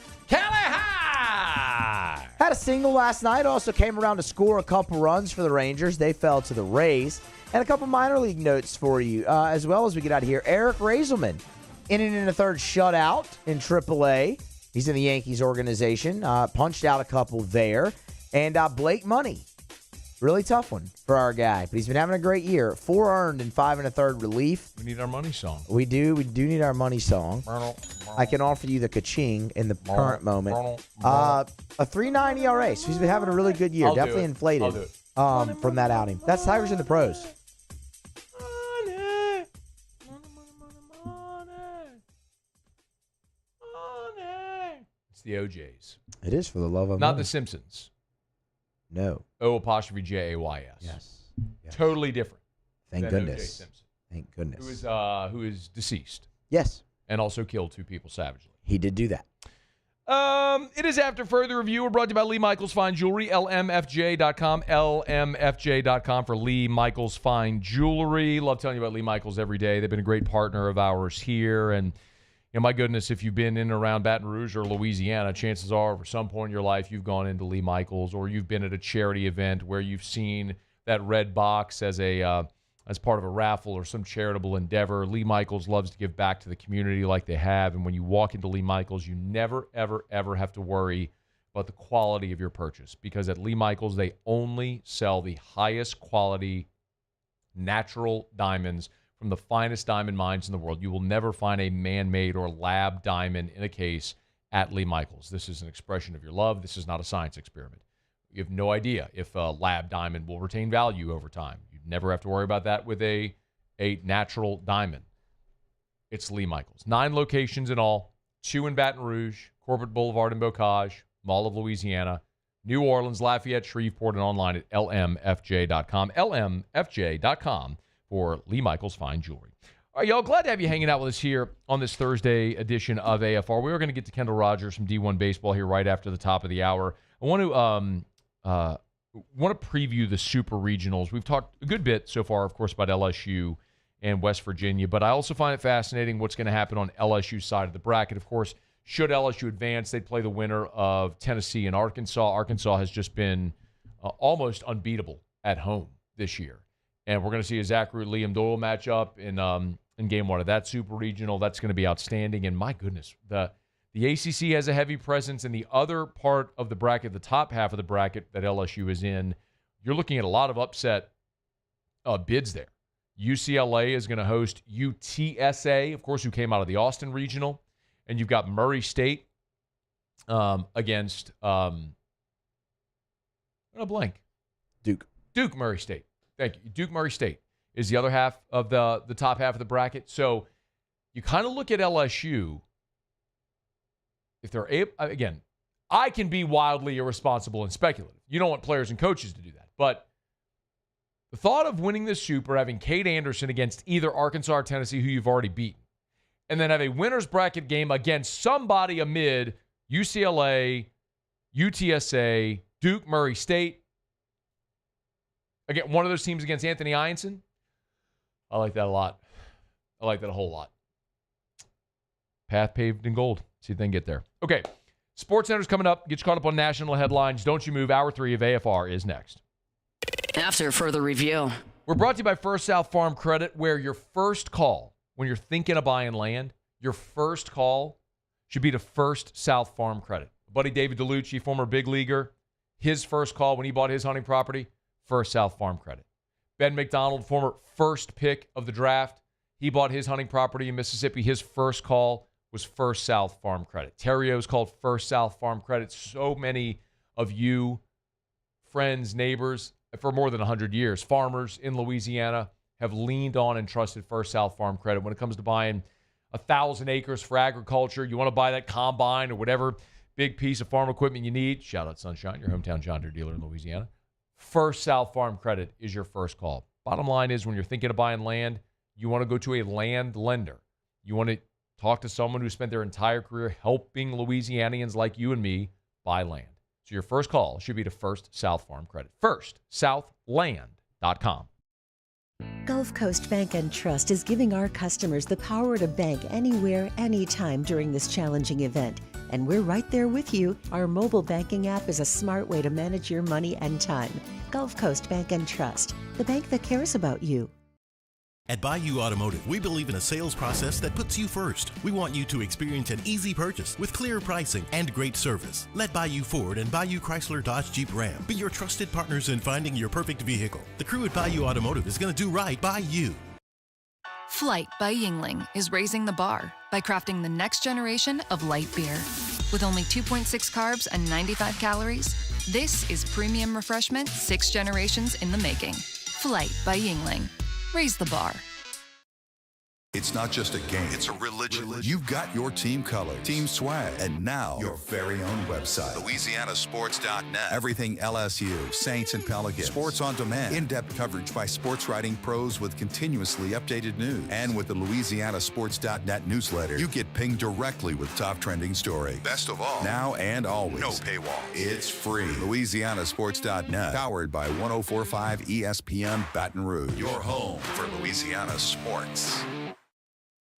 [SPEAKER 16] had a single last night. Also came around to score a couple runs for the Rangers. They fell to the Rays. And a couple minor league notes for you as well as we get out of here. Eric Razelman, inning and a third shutout in AAA. He's in the Yankees organization. Punched out a couple there. And Blake Money. Really tough one for our guy. But he's been having a great year. 4 earned and 5 1/3 relief.
[SPEAKER 8] We need our money song.
[SPEAKER 16] We do. We do need our money song. I can offer you the ka-ching in the current moment. A 3.9 ERA. So he's been having a really good year. Definitely inflated from that outing. That's Tigers in the pros.
[SPEAKER 8] It's the OJs.
[SPEAKER 16] It is, for the love of
[SPEAKER 8] Not
[SPEAKER 16] money.
[SPEAKER 8] the Simpsons.
[SPEAKER 16] No.
[SPEAKER 8] O''Jays.
[SPEAKER 16] Yes.
[SPEAKER 8] Totally different.
[SPEAKER 16] Thank
[SPEAKER 8] than
[SPEAKER 16] goodness.
[SPEAKER 8] O.J. Simpson.
[SPEAKER 16] Thank goodness.
[SPEAKER 8] Who is deceased.
[SPEAKER 16] Yes.
[SPEAKER 8] And also killed 2 people savagely.
[SPEAKER 16] He did do that.
[SPEAKER 8] It is After Further Review. We're brought to you by Lee Michaels Fine Jewelry, lmfj.com, lmfj.com for Lee Michaels Fine Jewelry. Love telling you about Lee Michaels every day. They've been a great partner of ours here. And, my goodness, if you've been in and around Baton Rouge or Louisiana, chances are at some point in your life you've gone into Lee Michaels, or you've been at a charity event where you've seen that red box as part of a raffle or some charitable endeavor. Lee Michaels loves to give back to the community like they have, and when you walk into Lee Michaels, you never, ever, ever have to worry about the quality of your purchase, because at Lee Michaels, they only sell the highest quality natural diamonds from the finest diamond mines in the world. You will never find a man-made or lab diamond in a case at Lee Michaels. This is an expression of your love. This is not a science experiment. You have no idea if a lab diamond will retain value over time. You never have to worry about that with a natural diamond. It's Lee Michaels. 9 locations in all, 2 in Baton Rouge, Corporate Boulevard in Bocage, Mall of Louisiana, New Orleans, Lafayette, Shreveport, and online at lmfj.com. lmfj.com for Lee Michaels Fine Jewelry. All right, y'all, glad to have you hanging out with us here on this Thursday edition of AFR. We are going to get to Kendall Rogers from D1 Baseball here right after the top of the hour. I want to preview the Super Regionals. We've talked a good bit so far, of course, about LSU and West Virginia, but I also find it fascinating what's going to happen on LSU's side of the bracket. Of course, should LSU advance, they'd play the winner of Tennessee and Arkansas. Arkansas has just been almost unbeatable at home this year. And we're going to see a Zachary Liam Doyle matchup in game 1 of that Super Regional. That's going to be outstanding. And my goodness, the ACC has a heavy presence in the other part of the bracket, the top half of the bracket that LSU is in. You're looking at a lot of upset bids there. UCLA is going to host UTSA, of course, who came out of the Austin Regional. And you've got Murray State against Duke Murray State. Thank you. Duke Murray State is the other half of the top half of the bracket. So you kind of look at LSU. If they're able, again, I can be wildly irresponsible and speculative. You don't want players and coaches to do that. But the thought of winning this Super, having Cade Anderson against either Arkansas or Tennessee, who you've already beaten, and then have a winner's bracket game against somebody amid UCLA, UTSA, Duke, Murray State. Again, one of those teams against Anthony Ianson. I like that a lot. I like that a whole lot. Path paved in gold. See if they can get there. Okay, SportsCenter's coming up. Get you caught up on national headlines. Don't you move. Hour 3 of AFR is next.
[SPEAKER 6] After further review.
[SPEAKER 8] We're brought to you by First South Farm Credit, where your first call, when you're thinking of buying land, your first call should be to First South Farm Credit. Buddy David DeLucci, former big leaguer, his first call when he bought his hunting property, First South Farm Credit. Ben McDonald, former first pick of the draft, he bought his hunting property in Mississippi. His first call was First South Farm Credit. Terrio's called First South Farm Credit. So many of you, friends, neighbors, for more than 100 years, farmers in Louisiana have leaned on and trusted First South Farm Credit. When it comes to buying 1,000 acres for agriculture, you want to buy that combine or whatever big piece of farm equipment you need, shout out Sunshine, your hometown John Deere dealer in Louisiana. First South Farm Credit is your first call. Bottom line is, when you're thinking of buying land, you want to go to a land lender. You want to talk to someone who spent their entire career helping Louisianians like you and me buy land. So your first call should be to First South Farm Credit. FirstSouthLand.com.
[SPEAKER 11] Gulf Coast Bank and Trust is giving our customers the power to bank anywhere, anytime during this challenging event. And we're right there with you. Our mobile banking app is a smart way to manage your money and time. Gulf Coast Bank and Trust, the bank that cares about you.
[SPEAKER 17] At Bayou Automotive, we believe in a sales process that puts you first. We want you to experience an easy purchase with clear pricing and great service. Let Bayou Ford and Bayou Chrysler Dodge Jeep Ram be your trusted partners in finding your perfect vehicle. The crew at Bayou Automotive is going to do right by you.
[SPEAKER 13] Flight by Yingling is raising the bar by crafting the next generation of light beer. With only 2.6 carbs and 95 calories, this is premium refreshment 6 generations in the making. Flight by Yingling. Raise the bar.
[SPEAKER 14] It's not just a game, it's a religion. You've got your team color, team swag, and now your very own website, LouisianaSports.net. Everything LSU, Saints, and Pelicans. Sports on demand. In-depth coverage by sports writing pros with continuously updated news. And with the LouisianaSports.net newsletter, you get pinged directly with top trending stories. Best of all, now and always, no paywall. It's free. LouisianaSports.net, powered by 104.5 ESPN Baton Rouge. Your home for Louisiana sports.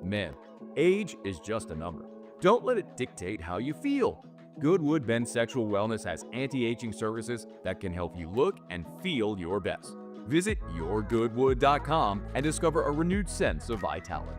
[SPEAKER 3] Man, Age is just a number. Don't let it dictate how you feel. Goodwood Men's Sexual Wellness has anti-aging services that can help you look and feel your best. Visit yourgoodwood.com and discover a renewed sense of vitality.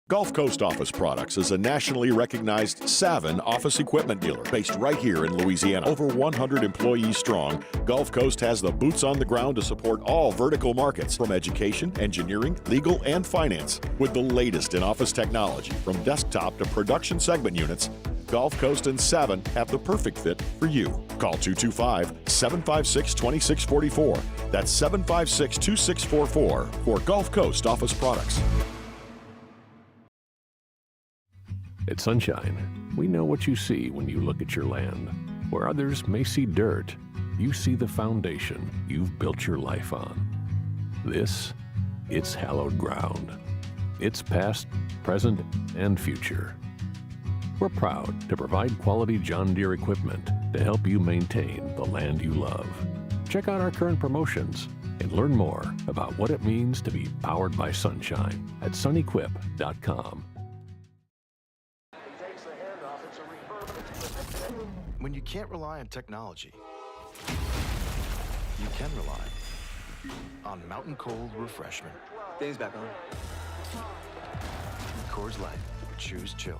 [SPEAKER 4] Gulf Coast Office Products is a nationally recognized Savin office equipment dealer based right here in Louisiana. Over 100 employees strong, Gulf Coast has the boots on the ground to support all vertical markets from education, engineering, legal, and finance. With the latest in office technology, from desktop to production segment units, Gulf Coast and Savin have the perfect fit for you. Call 225-756-2644. That's 756-2644 for Gulf Coast Office Products.
[SPEAKER 15] At Sunshine, we know what you see when you look at your land. Where others may see dirt, you see the foundation you've built your life on. It's hallowed ground. It's past, present, and future. We're proud to provide quality John Deere equipment to help you maintain the land you love. Check out our current promotions and learn more about what it means to be powered by sunshine at sunequip.com.
[SPEAKER 5] When you can't rely on technology, you can rely on Mountain Cold Refreshment.
[SPEAKER 10] Dave's back on.
[SPEAKER 5] Coors Light. Choose chill.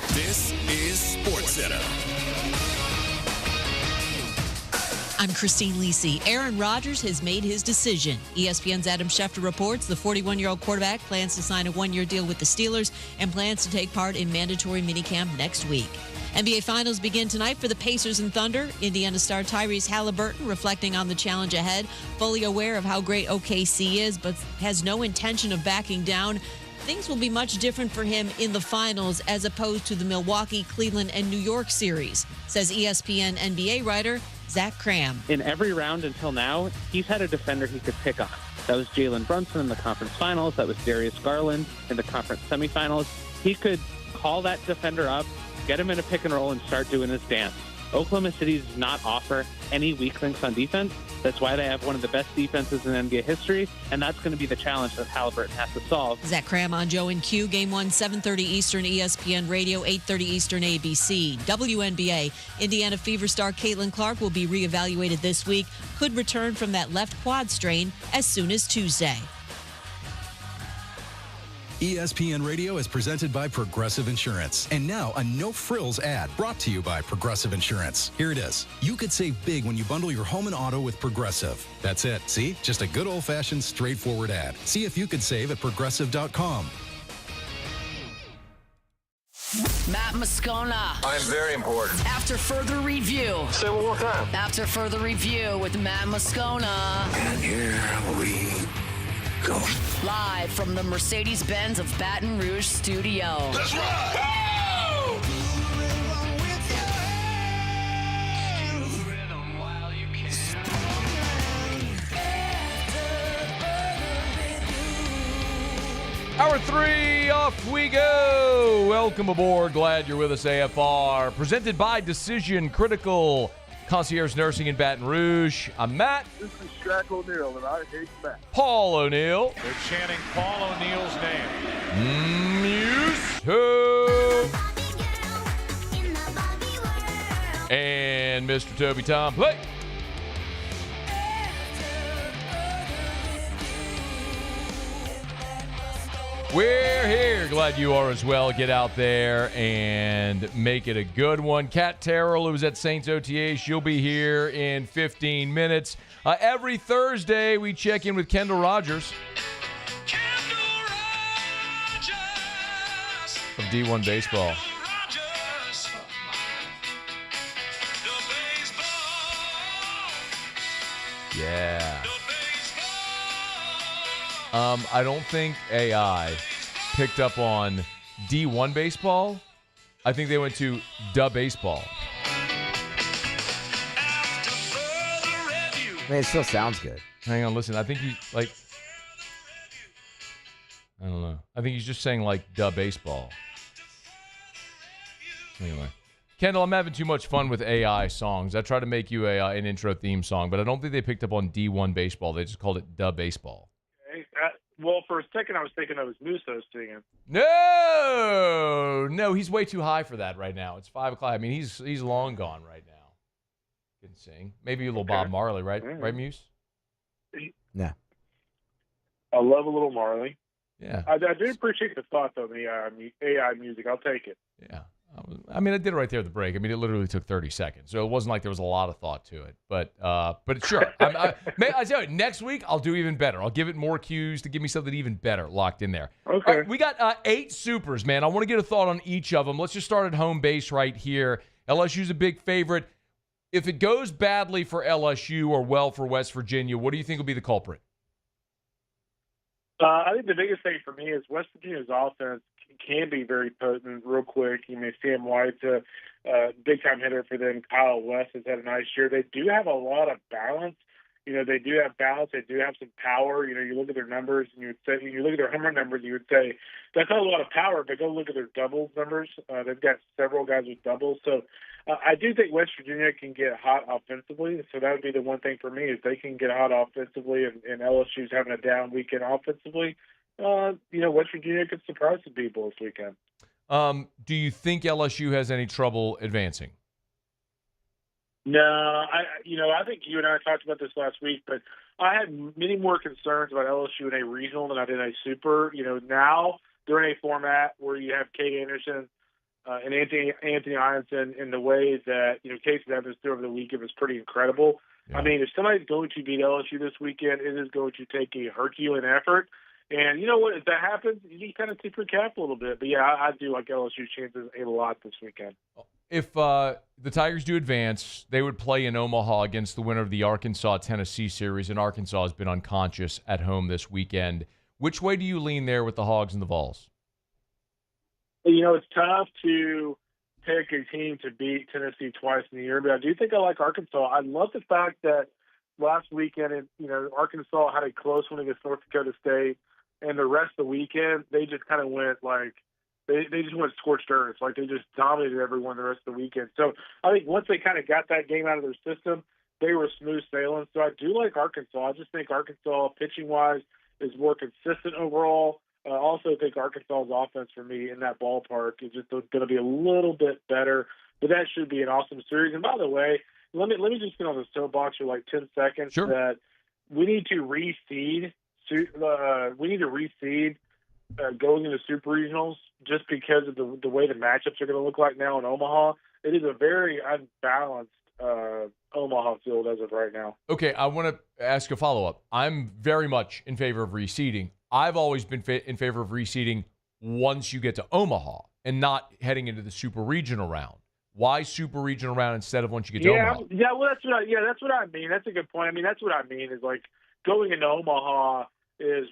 [SPEAKER 19] This is SportsCenter.
[SPEAKER 22] I'm Christine Lisi. Aaron Rodgers has made his decision. ESPN's Adam Schefter reports the 41-year-old quarterback plans to sign a one-year deal with the Steelers and plans to take part in mandatory minicamp next week. NBA Finals begin tonight for the Pacers and Thunder. Indiana star Tyrese Halliburton reflecting on the challenge ahead, fully aware of how great OKC is, but has no intention of backing down. Things will be much different for him in the finals as opposed to the Milwaukee, Cleveland, and New York series, says ESPN NBA writer Zach Cram.
[SPEAKER 25] In every round until now, he's had a defender he could pick on. That was Jalen Brunson in the conference finals. That was Darius Garland in the conference semifinals. He could call that defender up, get him in a pick and roll, and start doing his dance. Oklahoma City does not offer any weak links on defense. That's why they have one of the best defenses in NBA history, and that's going to be the challenge that Halliburton has to solve.
[SPEAKER 22] Zach Cram on Joe and Q. Game 1, 7:30 Eastern, ESPN Radio, 8:30 Eastern, ABC. WNBA. Indiana Fever star Caitlin Clark will be reevaluated this week. Could return from that left quad strain as soon as Tuesday.
[SPEAKER 19] ESPN Radio is presented by Progressive Insurance. And now a no-frills ad brought to you by Progressive Insurance. Here it is. You could save big when you bundle your home and auto with Progressive. That's it. See? Just a good old-fashioned straightforward ad. See if you could save at Progressive.com.
[SPEAKER 6] Matt Moscona.
[SPEAKER 24] I'm very important.
[SPEAKER 6] After further review.
[SPEAKER 24] Say it one more time.
[SPEAKER 6] After further review with Matt Moscona.
[SPEAKER 24] And here we go.
[SPEAKER 6] Live from the Mercedes-Benz of Baton Rouge studio.
[SPEAKER 24] Let's ride!
[SPEAKER 8] Hour 3, off we go. Welcome aboard. Glad you're with us, AFR. Presented by Decision Critical Concierge Nursing in Baton Rouge. I'm Matt.
[SPEAKER 26] This is Shaq O'Neal, and I hate Matt.
[SPEAKER 8] Paul O'Neal.
[SPEAKER 27] They're chanting Paul O'Neal's name.
[SPEAKER 8] And Mr. Toby Tom. Play. We're here. Glad you are as well. Get out there and make it a good one. Cat Terrell, who was at Saints OTA, she'll be here in 15 minutes. Every Thursday, we check in with Kendall Rogers of D1 Baseball. Yeah. I don't think AI picked up on D1 baseball. I think they went to duh baseball.
[SPEAKER 16] I mean, it still sounds good.
[SPEAKER 8] Hang on, listen. I think he's like, I don't know. I think he's just saying like "duh baseball." Anyway, Kendall, I'm having too much fun with AI songs. I tried to make you an intro theme song, but I don't think they picked up on D1 baseball. They just called it "duh baseball."
[SPEAKER 27] Okay. Well, for a second, I was thinking I was Musso singing.
[SPEAKER 8] No, he's way too high for that right now. It's 5 o'clock. I mean, he's long gone right now. Can sing. Maybe a little Bob Marley, right?
[SPEAKER 27] Right.
[SPEAKER 8] Right, Muse?
[SPEAKER 16] Yeah.
[SPEAKER 27] I love a little Marley.
[SPEAKER 8] Yeah.
[SPEAKER 27] I do appreciate the thought, though, the AI music. I'll take it.
[SPEAKER 8] Yeah. I mean, I did it right there at the break. I mean, it literally took 30 seconds. So it wasn't like there was a lot of thought to it. But sure. I tell you, next week, I'll do even better. I'll give it more cues to give me something even better locked in there.
[SPEAKER 27] Okay.
[SPEAKER 8] All right, we got 8 supers, man. I want to get a thought on each of them. Let's just start at home base right here. LSU's a big favorite. If it goes badly for LSU or well for West Virginia, what do you think will be the culprit?
[SPEAKER 27] I think the biggest thing for me is West Virginia's offense can be very potent real quick. You know, Sam White's a big-time hitter for them. Kyle West has had a nice year. They do have a lot of balance. You know, they do have balance. They do have some power. You know, you look at their numbers, and you would say, you look at their home run numbers, you would say, that's not a lot of power, but go look at their doubles numbers. They've got several guys with doubles. So I do think West Virginia can get hot offensively. So that would be the one thing for me is they can get hot offensively, and LSU's having a down weekend offensively. You know, West Virginia could surprise some people this weekend.
[SPEAKER 8] Do you think LSU has any trouble advancing?
[SPEAKER 27] No, I think you and I talked about this last week, but I had many more concerns about LSU in a regional than I did in a super. You know, now they're in a format where you have Kate Anderson and Anthony Ianson in the way that, you know, Casey Evans threw over the weekend was pretty incredible. Yeah. I mean, if somebody's going to beat LSU this weekend, it is going to take a Herculean effort. And you know what? If that happens, you need to kind of tip your cap a little bit. But, yeah, I do like LSU's chances a lot this weekend.
[SPEAKER 8] If the Tigers do advance, they would play in Omaha against the winner of the Arkansas-Tennessee series, and Arkansas has been unconscious at home this weekend. Which way do you lean there with the Hogs and the Vols?
[SPEAKER 27] You know, it's tough to pick a team to beat Tennessee twice in the year, but I do think I like Arkansas. I love the fact that last weekend, you know, Arkansas had a close one against North Dakota State, and the rest of the weekend, they just kind of went like, They just went scorched earth. Like, they just dominated everyone the rest of the weekend. So I think once they kind of got that game out of their system, they were smooth sailing. So I do like Arkansas. I just think Arkansas, pitching-wise, is more consistent overall. I also think Arkansas's offense for me in that ballpark is just going to be a little bit better. But that should be an awesome series. And by the way, let me just get on the soapbox for like 10 seconds.
[SPEAKER 8] Sure.
[SPEAKER 27] That we need to reseed. Going into Super Regionals, just because of the way the matchups are going to look like now in Omaha. It is a very unbalanced Omaha field as of right now.
[SPEAKER 8] Okay, I want to ask a follow-up. I'm very much in favor of reseeding. I've always been in favor of reseeding once you get to Omaha and not heading into the Super Regional round. Why Super Regional round instead of once you get to Omaha?
[SPEAKER 27] Yeah, well, that's what I mean. That's a good point. I mean, that's what I mean is like going into Omaha is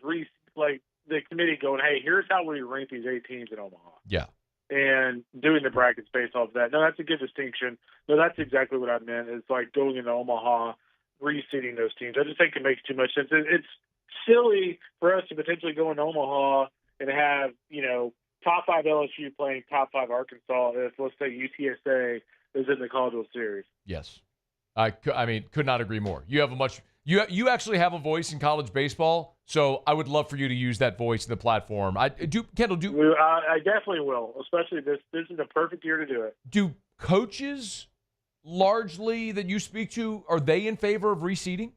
[SPEAKER 27] the committee going, hey, here's how we rank these 8 teams in Omaha.
[SPEAKER 8] Yeah.
[SPEAKER 27] And doing the brackets based off of that. No, that's a good distinction. No, that's exactly what I meant. It's like going into Omaha, reseeding those teams. I just think it makes too much sense. It's silly for us to potentially go into Omaha and have, you know, top 5 LSU playing top 5 Arkansas if, let's say, UTSA is in the College World Series.
[SPEAKER 8] Yes. I mean, could not agree more. You have a much – you actually have a voice in college baseball, so I would love for you to use that voice in the platform. Kendall,
[SPEAKER 27] I definitely will, especially this is a perfect year to do it.
[SPEAKER 8] Do coaches largely that you speak to, are they in favor of reseeding?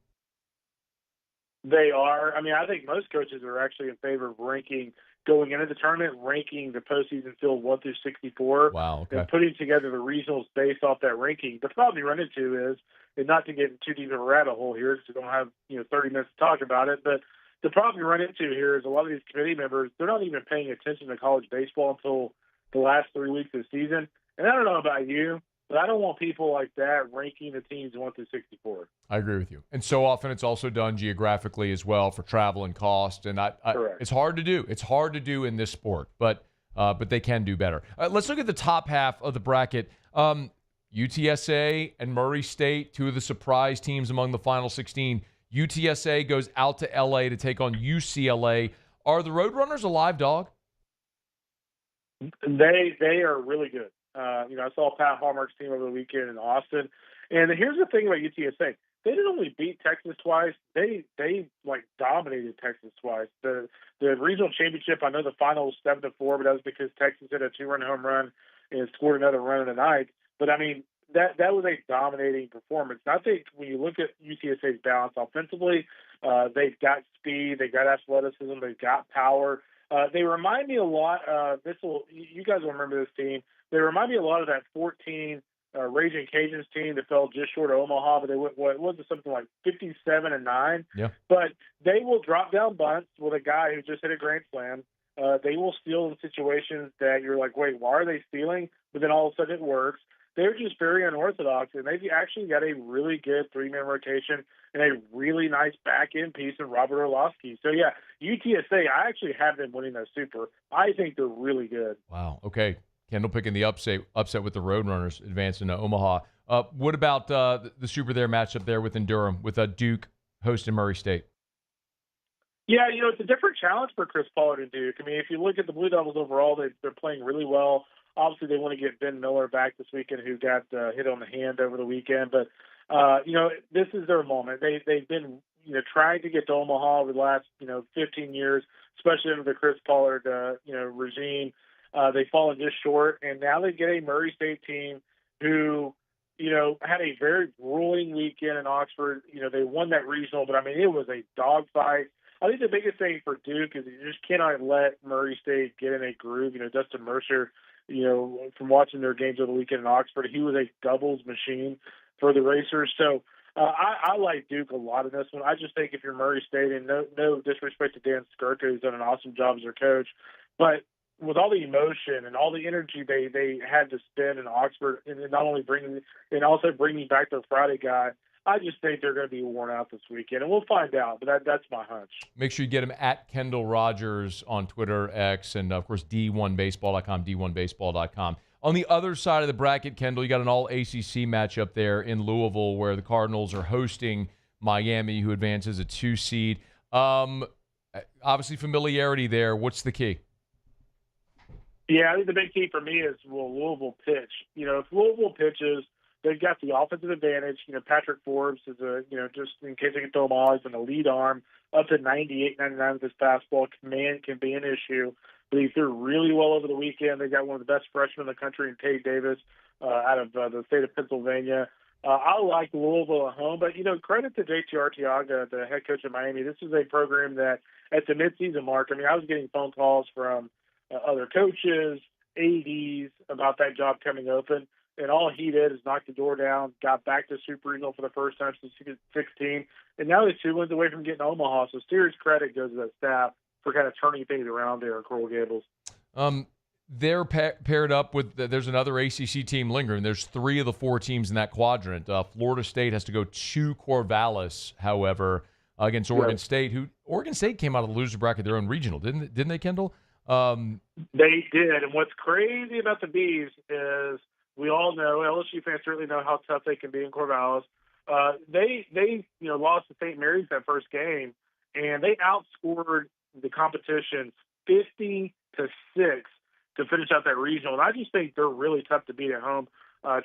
[SPEAKER 27] They are. I mean, I think most coaches are actually in favor of going into the tournament, ranking the postseason field 1 through 64.
[SPEAKER 8] Wow, okay.
[SPEAKER 27] And putting together the regionals based off that ranking. The problem you run into is, and not to get too deep of a rabbit hole here, because we don't have 30 minutes to talk about it, but the problem you run into here is a lot of these committee members, they're not even paying attention to college baseball until the last 3 weeks of the season. And I don't know about you, but I don't want people like that ranking the teams 1 through 64.
[SPEAKER 8] I agree with you. And so often it's also done geographically as well for travel and cost. And it's hard to do. It's hard to do in this sport, but they can do better. Let's look at the top half of the bracket. UTSA and Murray State, two of the surprise teams among the Final 16. UTSA goes out to L.A. to take on UCLA. Are the Roadrunners a live dog?
[SPEAKER 27] They are really good. I saw Pat Hallmark's team over the weekend in Austin. And here's the thing about UTSA. They didn't only beat Texas twice. They dominated Texas twice. The regional championship, I know the final was 7-4, but that was because Texas hit a 2-run home run and scored another run in the ninth. But, I mean, that was a dominating performance. And I think when you look at UTSA's balance offensively, they've got speed, they've got athleticism, they've got power. They remind me a lot you guys will remember this team. They remind me a lot of that 14 Raging Cajuns team that fell just short of Omaha, but they went, something like 57-9.
[SPEAKER 8] Yeah.
[SPEAKER 27] But they will drop down bunts with a guy who just hit a grand slam. They will steal in situations that you're like, wait, why are they stealing? But then all of a sudden it works. They're just very unorthodox, and they've actually got a really good three-man rotation and a really nice back-end piece in Robert Orlowski. So, yeah, UTSA, I actually have them winning that Super. I think they're really good.
[SPEAKER 8] Wow. Okay. Kendall picking the upset with the Roadrunners advancing to Omaha. What about the Super there matchup there within Durham with Duke hosting Murray State?
[SPEAKER 27] Yeah, it's a different challenge for Chris Pollard and Duke. I mean, if you look at the Blue Devils overall, they're playing really well. Obviously, they want to get Ben Miller back this weekend, who got hit on the hand over the weekend. But, this is their moment. They've been, trying to get to Omaha over the last, 15 years, especially under the Chris Pollard, regime. They've fallen just short, and now they get a Murray State team who, had a very grueling weekend in Oxford. They won that regional, but, I mean, it was a dogfight. I think the biggest thing for Duke is you just cannot let Murray State get in a groove. Dustin Mercer, from watching their games over the weekend in Oxford, he was a doubles machine for the Racers. So I like Duke a lot in this one. I just think if you're Murray State, and no disrespect to Dan Skirka, who's done an awesome job as their coach, but with all the emotion and all the energy they had to spend in Oxford, and not only bringing back their Friday guy, I just think they're going to be worn out this weekend, and we'll find out. But that's my hunch.
[SPEAKER 8] Make sure you get him at Kendall Rogers on Twitter, X, and of course D1Baseball.com, D1Baseball.com. On the other side of the bracket, Kendall, you got an all-ACC matchup there in Louisville where the Cardinals are hosting Miami, who advances a 2 seed. Obviously, familiarity there. What's the key?
[SPEAKER 27] Yeah, I think the big key for me is will Louisville pitch. If Louisville pitches, they've got the offensive advantage. Patrick Forbes is just in case they get to Omaha, he's in the lead arm up to 98, 99 with his fastball. Command can be an issue, but he threw really well over the weekend. They got one of the best freshmen in the country in Tate Davis out of the state of Pennsylvania. I like Louisville at home, but, credit to JT Arteaga, the head coach of Miami. This is a program that at the midseason mark, I was getting phone calls from other coaches, ADs about that job coming open. And all he did is knock the door down, got back to Super Regional for the first time since 2016, and now he's 2 wins away from getting Omaha. So serious credit goes to that staff for kind of turning things around there at Coral Gables.
[SPEAKER 8] They're paired up with there's another ACC team lingering. There's 3 of the 4 teams in that quadrant. Florida State has to go to Corvallis, however, against Oregon State. Oregon State came out of the loser bracket their own regional, didn't they, Kendall?
[SPEAKER 27] They did, and what's crazy about the Bees is we all know, LSU fans certainly know how tough they can be in Corvallis. They lost to St. Mary's that first game, and they outscored the competition 50-6 to finish out that regional. And I just think they're really tough to beat at home.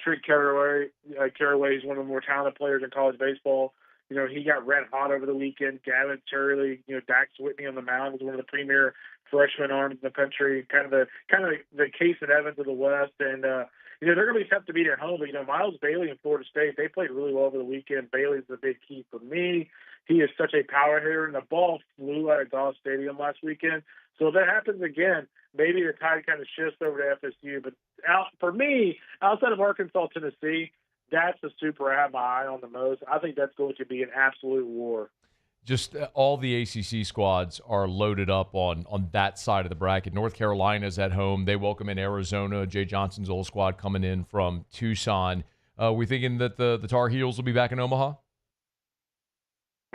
[SPEAKER 27] Trent Caraway is one of the more talented players in college baseball. He got red hot over the weekend. Gavin Turley, Dax Whitney on the mound was one of the premier freshman arms in the country, kind of the Case and Evans of the West. And they're going to be tough to beat at home. But Miles Bailey in Florida State, they played really well over the weekend. Bailey's the big key for me. He is such a power hitter, and the ball flew out of Goss Stadium last weekend. So if that happens again, maybe the tide kind of shifts over to FSU. But for me, outside of Arkansas, Tennessee, that's the Super I have my eye on the most. I think that's going to be an absolute war.
[SPEAKER 8] Just all the ACC squads are loaded up on that side of the bracket. North Carolina's at home. They welcome in Arizona. Jay Johnson's old squad coming in from Tucson. We thinking that the Tar Heels will be back in Omaha?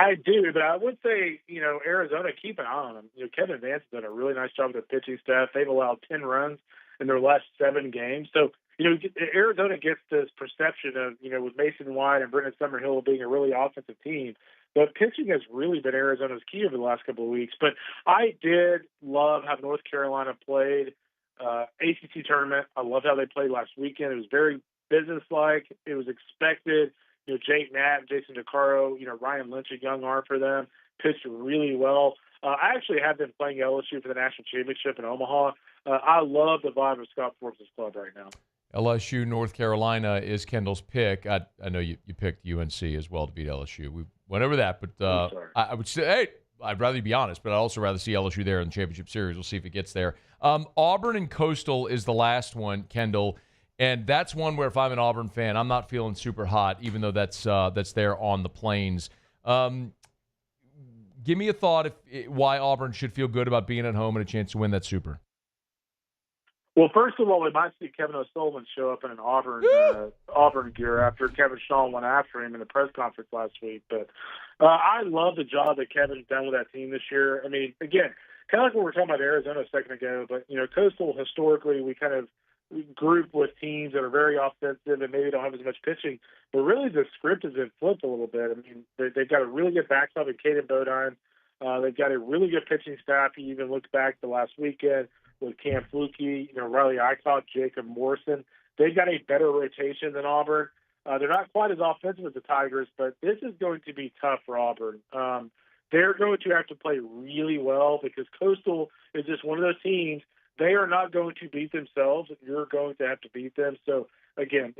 [SPEAKER 27] I do, but I would say, Arizona, keep an eye on them. Kevin Vance has done a really nice job with the pitching staff. They've allowed 10 runs in their last 7 games. So Arizona gets this perception of, with Mason White and Brendan Summerhill being a really offensive team. But pitching has really been Arizona's key over the last couple of weeks. But I did love how North Carolina played ACC tournament. I loved how they played last weekend. It was very businesslike. It was expected. Jake Knapp, Jason DeCaro, Ryan Lynch, a young arm for them, pitched really well. I actually have been playing LSU for the national championship in Omaha. I love the vibe of Scott Forbes' club right now.
[SPEAKER 8] LSU, North Carolina is Kendall's pick. I know you picked UNC as well to beat LSU. We went over that, but I would say, hey, I'd rather be honest, but I'd also rather see LSU there in the championship series. We'll see if it gets there. Auburn and Coastal is the last one, Kendall, and that's one where if I'm an Auburn fan, I'm not feeling super hot, even though that's there on the plains. Give me a thought why Auburn should feel good about being at home and a chance to win that Super.
[SPEAKER 27] Well, first of all, we might see Kevin O'Sullivan show up in an Auburn gear after Kevin Shaw went after him in the press conference last week. But I love the job that Kevin's done with that team this year. I mean, again, kind of like what we were talking about Arizona a second ago, but, Coastal, historically, we kind of group with teams that are very offensive and maybe don't have as much pitching. But really the script has been flipped a little bit. I mean, they've got a really good backstop in Caden Bodine. They've got a really good pitching staff. You even look back to last weekend with Cam Fluke, Riley Icott, Jacob Morrison. They've got a better rotation than Auburn. They're not quite as offensive as the Tigers, but this is going to be tough for Auburn. They're going to have to play really well because Coastal is just one of those teams. They are not going to beat themselves. You're going to have to beat them. So, again,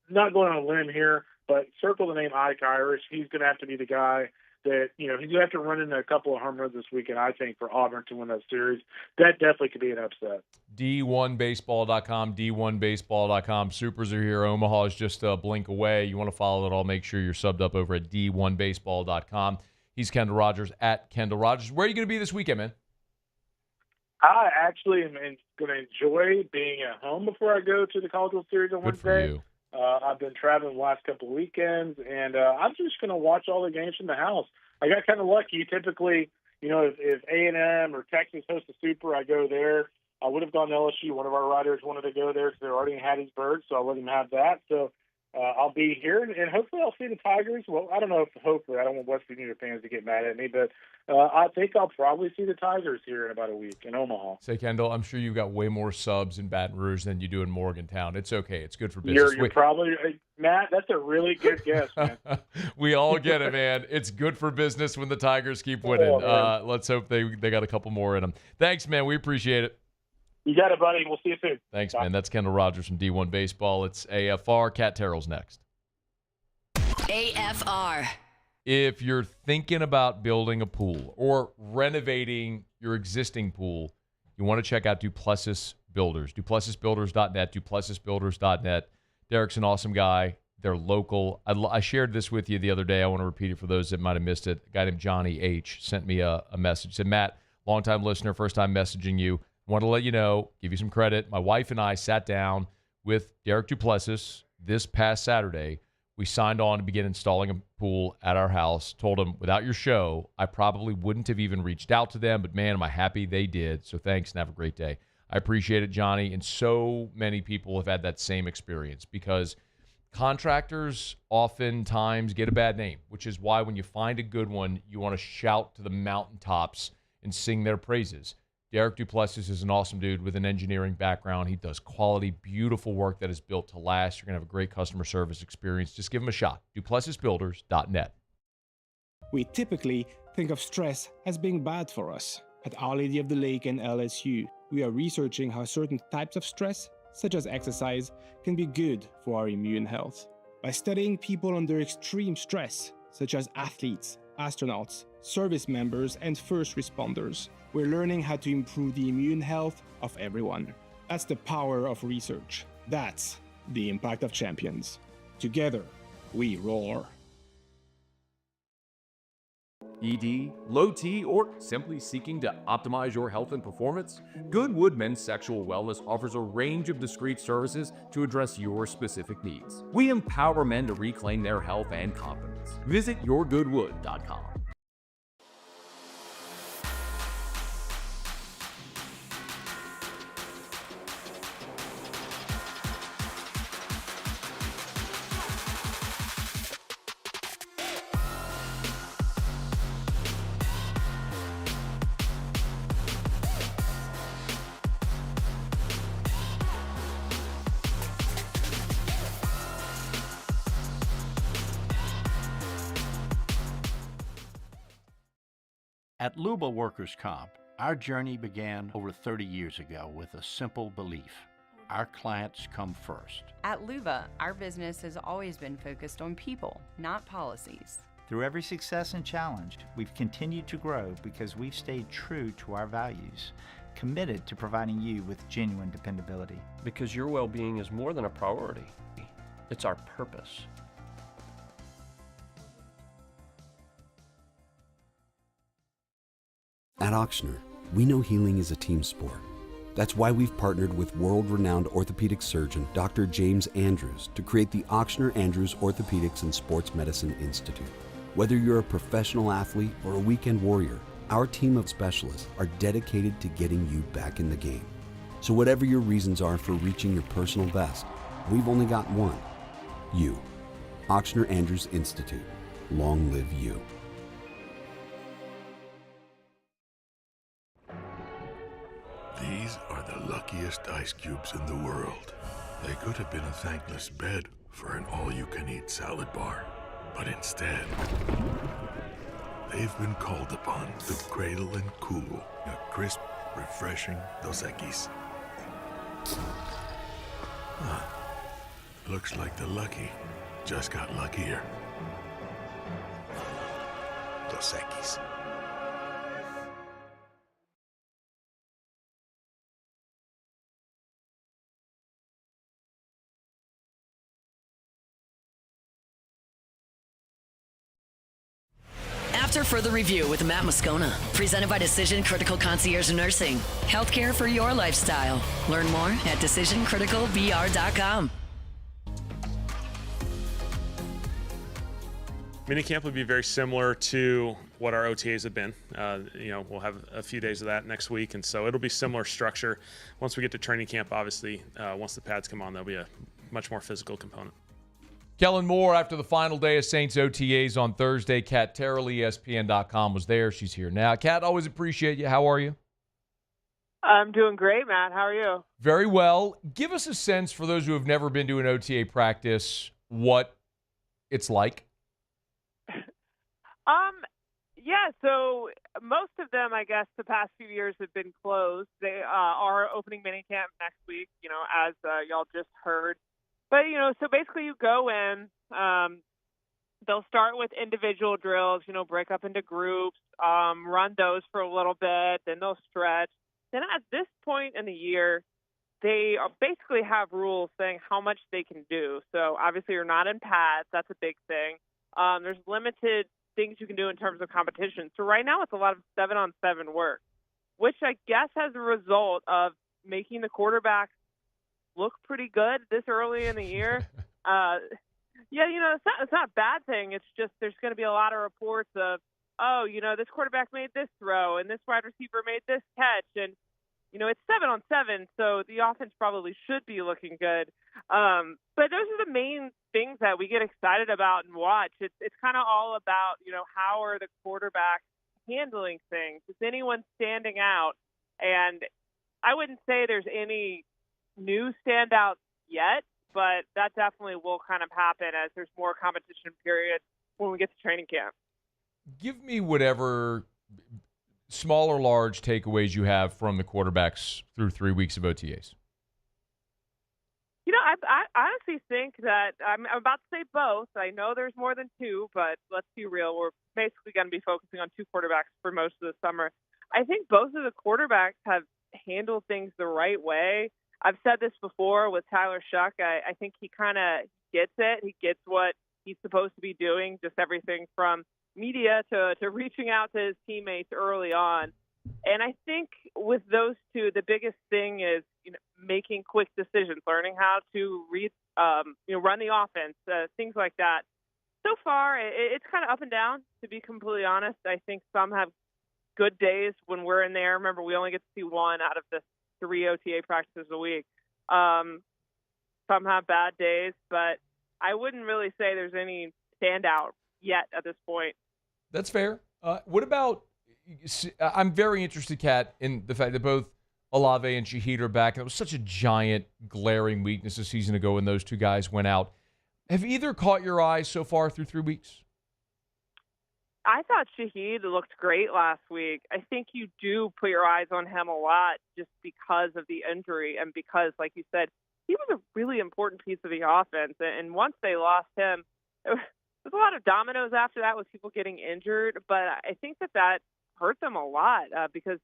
[SPEAKER 27] not going on a limb here, but circle the name Ike Irish. He's going to have to be the guy that, he's going to have to run into a couple of home runs this weekend, I think, for Auburn to win that series. That definitely could be an upset.
[SPEAKER 8] D1baseball.com, D1baseball.com. Supers are here. Omaha is just a blink away. You want to follow it all, make sure you're subbed up over at D1baseball.com. He's Kendall Rogers at Kendall Rogers. Where are you going to be this weekend, man?
[SPEAKER 27] I actually am going to enjoy being at home before I go to the College World Series on
[SPEAKER 8] Good
[SPEAKER 27] Wednesday.
[SPEAKER 8] for you.
[SPEAKER 27] I've been traveling the last couple of weekends, and I'm just going to watch all the games from the house. I got kind of lucky. Typically, if A&M or Texas hosts a Super, I go there. I would have gone to LSU. One of our riders wanted to go there because they're already in Hattiesburg, so I let him have that. So I'll be here, and hopefully I'll see the Tigers. Well, I don't know if hopefully. I don't want West Virginia fans to get mad at me, but I think I'll probably see the Tigers here in about a week in Omaha.
[SPEAKER 8] Say, Kendall, I'm sure you've got way more subs in Baton Rouge than you do in Morgantown. It's okay. It's good for business.
[SPEAKER 27] You're probably – Matt, that's a really good guess, man.
[SPEAKER 8] We all get it, man. It's good for business when the Tigers keep winning. Let's hope they got a couple more in them. Thanks, man. We appreciate it.
[SPEAKER 27] You got it, buddy. We'll see you soon.
[SPEAKER 8] Thanks, man. That's Kendall Rogers from D1 Baseball. It's AFR. Cat Terrell's next.
[SPEAKER 6] AFR.
[SPEAKER 8] If you're thinking about building a pool or renovating your existing pool, you want to check out Duplessis Builders. DuplessisBuilders.net, DuplessisBuilders.net. Derek's an awesome guy. They're local. I shared this with you the other day. I want to repeat it for those that might have missed it. A guy named Johnny H. sent me a message. Said, Matt, longtime listener, first time messaging you. Want to let you know, give you some credit. My wife and I sat down with Derek Duplessis this past Saturday. We signed on to begin installing a pool at our house. Told them, without your show, I probably wouldn't have even reached out to them. But, man, am I happy they did. So thanks and have a great day. I appreciate it, Johnny. And so many people have had that same experience because contractors oftentimes get a bad name, which is why when you find a good one, you want to shout to the mountaintops and sing their praises. Derek Duplessis is an awesome dude with an engineering background. He does quality, beautiful work that is built to last. You're going to have a great customer service experience. Just give him a shot. DuplessisBuilders.net.
[SPEAKER 1] We typically think of stress as being bad for us. At Our Lady of the Lake and LSU, we are researching how certain types of stress, such as exercise, can be good for our immune health. By studying people under extreme stress, such as athletes, astronauts, service members, and first responders, we're learning how to improve the immune health of everyone. That's the power of research. That's the impact of champions. Together, we roar.
[SPEAKER 3] ED, low T, or simply seeking to optimize your health and performance? Goodwood Men's Sexual Wellness offers a range of discreet services to address your specific needs. We empower men to reclaim their health and confidence. Visit yourgoodwood.com.
[SPEAKER 2] At Luba Workers' Comp, our journey began over 30 years ago with a simple belief. Our clients come first.
[SPEAKER 7] At Luba, our business has always been focused on people, not policies.
[SPEAKER 9] Through every success and challenge, we've continued to grow because we've stayed true to our values, committed to providing you with genuine dependability.
[SPEAKER 18] Because your well-being is more than a priority. It's our purpose.
[SPEAKER 12] At Ochsner, we know healing is a team sport. That's why we've partnered with world-renowned orthopedic surgeon Dr. James Andrews to create the Ochsner Andrews Orthopedics and Sports Medicine Institute. Whether you're a professional athlete or a weekend warrior, our team of specialists are dedicated to getting you back in the game. So whatever your reasons are for reaching your personal best, we've only got one. You. Ochsner Andrews Institute. Long live you.
[SPEAKER 15] These are the luckiest ice cubes in the world. They could have been a thankless bed for an all-you-can-eat salad bar. But instead, they've been called upon to cradle and cool a crisp, refreshing Dos Equis. Looks like the lucky just got luckier. Dos Equis.
[SPEAKER 6] After further review with Matt Moscona, presented by Decision Critical Concierge Nursing. Healthcare for your lifestyle. Learn more at decisioncriticalbr.com.
[SPEAKER 20] Minicamp would be very similar to what our OTAs have been. We'll have a few days of that next week, and so it'll be similar structure. Once we get to training camp, obviously, once the pads come on, there'll be a much more physical component.
[SPEAKER 8] Kellen Moore, after the final day of Saints OTAs on Thursday, Cat Terrell, ESPN.com, was there. She's here now. Cat, always appreciate you. How are you?
[SPEAKER 21] I'm doing great, Matt. How are you?
[SPEAKER 8] Very well. Give us a sense, for those who have never been to an OTA practice, what it's like.
[SPEAKER 21] Yeah, so most of them, I guess, the past few years have been closed. They are opening minicamp next week, as y'all just heard. But, so basically you go in, they'll start with individual drills, break up into groups, run those for a little bit, then they'll stretch. Then at this point in the year, they basically have rules saying how much they can do. So obviously you're not in pads. That's a big thing. There's limited things you can do in terms of competition. So right now it's a lot of 7-on-7 work, which I guess as a result of making the quarterbacks look pretty good this early in the year. It's not a bad thing. It's just there's going to be a lot of reports of, this quarterback made this throw and this wide receiver made this catch. And, it's 7-on-7, so the offense probably should be looking good. But those are the main things that we get excited about and watch. It's kind of all about, how are the quarterbacks handling things? Is anyone standing out? And I wouldn't say there's any new standouts yet, but that definitely will kind of happen as there's more competition period when we get to training camp.
[SPEAKER 8] Give me whatever small or large takeaways you have from the quarterbacks through 3 weeks of OTAs.
[SPEAKER 21] I honestly think that I'm about to say both. I know there's more than two, but let's be real. We're basically going to be focusing on two quarterbacks for most of the summer. I think both of the quarterbacks have handled things the right way. I've said this before with Tyler Shuck. I think he kind of gets it. He gets what he's supposed to be doing, just everything from media to reaching out to his teammates early on. And I think with those two, the biggest thing is making quick decisions, learning how to read, run the offense, things like that. So far, it's kind of up and down, to be completely honest. I think some have good days when we're in there. Remember, we only get to see one out of the 3 OTA practices a week. Some have bad days, but I wouldn't really say there's any standout yet at this point.
[SPEAKER 8] That's fair. What about, I'm very interested, Kat, in the fact that both Olave and Shaheed are back. It was such a giant, glaring weakness a season ago when those two guys went out. Have either caught your eye so far through 3 weeks?
[SPEAKER 21] I thought Shaheed looked great last week. I think you do put your eyes on him a lot just because of the injury and because, like you said, he was a really important piece of the offense. And once they lost him, there was a lot of dominoes after that with people getting injured. But I think that hurt them a lot because,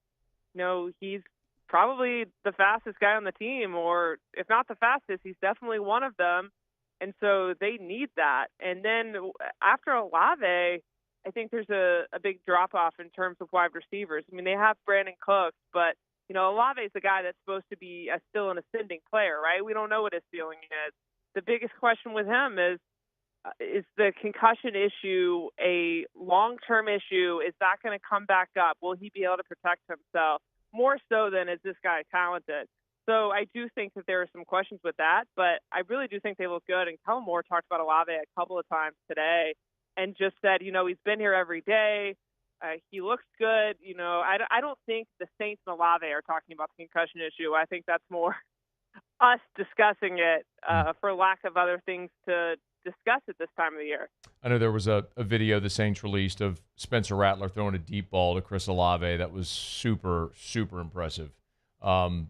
[SPEAKER 21] he's probably the fastest guy on the team, or if not the fastest, he's definitely one of them. And so they need that. And then after Olave, I think there's a big drop-off in terms of wide receivers. I mean, they have Brandon Cooks, but, Olave is the guy that's supposed to be still an ascending player, right? We don't know what his ceiling is. The biggest question with him is the concussion issue a long-term issue? Is that going to come back up? Will he be able to protect himself? More so than is this guy talented? So I do think that there are some questions with that, but I really do think they look good. And Kellen Moore talked about Olave a couple of times today and just said, he's been here every day. He looks good. I don't think the Saints and Olave are talking about the concussion issue. I think that's more us discussing it for lack of other things to discuss at this time of the year.
[SPEAKER 8] I know there was a video the Saints released of Spencer Rattler throwing a deep ball to Chris Olave that was super, super impressive. Brandon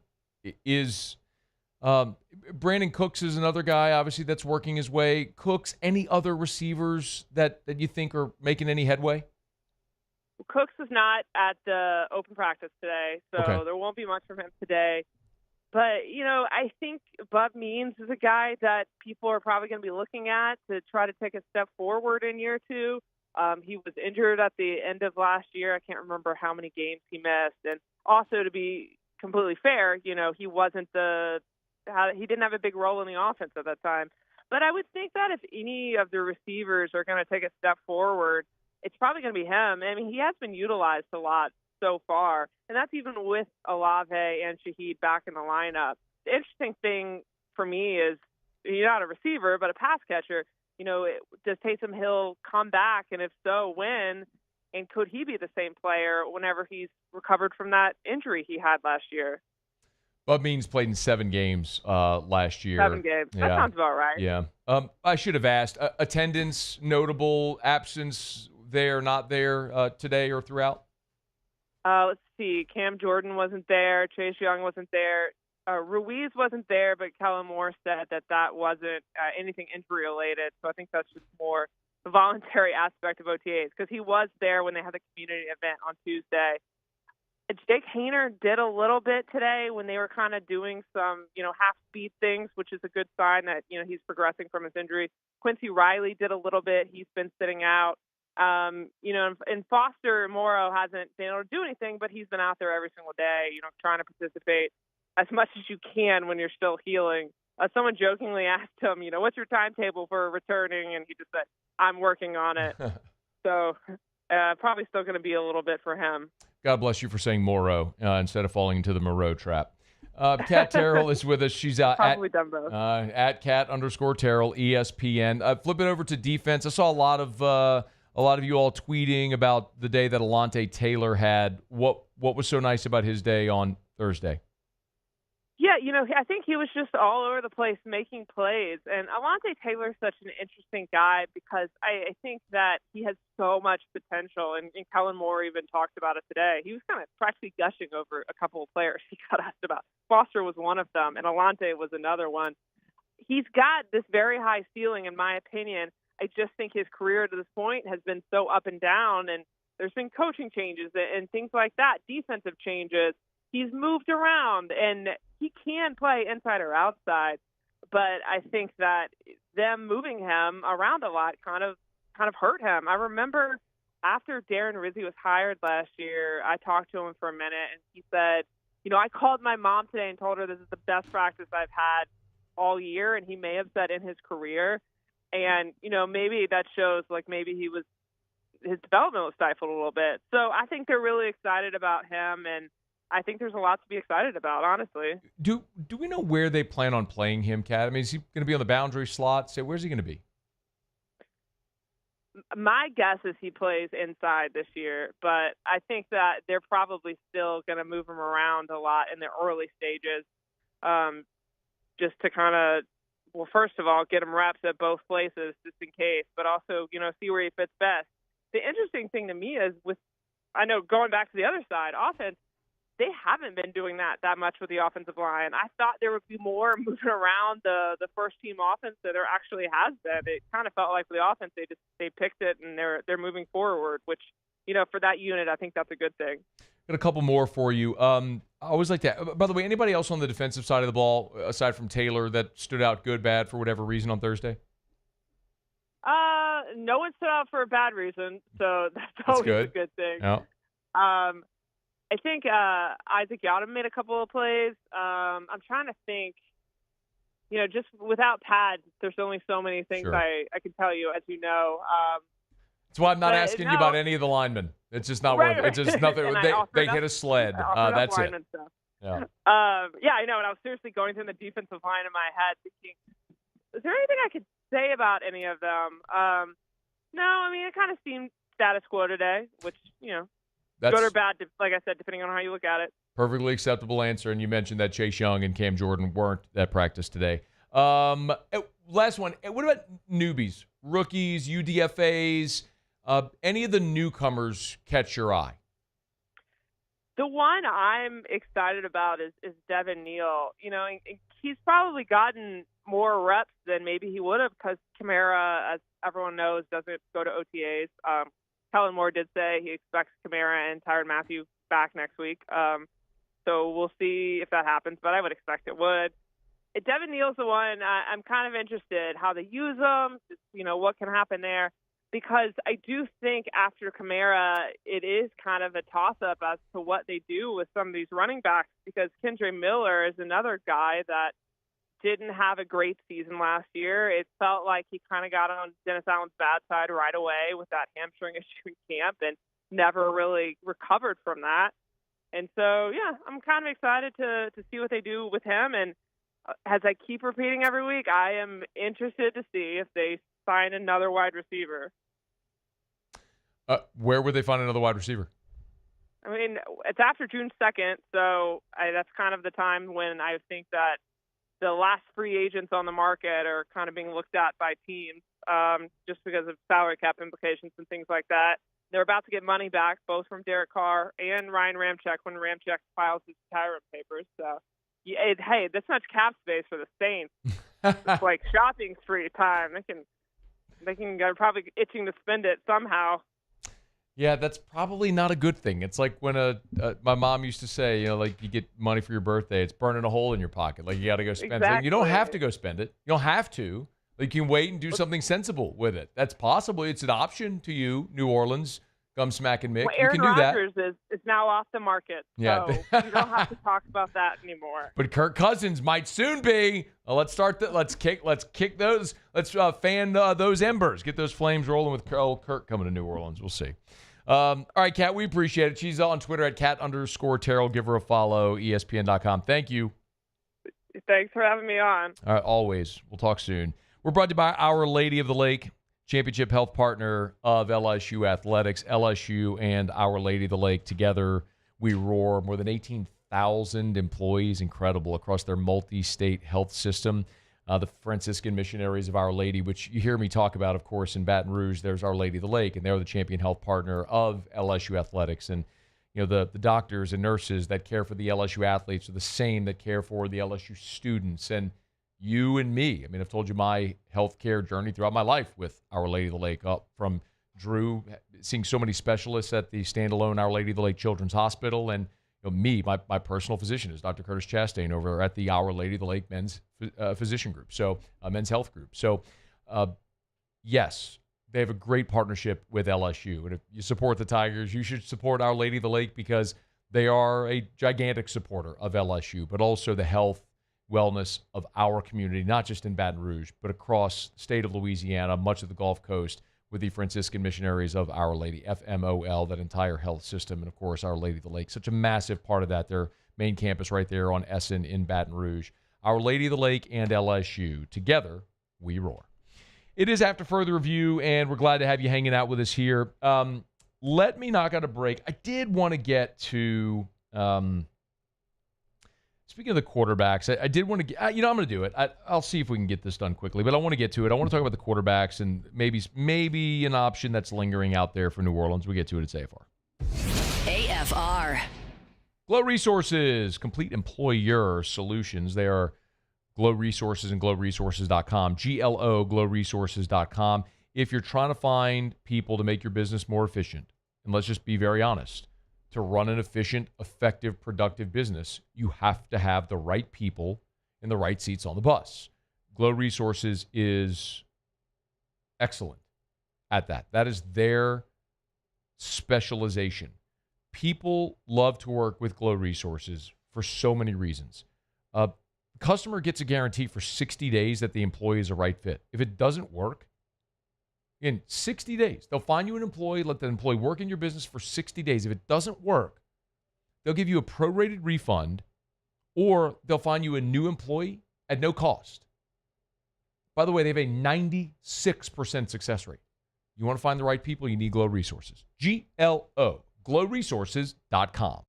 [SPEAKER 8] Cooks is another guy, obviously, that's working his way. Cooks, any other receivers that you think are making any headway?
[SPEAKER 21] Cooks is not at the open practice today, so
[SPEAKER 8] Okay.
[SPEAKER 21] There won't be much from him today. But, I think Bub Means is a guy that people are probably going to be looking at to try to take a step forward in year two. He was injured at the end of last year. I can't remember how many games he missed. And also, to be completely fair, he didn't have a big role in the offense at that time. But I would think that if any of the receivers are going to take a step forward, it's probably going to be him. I mean, he has been utilized a lot so far, and that's even with Olave and Shaheed back in the lineup. The interesting thing for me is he's not a receiver, but a pass catcher. Does Taysom Hill come back, and if so, when? And could he be the same player whenever he's recovered from that injury he had last year?
[SPEAKER 8] Bub Means played in 7 games last year.
[SPEAKER 21] 7 games. That sounds about right.
[SPEAKER 8] Yeah. I should have asked. Attendance, notable, absence there, not there today or throughout?
[SPEAKER 21] Let's see. Cam Jordan wasn't there. Chase Young wasn't there. Ruiz wasn't there, but Kellen Moore said that wasn't anything injury-related. So I think that's just more the voluntary aspect of OTAs, because he was there when they had the community event on Tuesday. Jake Hayner did a little bit today when they were kind of doing some, half-speed things, which is a good sign that, he's progressing from his injury. Quincy Riley did a little bit. He's been sitting out. And Foster Morrow hasn't been able to do anything, but he's been out there every single day, trying to participate as much as you can when you're still healing. Someone jokingly asked him, what's your timetable for returning? And he just said, I'm working on it. So probably still going to be a little bit for him.
[SPEAKER 8] God bless you for saying Morrow instead of falling into the Moreau trap. Cat Terrell is with us. She's at
[SPEAKER 21] done both.
[SPEAKER 8] At Cat_Terrell, ESPN. Flip it over to defense. I saw a lot of you all tweeting about the day that Alontae Taylor had. What was so nice about his day on Thursday?
[SPEAKER 21] Yeah, I think he was just all over the place making plays. And Alontae Taylor is such an interesting guy because I think that he has so much potential. And Kellen Moore even talked about it today. He was kind of practically gushing over a couple of players he got asked about. Foster was one of them, and Alontae was another one. He's got this very high ceiling, in my opinion. I just think his career to this point has been so up and down, and there's been coaching changes and things like that, defensive changes. He's moved around, and he can play inside or outside, but I think that them moving him around a lot kind of hurt him. I remember after Darren Rizzi was hired last year, I talked to him for a minute, and he said, I called my mom today and told her this is the best practice I've had all year, and he may have said in his career. And, maybe that shows maybe his development was stifled a little bit. So I think they're really excited about him, and I think there's a lot to be excited about, honestly.
[SPEAKER 8] Do we know where they plan on playing him, Kat? I mean, is he going to be on the boundary slot? So where's he going to be?
[SPEAKER 21] My guess is he plays inside this year, but I think that they're probably still going to move him around a lot in the early stages, just to kind of, well, first of all, get him reps at both places just in case, but also, see where he fits best. the interesting thing to me is I know going back to the other side, offense, they haven't been doing that much with the offensive line. I thought there would be more moving around the first-team offense than there actually has been. It kind of felt like with the offense, they picked it and they're moving forward, which, for that unit, I think that's a good thing.
[SPEAKER 8] Got a couple more for you. I always like that. By the way, anybody else on the defensive side of the ball, aside from Taylor, that stood out good, bad, for whatever reason on Thursday?
[SPEAKER 21] No one stood out for a bad reason, so that's always a good thing.
[SPEAKER 8] Yeah.
[SPEAKER 21] I think Isaac Yadam made a couple of plays. I'm trying to think, just without pads, there's only so many things
[SPEAKER 8] Sure.
[SPEAKER 21] I can tell you, as you know.
[SPEAKER 8] That's why I'm not asking you about any of the linemen. It's just not worth it. It's just nothing. They hit a sled. That's it.
[SPEAKER 21] Stuff.
[SPEAKER 8] Yeah.
[SPEAKER 21] Yeah, I know. And I was seriously going through the defensive line in my head thinking, is there anything I could say about any of them? No, I mean, it kind of seemed status quo today, which,
[SPEAKER 8] That's
[SPEAKER 21] good or bad, like I said, depending on how you look at it.
[SPEAKER 8] perfectly acceptable answer. And you mentioned that Chase Young and Cam Jordan weren't at practice today. Last one. What about newbies, rookies, UDFAs? Any of the newcomers catch your eye?
[SPEAKER 21] The one I'm excited about is Devin Neal. And he's probably gotten more reps than maybe he would have because Kamara, as everyone knows, doesn't go to OTAs. Kellen Moore did say he expects Kamara and Tyrann Mathieu back next week. So we'll see if that happens, but I would expect it would. Devin Neal's the one I'm kind of interested how they use him, what can happen there. Because I do think after Kamara, it is kind of a toss-up as to what they do with some of these running backs because Kendre Miller is another guy that didn't have a great season last year. It felt like he kind of got on Dennis Allen's bad side right away with that hamstring issue in camp and never really recovered from that. And so, yeah, I'm kind of excited to see what they do with him. And as I keep repeating every week, I am interested to see if they sign another wide receiver.
[SPEAKER 8] Where would they find another wide receiver?
[SPEAKER 21] I mean, it's after June 2nd, so that's kind of the time when I think that the last free agents on the market are kind of being looked at by teams just because of salary cap implications and things like that. They're about to get money back, both from Derek Carr and Ryan Ramczyk when Ramczyk files his retirement papers. So, hey, this much cap space for the Saints. It's like shopping spree time. They can probably itching to spend it somehow.
[SPEAKER 8] Yeah, that's probably not a good thing. It's like when my mom used to say, like you get money for your birthday, it's burning a hole in your pocket. Like you got to go spend it. You don't have to go spend it. You don't have to. Like you can wait and do something sensible with it. That's possible. It's an option to you, New Orleans. Come smack and Mick.
[SPEAKER 21] Well,
[SPEAKER 8] you can do
[SPEAKER 21] Rodgers is now off the market.
[SPEAKER 8] Yeah.
[SPEAKER 21] So you don't have to talk about that anymore.
[SPEAKER 8] But Kirk Cousins might soon be. Let's start that. Let's kick those. Let's fan those embers. Get those flames rolling with Kirk coming to New Orleans. We'll see. All right, Cat, we appreciate it. She's on Twitter at @Cat_Terrell. Give her a follow, ESPN.com. Thank you.
[SPEAKER 21] Thanks for having me on.
[SPEAKER 8] All right, always. We'll talk soon. We're brought to you by Our Lady of the Lake, championship health partner of LSU Athletics. LSU and Our Lady of the Lake together, we roar. More than 18,000 employees, incredible, across their multi-state health system. The Franciscan Missionaries of Our Lady, which you hear me talk about, of course, in Baton Rouge. There's Our Lady of the Lake, and they're the champion health partner of LSU Athletics. And, the doctors and nurses that care for the LSU athletes are the same that care for the LSU students. And you and me, I've told you my healthcare journey throughout my life with Our Lady of the Lake, up from Drew, seeing so many specialists at the standalone Our Lady of the Lake Children's Hospital, and me, my personal physician is Dr. Curtis Chastain over at the Our Lady of the Lake Men's Physician Group, Men's Health Group. So, yes, they have a great partnership with LSU. And if you support the Tigers, you should support Our Lady of the Lake because they are a gigantic supporter of LSU, but also the health, wellness of our community, not just in Baton Rouge, but across the state of Louisiana, much of the Gulf Coast, with the Franciscan Missionaries of Our Lady, FMOL, that entire health system, and, of course, Our Lady of the Lake. Such a massive part of that, their main campus right there on Essen in Baton Rouge. Our Lady of the Lake and LSU. Together, we roar. It is After Further Review, and we're glad to have you hanging out with us here. Let me knock out a break. I did want to get to Speaking of the quarterbacks, I did want to get, I'm going to do it. I'll see if we can get this done quickly, but I want to get to it. I want to talk about the quarterbacks and maybe an option that's lingering out there for New Orleans. We get to it at AFR.
[SPEAKER 6] AFR.
[SPEAKER 8] Glow Resources, complete employer solutions. They are Glow Resources and glowresources.com. GLO, glowresources.com. If you're trying to find people to make your business more efficient, and let's just be very honest, to run an efficient, effective, productive business, you have to have the right people in the right seats on the bus. Glow Resources is excellent at that. That is their specialization. People love to work with Glow Resources for so many reasons. The customer gets a guarantee for 60 days that the employee is a right fit. If it doesn't work, in 60 days, they'll find you an employee, let the employee work in your business for 60 days. If it doesn't work, they'll give you a prorated refund, or they'll find you a new employee at no cost. By the way, they have a 96% success rate. You want to find the right people, you need Glow Resources. GLO, glowresources.com.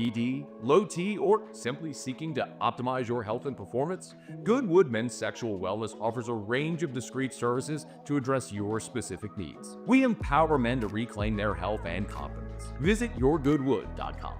[SPEAKER 3] ED, low T, or simply seeking to optimize your health and performance? Goodwood Men's Sexual Wellness offers a range of discreet services to address your specific needs. We empower men to reclaim their health and confidence. Visit yourgoodwood.com.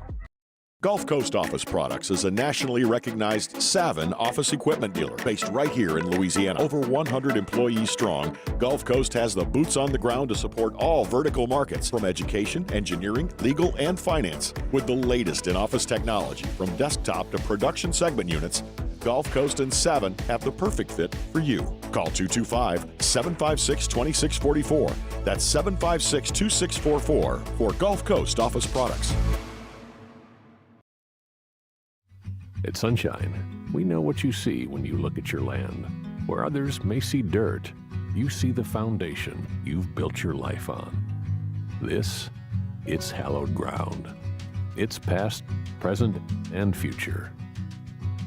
[SPEAKER 4] Gulf Coast Office Products is a nationally recognized Savin office equipment dealer based right here in Louisiana. Over 100 employees strong, Gulf Coast has the boots on the ground to support all vertical markets, from education, engineering, legal, and finance. With the latest in office technology, from desktop to production segment units, Gulf Coast and Savin have the perfect fit for you. Call 225-756-2644. That's 756-2644 for Gulf Coast Office Products.
[SPEAKER 10] At Sunshine, we know what you see when you look at your land. Where others may see dirt, you see the foundation you've built your life on. It's hallowed ground. It's past, present, and future.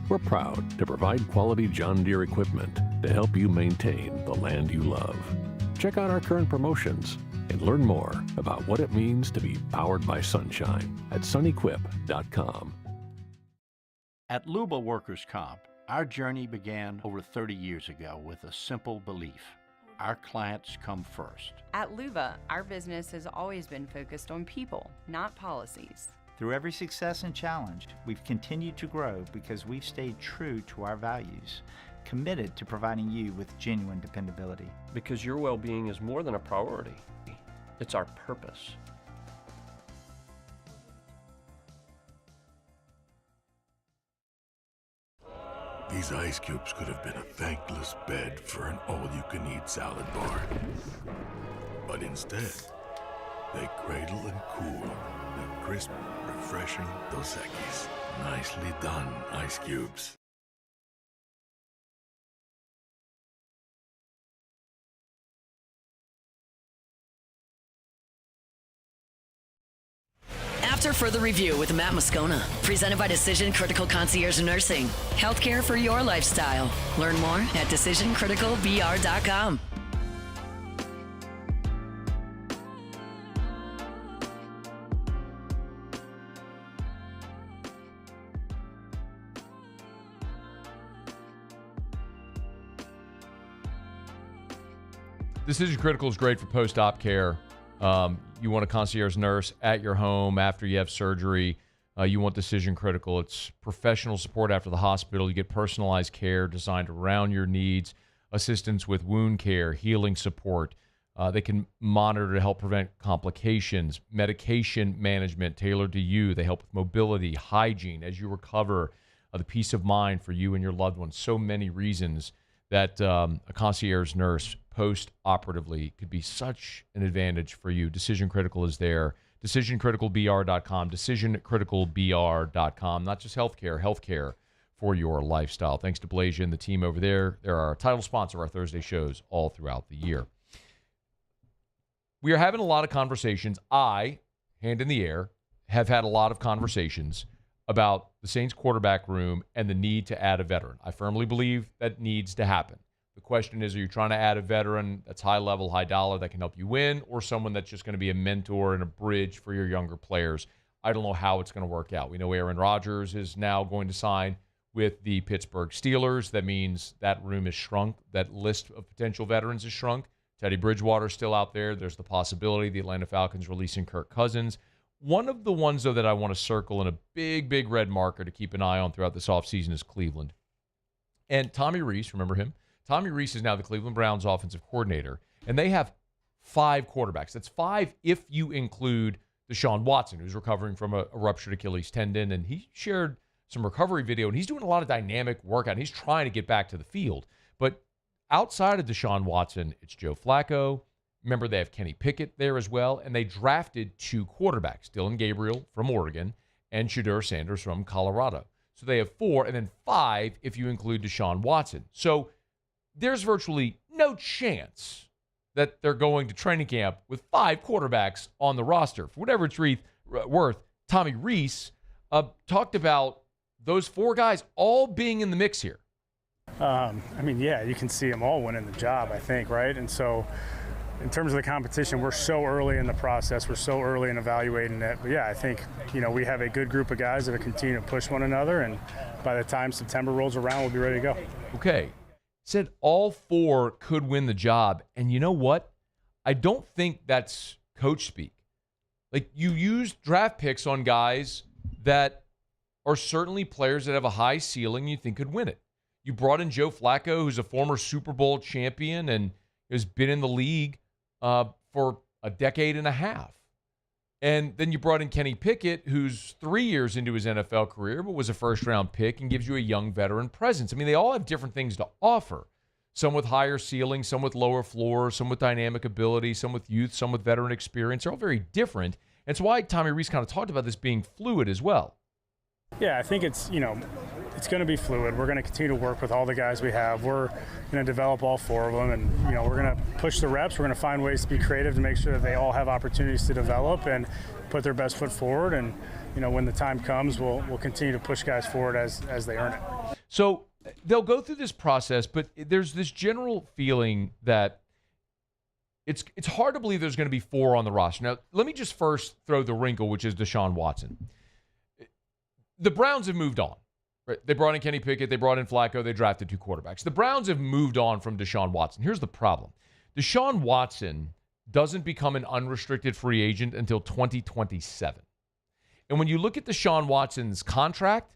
[SPEAKER 10] We're proud to provide quality John Deere equipment to help you maintain the land you love. Check out our current promotions and learn more about what it means to be powered by sunshine at sunequip.com.
[SPEAKER 2] At Luba Workers' Comp, our journey began over 30 years ago with a simple belief: our clients come first.
[SPEAKER 7] At Luba, our business has always been focused on people, not policies.
[SPEAKER 9] Through every success and challenge, we've continued to grow because we've stayed true to our values, committed to providing you with genuine dependability.
[SPEAKER 18] Because your well-being is more than a priority. It's our purpose.
[SPEAKER 15] These ice cubes could have been a thankless bed for an all-you-can-eat salad bar. But instead, they cradle and cool the crisp, refreshing Dos Equis. Nicely done, ice cubes.
[SPEAKER 6] After further review with Matt Moscona, presented by Decision Critical Concierge Nursing. Healthcare for your lifestyle. Learn more at decisioncriticalbr.com.
[SPEAKER 8] Decision Critical is great for post-op care. You want a concierge nurse at your home after you have surgery. You want Decision Critical. It's professional support after the hospital. You get personalized care designed around your needs, assistance with wound care, healing support, They can monitor to help prevent complications, medication management tailored to you. They help with mobility, hygiene as you recover, the peace of mind for you and your loved ones. So many reasons that a concierge nurse post-operatively could be such an advantage for you. Decision Critical is there. DecisionCriticalBR.com. DecisionCriticalBR.com. Not just healthcare for your lifestyle. Thanks to Blasia and the team over there. They're our title sponsor of our Thursday shows all throughout the year. We are having a lot of conversations. I, hand in the air, have had a lot of conversations about the Saints quarterback room and the need to add a veteran. I firmly believe that needs to happen. The question is, are you trying to add a veteran that's high level, high dollar that can help you win, or someone that's just going to be a mentor and a bridge for your younger players? I don't know how it's going to work out. We know Aaron Rodgers is now going to sign with the Pittsburgh Steelers. That means that room is shrunk. That list of potential veterans is shrunk. Teddy Bridgewater's still out there. There's the possibility the Atlanta Falcons releasing Kirk Cousins. One of the ones, though, that I want to circle in a big, big red marker to keep an eye on throughout this offseason is Cleveland. And Tommy Rees, remember him? Tommy Rees is now the Cleveland Browns offensive coordinator, and they have 5 quarterbacks. That's 5 if you include Deshaun Watson, who's recovering from a ruptured Achilles tendon, and he shared some recovery video, and he's doing a lot of dynamic workout. He's trying to get back to the field. But outside of Deshaun Watson, it's Joe Flacco. Remember, they have Kenny Pickett there as well, and they drafted 2 quarterbacks, Dylan Gabriel from Oregon and Shedeur Sanders from Colorado. So they have 4, and then 5 if you include Deshaun Watson. So there's virtually no chance that they're going to training camp with 5 quarterbacks on the roster. For whatever it's worth, Tommy Rees talked about those 4 guys all being in the mix here.
[SPEAKER 5] You can see them all winning the job, I think, right? And so in terms of the competition, we're so early in the process. We're so early in evaluating it. But, yeah, I think, we have a good group of guys that will continue to push one another. And by the time September rolls around, we'll be ready to go.
[SPEAKER 8] Okay. Said all 4 could win the job. And you know what? I don't think that's coach speak. Like, you use draft picks on guys that are certainly players that have a high ceiling you think could win it. You brought in Joe Flacco, who's a former Super Bowl champion and has been in the league for a decade and a half. And then you brought in Kenny Pickett, who's 3 years into his NFL career, but was a first-round pick and gives you a young veteran presence. I mean, they all have different things to offer. Some with higher ceilings, some with lower floors, some with dynamic ability, some with youth, some with veteran experience. They're all very different. And it's why Tommy Rees kind of talked about this being fluid as well.
[SPEAKER 5] Yeah, I think it's going to be fluid. We're going to continue to work with all the guys we have. We're going to develop all 4 of them, and we're going to push the reps. We're going to find ways to be creative to make sure that they all have opportunities to develop and put their best foot forward. And when the time comes, we'll continue to push guys forward as they earn it.
[SPEAKER 8] So they'll go through this process, but there's this general feeling that it's hard to believe there's going to be 4 on the roster. Now, let me just first throw the wrinkle, which is Deshaun Watson. The Browns have moved on. Right? They brought in Kenny Pickett. They brought in Flacco. They drafted 2 quarterbacks. The Browns have moved on from Deshaun Watson. Here's the problem. Deshaun Watson doesn't become an unrestricted free agent until 2027. And when you look at Deshaun Watson's contract,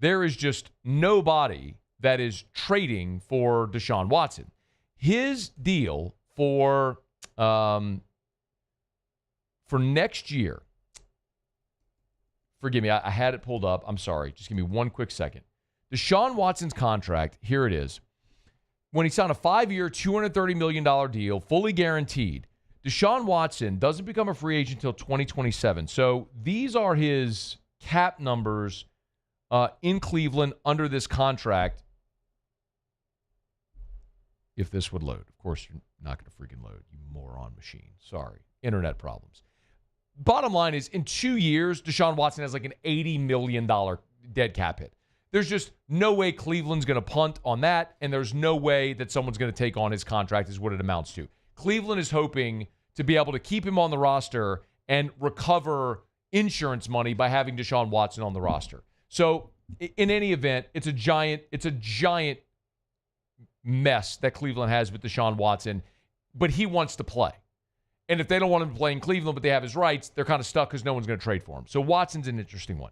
[SPEAKER 8] there is just nobody that is trading for Deshaun Watson. His deal for next year, forgive me, I had it pulled up. I'm sorry. Just give me one quick second. Deshaun Watson's contract, here it is. When he signed a 5-year, $230 million deal, fully guaranteed, Deshaun Watson doesn't become a free agent until 2027. So these are his cap numbers in Cleveland under this contract. If this would load. Of course, you're not going to freaking load, you moron machine. Sorry. Internet problems. Bottom line is, in 2 years, Deshaun Watson has like an $80 million dead cap hit. There's just no way Cleveland's going to punt on that, and there's no way that someone's going to take on his contract is what it amounts to. Cleveland is hoping to be able to keep him on the roster and recover insurance money by having Deshaun Watson on the roster. So in any event, it's a giant mess that Cleveland has with Deshaun Watson, but he wants to play. And if they don't want him to play in Cleveland, but they have his rights, they're kind of stuck because no one's going to trade for him. So Watson's an interesting one.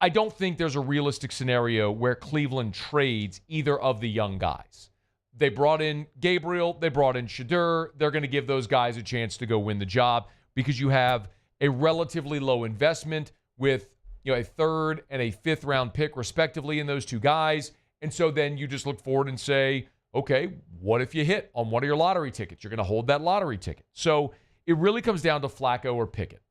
[SPEAKER 8] I don't think there's a realistic scenario where Cleveland trades either of the young guys. They brought in Gabriel. They brought in Shadur. They're going to give those guys a chance to go win the job because you have a relatively low investment with a third and a fifth round pick respectively in those two guys. And so then you just look forward and say, okay, what if you hit on one of your lottery tickets? You're going to hold that lottery ticket. So it really comes down to Flacco or Pickett.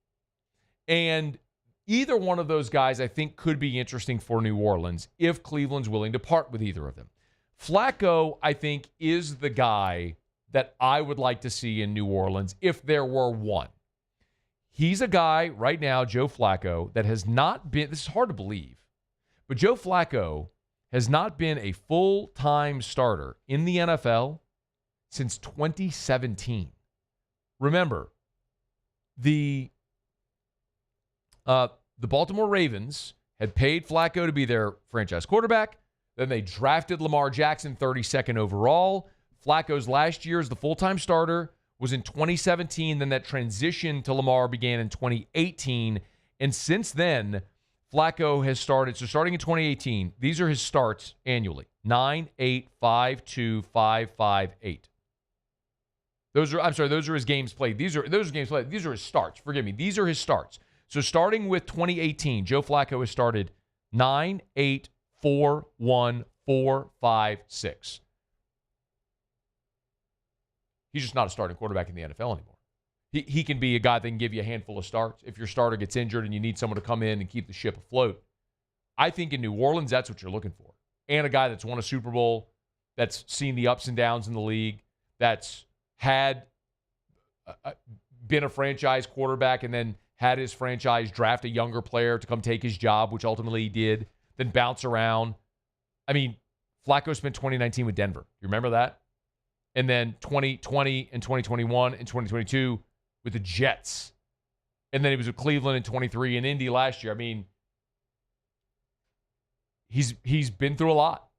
[SPEAKER 8] And either one of those guys I think could be interesting for New Orleans if Cleveland's willing to part with either of them. Flacco, I think, is the guy that I would like to see in New Orleans if there were one. He's a guy right now, Joe Flacco, that has not been, this is hard to believe, but Joe Flacco has not been a full-time starter in the NFL since 2017. Remember, the Baltimore Ravens had paid Flacco to be their franchise quarterback. Then they drafted Lamar Jackson 32nd overall. Flacco's last year as the full-time starter was in 2017. Then that transition to Lamar began in 2018. And since then, Flacco has started. So starting in 2018, these are his starts annually. 9, 8, 5, 2, 5, 5, 8. Those are his games played. Those are games played. These are his starts. Forgive me. These are his starts. So starting with 2018, Joe Flacco has started 9, 8, 4, 1, 4, 5, 6. He's just not a starting quarterback in the NFL anymore. He can be a guy that can give you a handful of starts if your starter gets injured and you need someone to come in and keep the ship afloat. I think in New Orleans, that's what you're looking for. And a guy that's won a Super Bowl, that's seen the ups and downs in the league, that's had been a franchise quarterback and then had his franchise draft a younger player to come take his job, which ultimately he did, then bounce around. I mean, Flacco spent 2019 with Denver. You remember that? And then 2020 and 2021 and 2022 with the Jets. And then he was with Cleveland in 23 and Indy last year. I mean, he's been through a lot.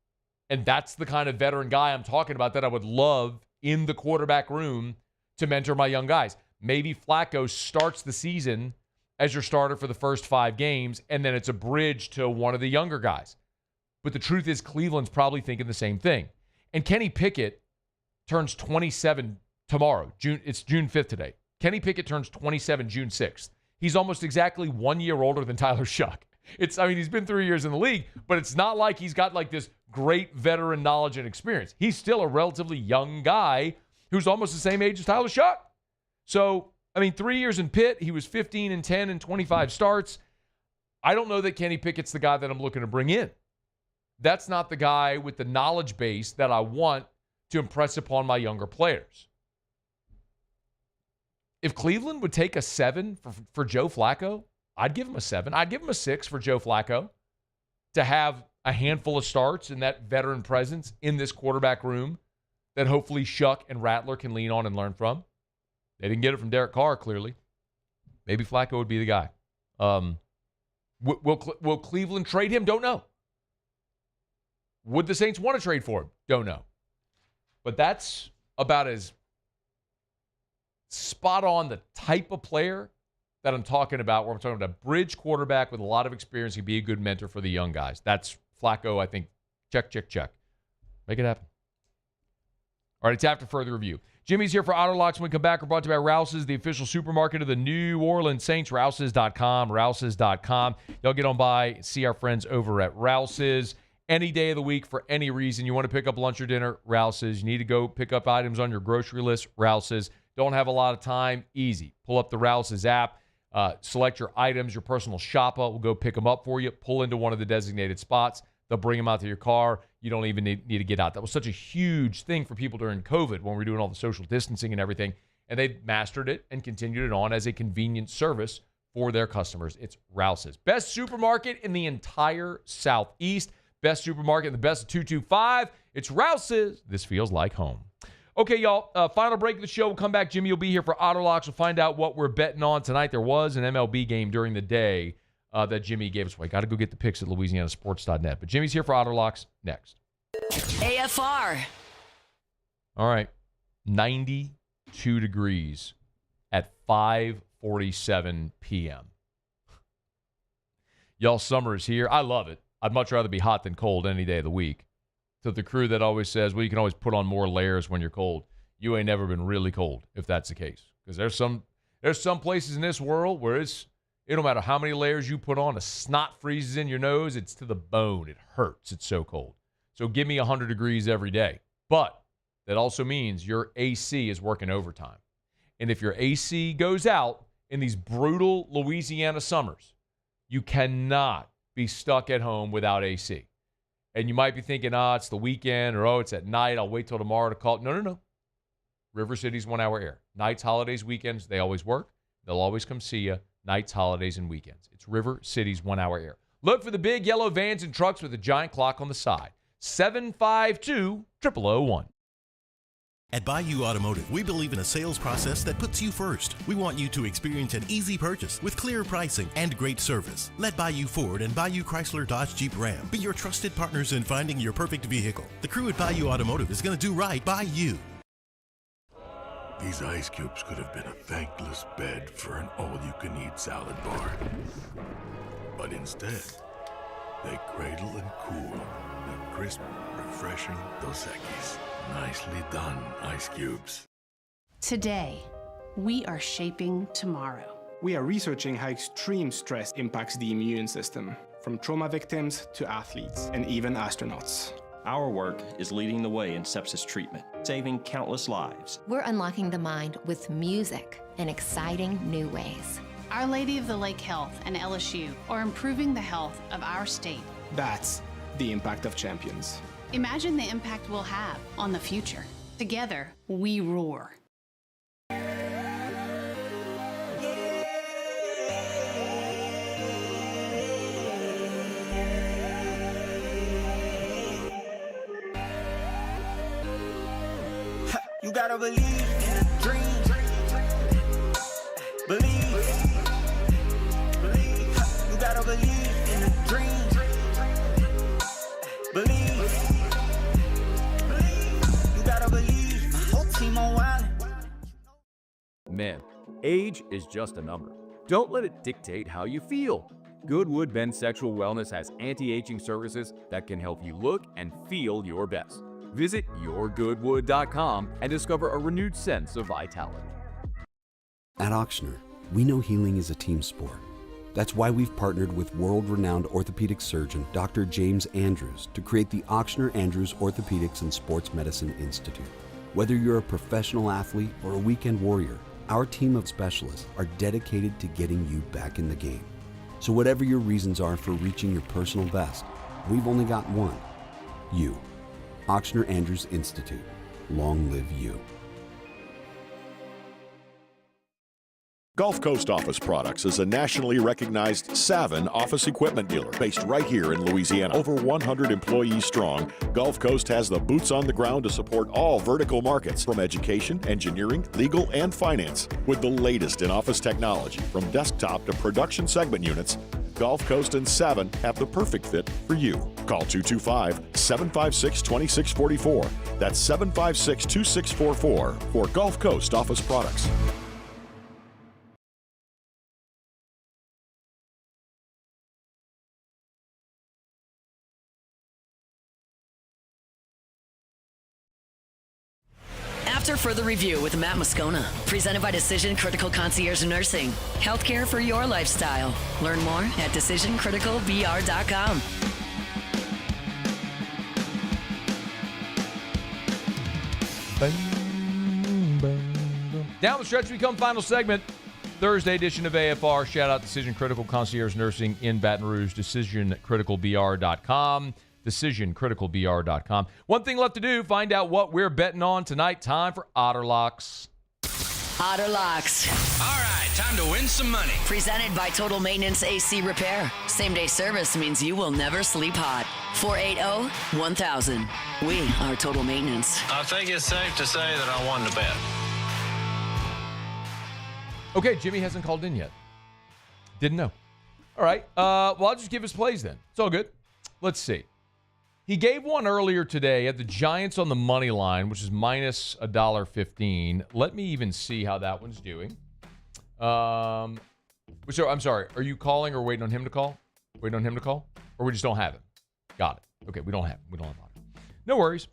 [SPEAKER 8] And that's the kind of veteran guy I'm talking about that I would love in the quarterback room to mentor my young guys. Maybe Flacco starts the season as your starter for the first 5 games, and then it's a bridge to one of the younger guys. But the truth is Cleveland's probably thinking the same thing. And Kenny Pickett turns 27 tomorrow. It's June 5th today. Kenny Pickett turns 27 June 6th. He's almost exactly 1 year older than Tyler Shuck. He's been 3 years in the league, but it's not like he's got like this great veteran knowledge and experience. He's still a relatively young guy who's almost the same age as Tyler Shuck. So, 3 years in Pitt, he was 15 and 10 and 25 starts. I don't know that Kenny Pickett's the guy that I'm looking to bring in. That's not the guy with the knowledge base that I want to impress upon my younger players. If Cleveland would take a 7 for Joe Flacco, I'd give him a 7. I'd give him a 6 for Joe Flacco to have a handful of starts and that veteran presence in this quarterback room that hopefully Shuck and Rattler can lean on and learn from. They didn't get it from Derek Carr, clearly. Maybe Flacco would be the guy. Will Cleveland trade him? Don't know. Would the Saints want to trade for him? Don't know. But that's about as spot on the type of player that I'm talking about, where I'm talking about a bridge quarterback with a lot of experience who can be a good mentor for the young guys. That's Flacco, I think. Check. Make it happen. All right, it's after further review. Jimmy's here for Otterlocks. When we come back, we're brought to you by Rouse's, the official supermarket of the New Orleans Saints. Rouse's.com. Y'all get on by, see our friends over at Rouse's. Any day of the week for any reason. You want to pick up lunch or dinner, Rouse's. You need to go pick up items on your grocery list, Rouse's. Don't have a lot of time, easy. Pull up the Rouse's app, select your items, your personal shopper will go pick them up for you, pull into one of the designated spots. They'll bring them out to your car. You don't even need to get out. That was such a huge thing for people during COVID when we were doing all the social distancing and everything. And they mastered it and continued it on as a convenient service for their customers. It's Rouse's. Best supermarket in the entire Southeast. Best supermarket in the best of 225. It's Rouse's. This feels like home. Okay, y'all. Final break of the show. We'll come back. Jimmy will be here for Otterlocks. We'll find out what we're betting on tonight. There was an MLB game during the day that Jimmy gave us away. Got to go get the picks at LouisianaSports.net. But Jimmy's here for Otterlocks next.
[SPEAKER 6] AFR.
[SPEAKER 8] All right. 92 degrees at 5:47 p.m. Y'all, summer is here. I love it. I'd much rather be hot than cold any day of the week. To the crew that always says, well, you can always put on more layers when you're cold. You ain't never been really cold, if that's the case. Because there's some places in this world where it don't matter how many layers you put on, a snot freezes in your nose, it's to the bone. It hurts. It's so cold. So give me 100 degrees every day. But that also means your AC is working overtime. And if your AC goes out in these brutal Louisiana summers, you cannot be stuck at home without AC. And you might be thinking, it's the weekend, or, it's at night, I'll wait till tomorrow to call. No. River City's 1 hour air. Nights, holidays, weekends, they always work. They'll always come see you. Nights, holidays, and weekends. It's River City's 1 hour air. Look for the big yellow vans and trucks with a giant clock on the side. 752-0001.
[SPEAKER 11] At Bayou Automotive, we believe in a sales process that puts you first. We want you to experience an easy purchase with clear pricing and great service. Let Bayou Ford and Bayou Chrysler Dodge Jeep Ram be your trusted partners in finding your perfect vehicle. The crew at Bayou Automotive is going to do right by you.
[SPEAKER 15] These ice cubes could have been a thankless bed for an all-you-can-eat salad bar. But instead, they cradle and cool the crisp, refreshing Dos Equis. Nicely done, ice cubes.
[SPEAKER 13] Today, we are shaping tomorrow.
[SPEAKER 1] We are researching how extreme stress impacts the immune system, from trauma victims to athletes and even astronauts.
[SPEAKER 14] Our work is leading the way in sepsis treatment, saving countless lives.
[SPEAKER 17] We're unlocking the mind with music in exciting new ways.
[SPEAKER 13] Our Lady of the Lake Health and LSU are improving the health of our state.
[SPEAKER 1] That's the impact of champions.
[SPEAKER 13] Imagine the impact we'll have on the future. Together, we roar.
[SPEAKER 22] You gotta believe in a dream. Believe. You gotta believe in a dream. Believe. You gotta believe. My whole team on wild.
[SPEAKER 3] Men, age is just a number. Don't let it dictate how you feel. Goodwood Men's Sexual Wellness has anti-aging services that can help you look and feel your best. Visit yourgoodwood.com and discover a renewed sense of vitality.
[SPEAKER 12] At Ochsner, we know healing is a team sport. That's why we've partnered with world-renowned orthopedic surgeon Dr. James Andrews to create the Ochsner Andrews Orthopedics and Sports Medicine Institute. Whether you're a professional athlete or a weekend warrior, our team of specialists are dedicated to getting you back in the game. So whatever your reasons are for reaching your personal best, we've only got one: you. Ochsner Andrews Institute. Long live you.
[SPEAKER 4] Gulf Coast Office Products is a nationally recognized Savin office equipment dealer based right here in Louisiana. Over 100 employees strong, Gulf Coast has the boots on the ground to support all vertical markets, from education, engineering, legal, and finance. With the latest in office technology, from desktop to production segment units, Gulf Coast and Savin have the perfect fit for you. Call 225-756-2644. That's 756-2644 for Gulf Coast Office Products.
[SPEAKER 6] After further review with Matt Moscona, presented by Decision Critical Concierge Nursing. Healthcare for your lifestyle. Learn more at decisioncriticalbr.com.
[SPEAKER 8] Down the stretch, we come final segment. Thursday edition of AFR. Shout out Decision Critical Concierge Nursing in Baton Rouge. DecisionCriticalBR.com. DecisionCriticalBR.com. One thing left to do, find out what we're betting on tonight. Time for Otterlocks.
[SPEAKER 6] Otterlocks.
[SPEAKER 23] All right, time to win some money.
[SPEAKER 6] Presented by Total Maintenance AC Repair. Same-day service means you will never sleep hot. 480-1000. We are Total Maintenance.
[SPEAKER 23] I think it's safe to say that I won the bet.
[SPEAKER 8] Okay, Jimmy hasn't called in yet. Didn't know. All right, well, I'll just give his plays then. It's all good. Let's see. He gave one earlier today at the Giants on the money line, which is minus $1.15. Let me even see how that one's doing. So I'm sorry. Are you calling or waiting on him to call? Waiting on him to call? Or we just don't have him? Got it. Okay, we don't have him. We don't have him. No worries.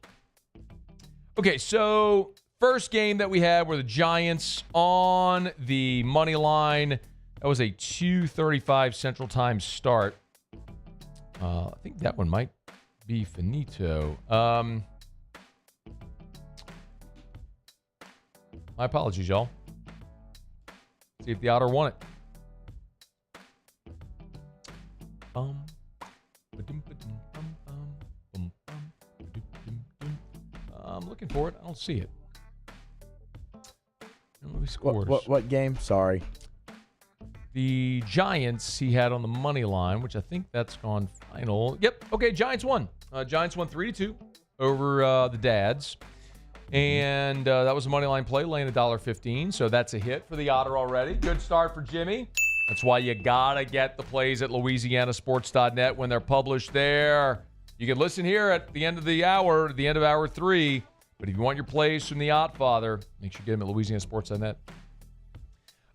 [SPEAKER 8] Okay, so first game that we had were the Giants on the money line. That was a 2:35 Central Time start. I think that one might be finito. My apologies, y'all. See if the Otter won it. I'm looking for it. I don't see it. We scored.
[SPEAKER 16] What game? Sorry.
[SPEAKER 8] The Giants he had on the money line, which I think that's gone final. Yep. Okay, Giants won. Giants won 3-2 over the Dads. And that was a money line play, laying $1.15. So that's a hit for the Otter already. Good start for Jimmy. That's why you got to get the plays at LouisianaSports.net when they're published there. You can listen here at the end of the hour, the end of hour 3. But if you want your plays from the Ottfather, make sure you get them at LouisianaSports.net.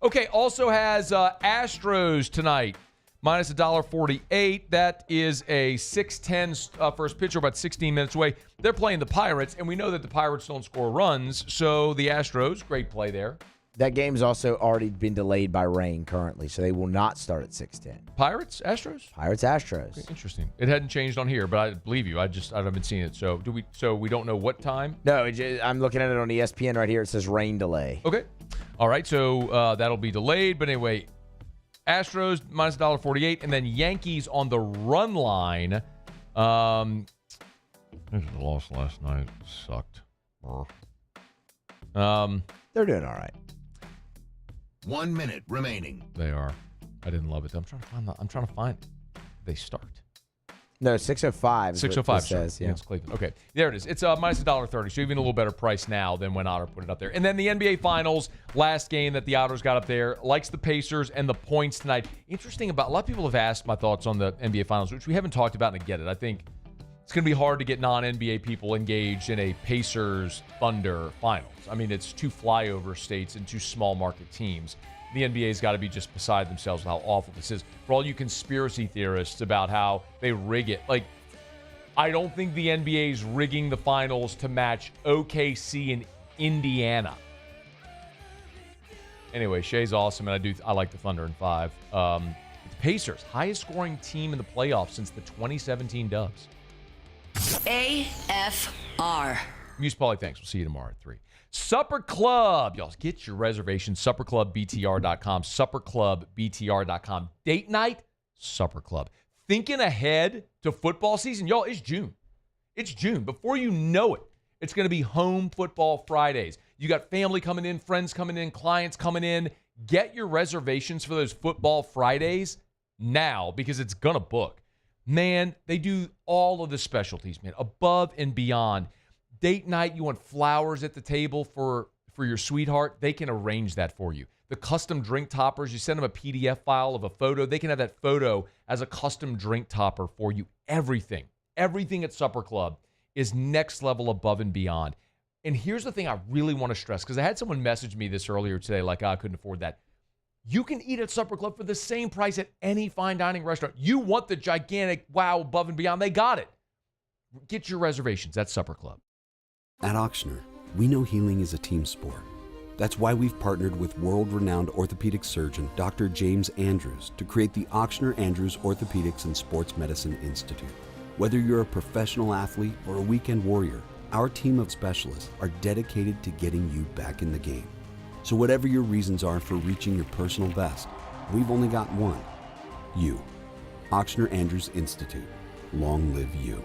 [SPEAKER 8] Okay, also has Astros tonight, minus $1.48. That is a 6:10 first pitch, about 16 minutes away. They're playing the Pirates, and we know that the Pirates don't score runs, so the Astros, great play there.
[SPEAKER 16] That game's also already been delayed by rain currently, so they will not start at 6:10.
[SPEAKER 8] Pirates, Astros?
[SPEAKER 16] Pirates, Astros.
[SPEAKER 8] Okay, interesting. It hadn't changed on here, but I believe you. I haven't seen it. So we don't know what time?
[SPEAKER 16] No, I'm looking at it on ESPN right here. It says rain delay.
[SPEAKER 8] Okay. All right, so that'll be delayed. But anyway, Astros minus $1.48, and then Yankees on the run line. The loss last night sucked.
[SPEAKER 16] They're doing all right.
[SPEAKER 11] 1 minute remaining.
[SPEAKER 8] They are. I didn't love it. I'm trying to find. They start.
[SPEAKER 16] No, 6:05.
[SPEAKER 8] 6:05
[SPEAKER 16] says. Yeah,
[SPEAKER 8] it's Cleveland. Okay, there it is. It's minus $1.30, so even a little better price now than when Otter put it up there. And then the NBA Finals, last game that the Otters got up there, likes the Pacers and the points tonight. Interesting about a lot of people have asked my thoughts on the NBA Finals, which we haven't talked about, and I get it. I think it's going to be hard to get non-NBA people engaged in a Pacers-Thunder Finals. I mean, it's two flyover states and two small market teams. The NBA's got to be just beside themselves with how awful this is. For all you conspiracy theorists about how they rig it, like, I don't think the NBA's rigging the finals to match OKC and Indiana. Anyway, Shea's awesome, and I like the Thunder in 5. The Pacers, highest scoring team in the playoffs since the 2017 Dubs.
[SPEAKER 6] AFR.
[SPEAKER 8] Muse Pauly, thanks. We'll see you tomorrow at 3. Supper Club. Y'all get your reservations. SupperClubBTR.com. SupperClubBTR.com. Date night, Supper Club. Thinking ahead to football season. Y'all, it's June. It's June. Before you know it, it's going to be home football Fridays. You got family coming in, friends coming in, clients coming in. Get your reservations for those football Fridays now because it's going to book. Man, they do all of the specialties, man, above and beyond. Date night, you want flowers at the table for your sweetheart, they can arrange that for you. The custom drink toppers, you send them a PDF file of a photo, they can have that photo as a custom drink topper for you. Everything at Supper Club is next level above and beyond. And here's the thing I really want to stress, because I had someone message me this earlier today, like, I couldn't afford that. You can eat at Supper Club for the same price at any fine dining restaurant. You want the gigantic wow above and beyond, they got it. Get your reservations at Supper Club.
[SPEAKER 12] At Auctioner, we know healing is a team sport. That's why we've partnered with world-renowned orthopedic surgeon Dr. James Andrews to create the Auctioner Andrews Orthopedics and Sports Medicine Institute. Whether you're a professional athlete or a weekend warrior, our team of specialists are dedicated to getting you back in the game. So whatever your reasons are for reaching your personal best, we've only got one. You. Auctioner Andrews Institute. Long live you.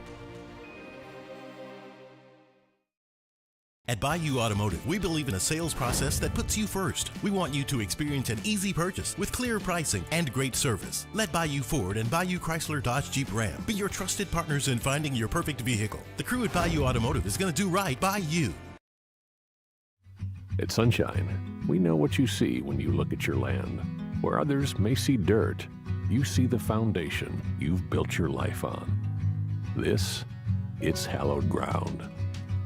[SPEAKER 11] At Bayou Automotive, we believe in a sales process that puts you first. We want you to experience an easy purchase with clear pricing and great service. Let Bayou Ford and Bayou Chrysler Dodge Jeep Ram be your trusted partners in finding your perfect vehicle. The crew at Bayou Automotive is going to do right by you.
[SPEAKER 10] At Sunshine, we know what you see when you look at your land. Where others may see dirt, you see the foundation you've built your life on. It's hallowed ground.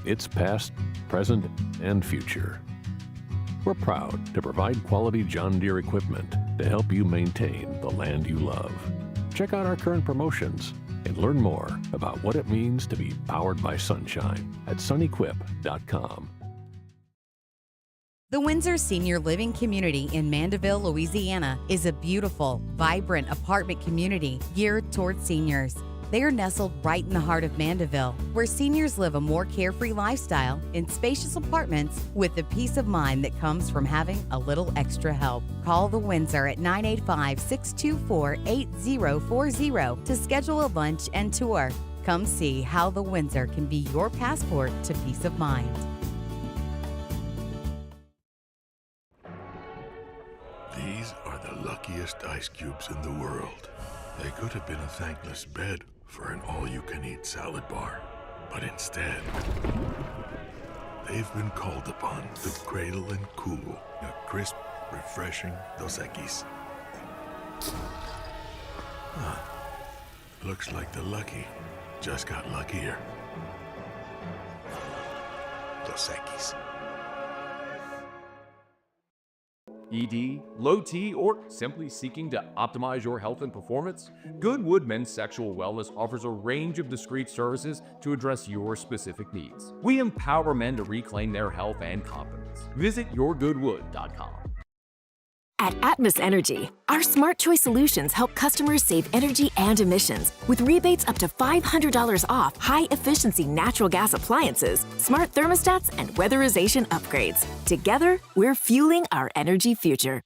[SPEAKER 10] It's past, present, and future. We're proud to provide quality John Deere equipment to help you maintain the land you love. Check out our current promotions And learn more about what it means to be powered by sunshine at sunequip.com.
[SPEAKER 19] The Windsor Senior Living Community in Mandeville, Louisiana is a beautiful, vibrant apartment community geared towards seniors. They are nestled right in the heart of Mandeville, where seniors live a more carefree lifestyle in spacious apartments with the peace of mind that comes from having a little extra help. Call the Windsor at 985-624-8040 to schedule a lunch and tour. Come see how the Windsor can be your passport to peace of mind.
[SPEAKER 15] These are the luckiest ice cubes in the world. They could have been a thankless bed for an all-you-can-eat salad bar, but instead, they've been called upon to cradle and cool a crisp, refreshing Dos Equis. Huh. Looks like the lucky just got luckier. Dos Equis.
[SPEAKER 3] ED, low T, or simply seeking to optimize your health and performance? Goodwood Men's Sexual Wellness offers a range of discreet services to address your specific needs. We empower men to reclaim their health and confidence. Visit yourgoodwood.com.
[SPEAKER 20] At Atmos Energy, our Smart Choice solutions help customers save energy and emissions with rebates up to $500 off high-efficiency natural gas appliances, smart thermostats, and weatherization upgrades. Together, we're fueling our energy future.